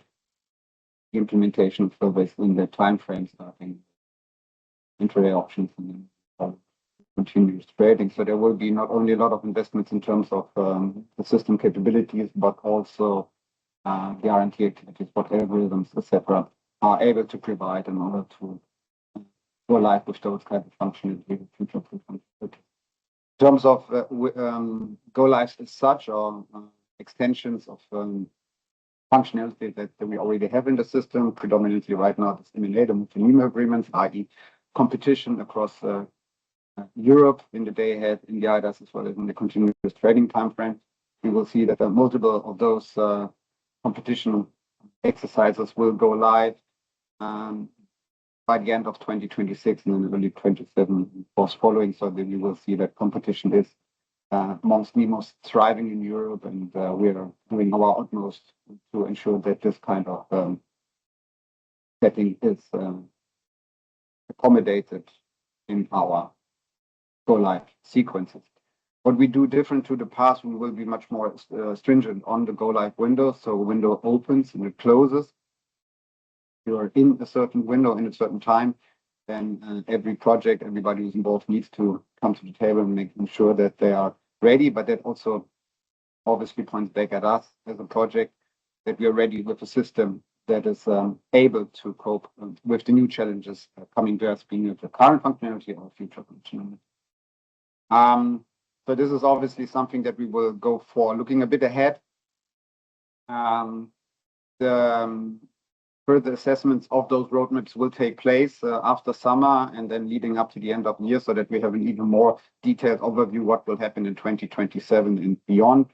The implementation of surveys in the time frame starting intraday options and then continuous trading. So there will be not only a lot of investments in terms of the system capabilities, but also the R&D activities, what algorithms, etc., are able to provide in order to go live with those kind of functionality in future. In terms of go lives as such, or extensions of functionality that we already have in the system, predominantly right now, this M&A, the multi-NEMO agreements, i.e. competition across Europe in the day ahead, in the IDAS, as well as in the continuous trading timeframe. We will see that multiple of those competition exercises will go live by the end of 2026 and then early 27 following, so that you will see that competition is amongst the most thriving in Europe, and we are doing our utmost to ensure that this kind of setting is accommodated in our go-live sequences. What we do different to the past, we will be much more stringent on the go-live window. So a window opens and it closes. You are in a certain window in a certain time, then every project, everybody who's involved needs to come to the table and making sure that they are ready. But that also obviously points back at us as a project, that we are ready with a system that is able to cope with the new challenges coming to us, being it the current functionality or future functionality. So this is obviously something that we will go for. Looking a bit ahead, the further assessments of those roadmaps will take place after summer and then leading up to the end of the year, so that we have an even more detailed overview what will happen in 2027 and beyond.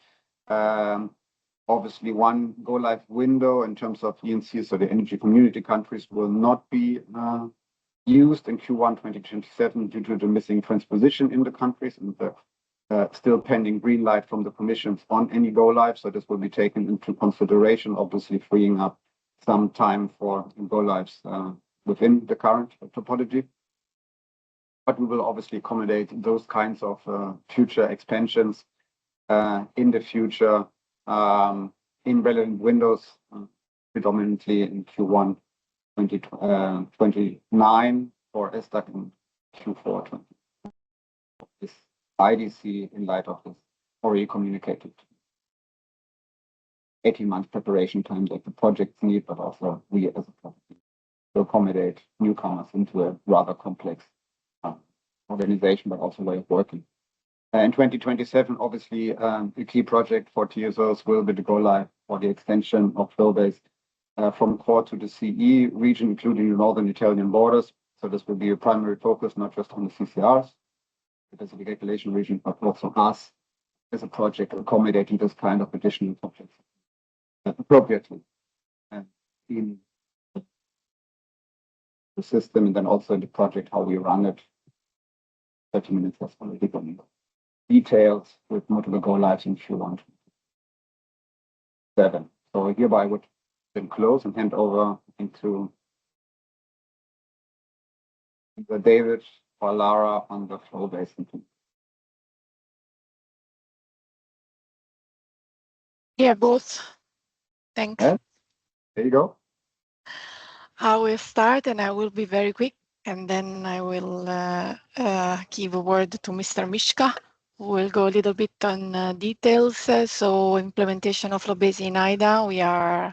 Obviously, one go-live window in terms of ENC, so the energy community countries, will not be used in Q1 2027 due to the missing transposition in the countries and the still pending green light from the commissions on any go-live. So this will be taken into consideration, obviously freeing up some time for go-lives within the current topology. But we will obviously accommodate those kinds of future expansions in the future in relevant windows, predominantly in Q1 2029 for SDAC and Q4 20. This IDC in light of this already communicated 18-month preparation time that the projects need, but also we as a project to accommodate newcomers into a rather complex organization, but also way of working. In 2027, obviously, the key project for TSOs will be the go-live for the extension of flow-based from core to the CE region, including the northern Italian borders. So this will be a primary focus, not just on the CCRs, the Pacific Regulation region, but also us as a project accommodating this kind of additional projects appropriately in the system, and then also in the project, how we run it. 30 minutes has already gone. Details with multiple go-lives in Q1 7. So hereby I would then close and hand over into either David or Lara on the flow-based. Yeah, both. Thanks. Yeah. There you go. I will start and I will be very quick, and then I will give a word to Mr. Mishka, who will go a little bit on details. So implementation of flow-based in IDA, we are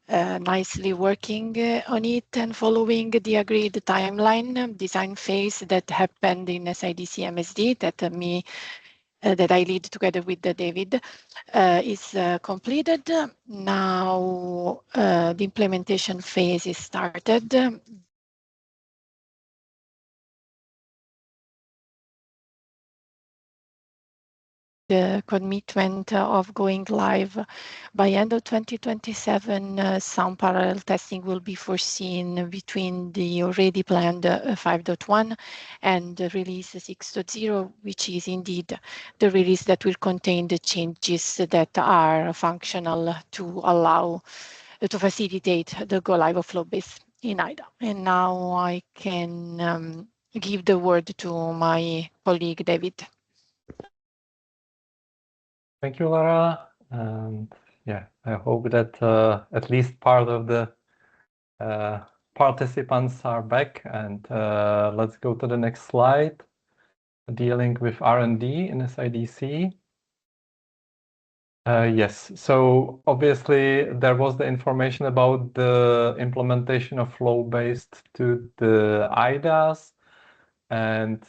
nicely working on it and following the agreed timeline. Design phase that happened in SIDC MSD that I lead together with David is completed. Now the implementation phase is started. The commitment of going live by end of 2027, some parallel testing will be foreseen between the already planned 5.1 and the release 6.0, which is indeed the release that will contain the changes that are functional to allow to facilitate the go live of flow-based in IDA. And now I can give the word to my colleague David. Thank you, Lara. And yeah, I hope that at least part of the participants are back. And let's go to the next slide, dealing with R&D in SIDC. Yes, so obviously there was the information about the implementation of flow-based to the IDAs. And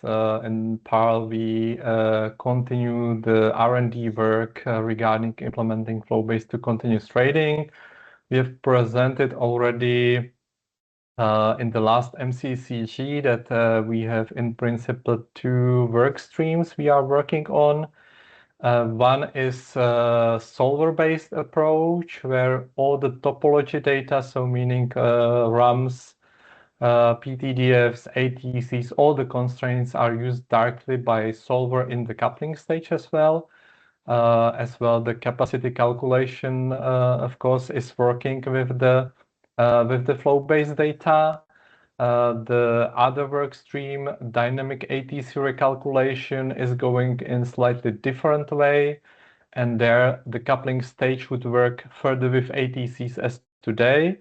in parallel, we continue the R&D work regarding implementing flow-based to continuous trading. We have presented already in the last MCCG that we have in principle 2 work streams we are working on. One is solver-based approach, where all the topology data, so meaning RAMs, PTDFs, ATCs, all the constraints are used directly by solver in the coupling stage as well. The capacity calculation, of course, is working with the flow-based data. The other work stream, dynamic ATC recalculation, is going in slightly different way, and there the coupling stage would work further with ATCs as today,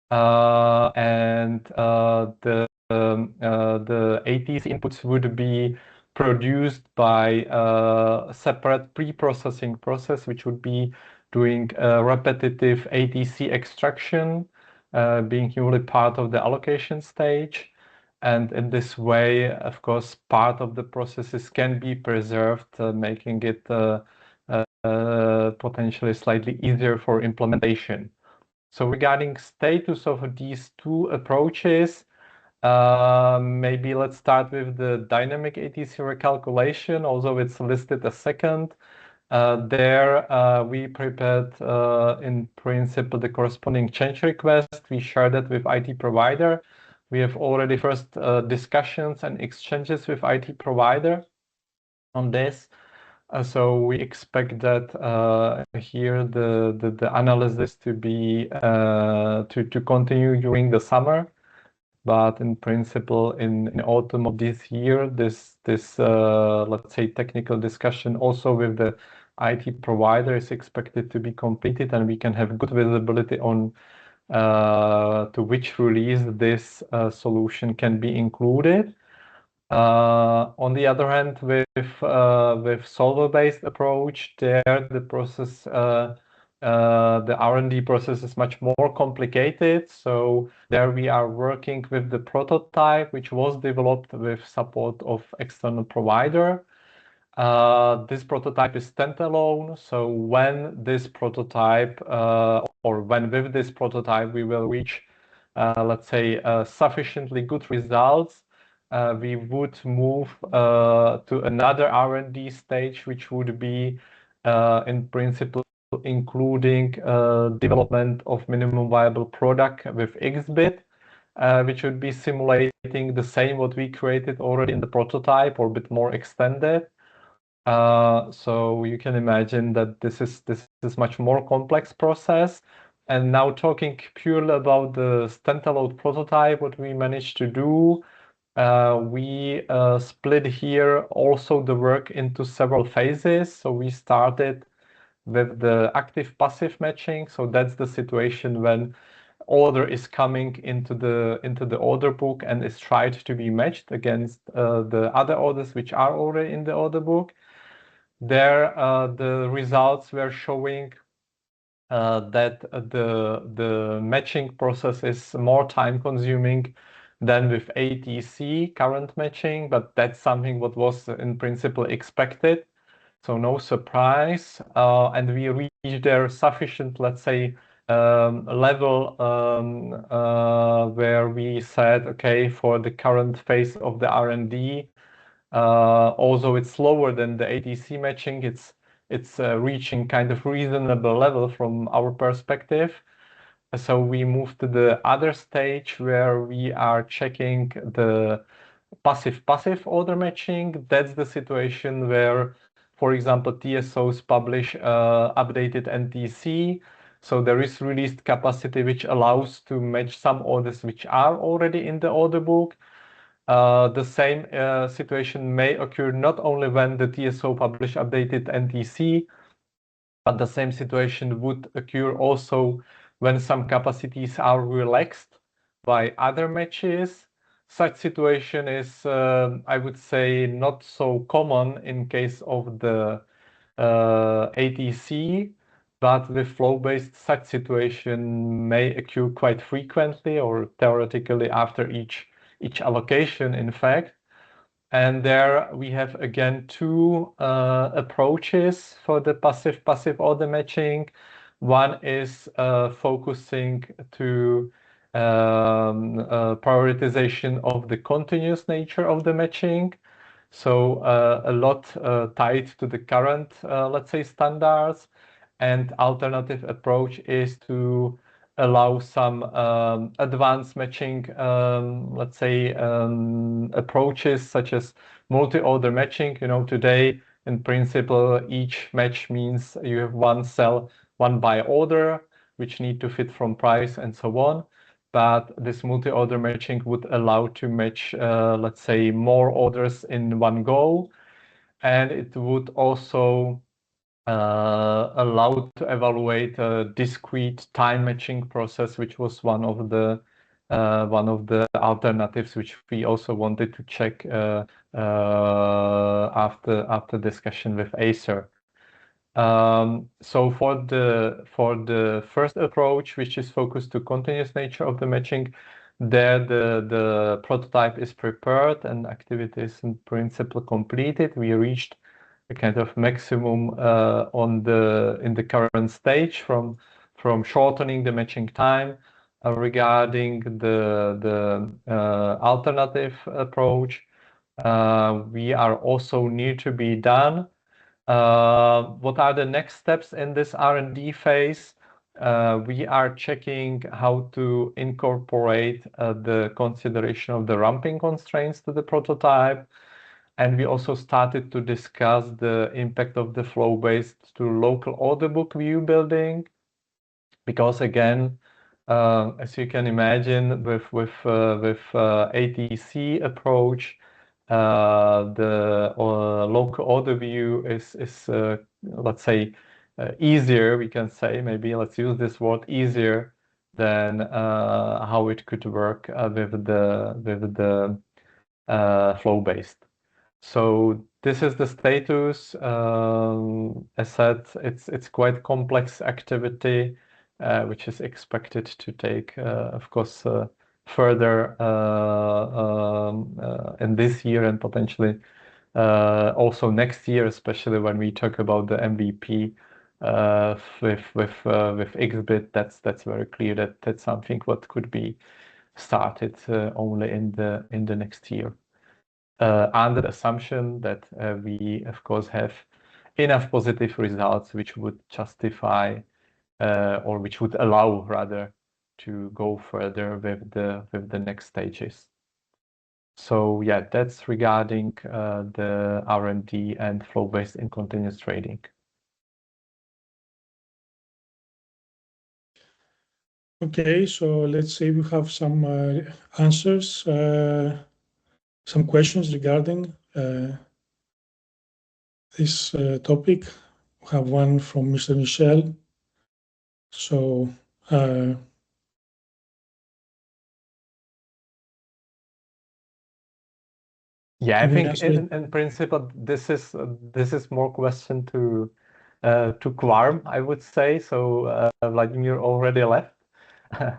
and the ATC inputs would be produced by a separate pre-processing process, which would be doing repetitive ATC extraction, being usually part of the allocation stage. And in this way, of course, part of the processes can be preserved, making it potentially slightly easier for implementation. So regarding status of these two approaches, maybe let's start with the dynamic ATC recalculation, although it's listed as second. There we prepared in principle the corresponding change request. We shared it with IT provider. We have already first discussions and exchanges with IT provider on this. So we expect that here the analysis to be to continue during the summer, but in principle in autumn of this year, this let's say technical discussion also with the IT provider is expected to be completed, and we can have good visibility on to which release this solution can be included. On the other hand, with solver-based approach, there the process, the R&D process is much more complicated. So there we are working with the prototype, which was developed with support of external provider. This prototype is standalone. So when this prototype, or when with this prototype we will reach, let's say, sufficiently good results, we would move to another R&D stage, which would be in principle including development of minimum viable product with XBit, which would be simulating the same what we created already in the prototype or a bit more extended. So you can imagine that this is much more complex process. And now talking purely about the standalone prototype, what we managed to do, we split here also the work into several phases. So we started with the active passive matching. So that's the situation when order is coming into the order book and is tried to be matched against the other orders which are already in the order book. There the results were showing that the matching process is more time consuming than with ATC current matching, but that's something what was in principle expected. So no surprise, and we reached there sufficient, let's say, level where we said, okay, for the current phase of the R&D, although it's slower than the ATC matching, it's reaching kind of reasonable level from our perspective. So we moved to the other stage where we are checking the passive order matching. That's the situation where, for example, TSOs publish updated NTC. So there is released capacity which allows to match some orders which are already in the order book. The same situation may occur not only when the TSO publish updated NTC, but the same situation would occur also when some capacities are relaxed by other matches. Such situation is, I would say, not so common in case of the ATC, but with flow-based, such situation may occur quite frequently or theoretically after each allocation, in fact. And there we have again two approaches for the passive order matching. One is focusing to prioritization of the continuous nature of the matching. So a lot tied to the current, let's say, standards. And alternative approach is to allow some advanced matching, let's say, approaches such as multi-order matching. You know, today, in principle, each match means you have one cell, one by order, which need to fit from price and so on. But this multi-order matching would allow to match, let's say, more orders in one go. And it would also allow to evaluate a discrete time matching process, which was one of the alternatives which we also wanted to check after discussion with Acer. So for the first approach, which is focused to continuous nature of the matching, there the prototype is prepared and activity is in principle completed. We reached a kind of maximum in the current stage from shortening the matching time. Regarding the alternative approach, we are also near to be done. What are the next steps in this R&D phase? We are checking how to incorporate the consideration of the ramping constraints to the prototype. And we also started to discuss the impact of the flow-based to local order book view building. Because again, as you can imagine, with ATC approach, the local order view is let's say, easier, we can say, maybe let's use this word, easier than how it could work with the flow-based. So this is the status. As said, it's quite complex activity, which is expected to take, of course, further in this year and potentially also next year, especially when we talk about the MVP with XBit. That's very clear that that's something what could be started only in the next year. Under the assumption that we, of course, have enough positive results which would justify or which would allow rather to go further with the next stages. So yeah, that's regarding the R&D and flow-based in continuous trading. Okay, so let's say we have some answers, some questions regarding this topic. We have one from Mr. Michel. So yeah, I think answer in principle this is more question to Quorum, I would say. So Vladimir already left. No,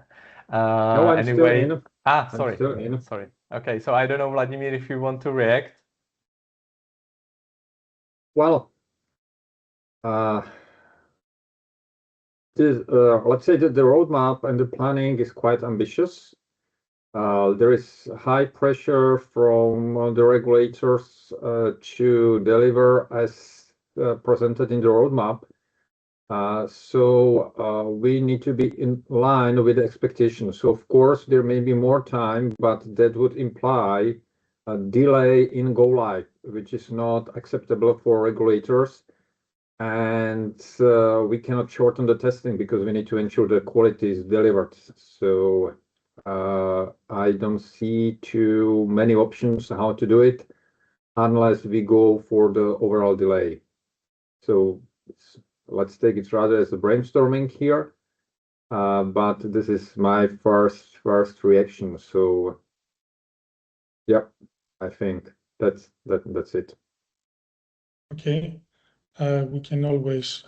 I'm still Anyway, in. sorry, still in. sorry. Okay, so I don't know, Vladimir, if you want to react. Well, let's say that the roadmap and the planning is quite ambitious. There is high pressure from the regulators to deliver as presented in the roadmap. So we need to be in line with the expectations. So of course there may be more time, but that would imply a delay in go live, which is not acceptable for regulators. And we cannot shorten the testing because we need to ensure the quality is delivered. So I don't see too many options how to do it unless we go for the overall delay. So let's take it rather as a brainstorming here. But this is my first reaction. So yeah, I think that's it. Okay, we can always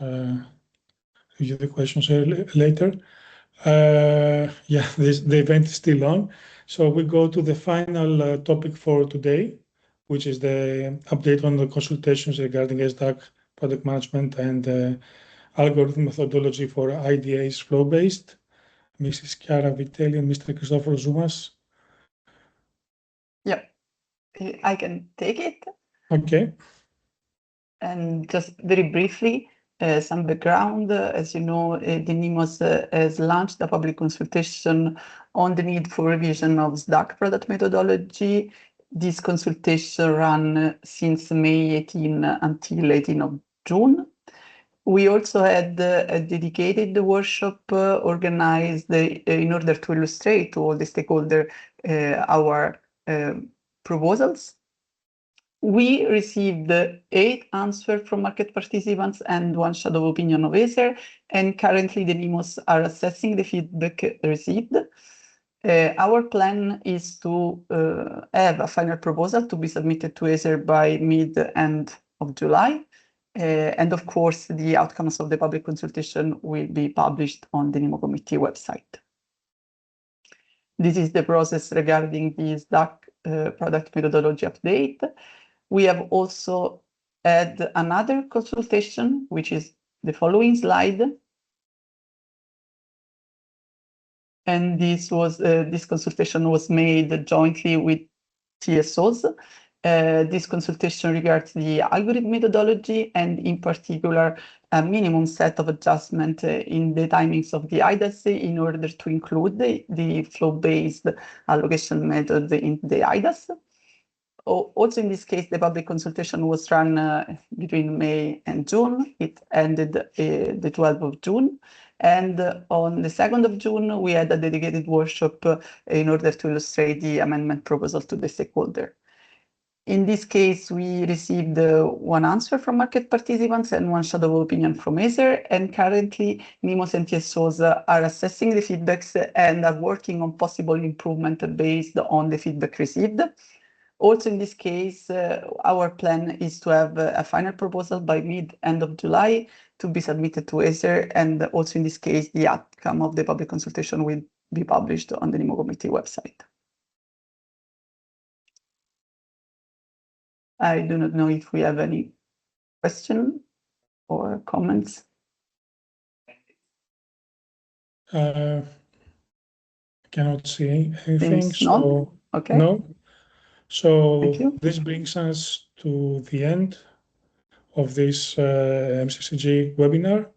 review the questions later. Yeah, the event is still on. So we go to the final topic for today, which is the update on the consultations regarding SDAC product management and algorithm methodology for IDAs flow-based. Mrs. Chiara Vitelli and Mr. Cristoforo Zoumas. Yeah, I can take it. Okay. And just very briefly, Some background, as you know, the NIMOS has launched a public consultation on the need for revision of SDAC product methodology. This consultation ran since May 18 until 18 of June. We also had a dedicated workshop organized in order to illustrate to all the stakeholders our proposals. We received 8 answers from market participants and 1 shadow opinion of ESER, and currently the NIMOS are assessing the feedback received. Our plan is to have a final proposal to be submitted to ESER by mid-end of July. And of course, the outcomes of the public consultation will be published on the NIMO committee website. This is the process regarding the SDAC product methodology update. We have also had another consultation, which is the following slide. And this consultation was made jointly with TSOs. This consultation regards the algorithm methodology and in particular a minimum set of adjustment in the timings of the IDAS in order to include the flow-based allocation method in the IDAS. Also in this case, the public consultation was run between May and June. It ended the 12th of June. And on the 2nd of June, we had a dedicated workshop in order to illustrate the amendment proposal to the stakeholder. In this case, we received 1 answer from market participants and 1 shadow opinion from ESER, and currently NIMOS and TSOs are assessing the feedbacks and are working on possible improvement based on the feedback received. Also in this case, our plan is to have a final proposal by mid-end of July to be submitted to ESER, and also in this case, the outcome of the public consultation will be published on the NIMO committee website. I do not know if we have any question or comments. Cannot see anything. Seems so not. Okay. No. So Thank you. this brings us to the end of this MCCG webinar.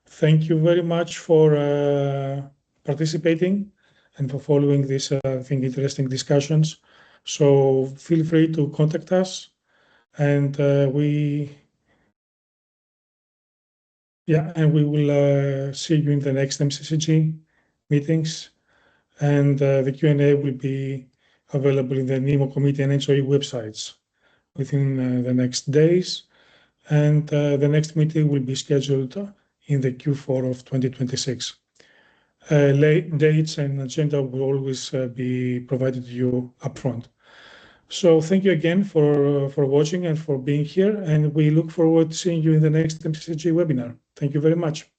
Thank you very much for participating and for following these, I think, interesting discussions. So feel free to contact us, and we will see you in the next MCCG meetings, and the Q&A will be available in the NIMO committee and ENTSO-E websites within the next days, and the next meeting will be scheduled in the Q4 of 2026. Dates and agenda will always be provided to you upfront. So thank you again for watching and for being here, and we look forward to seeing you in the next MCCG webinar. Thank you very much.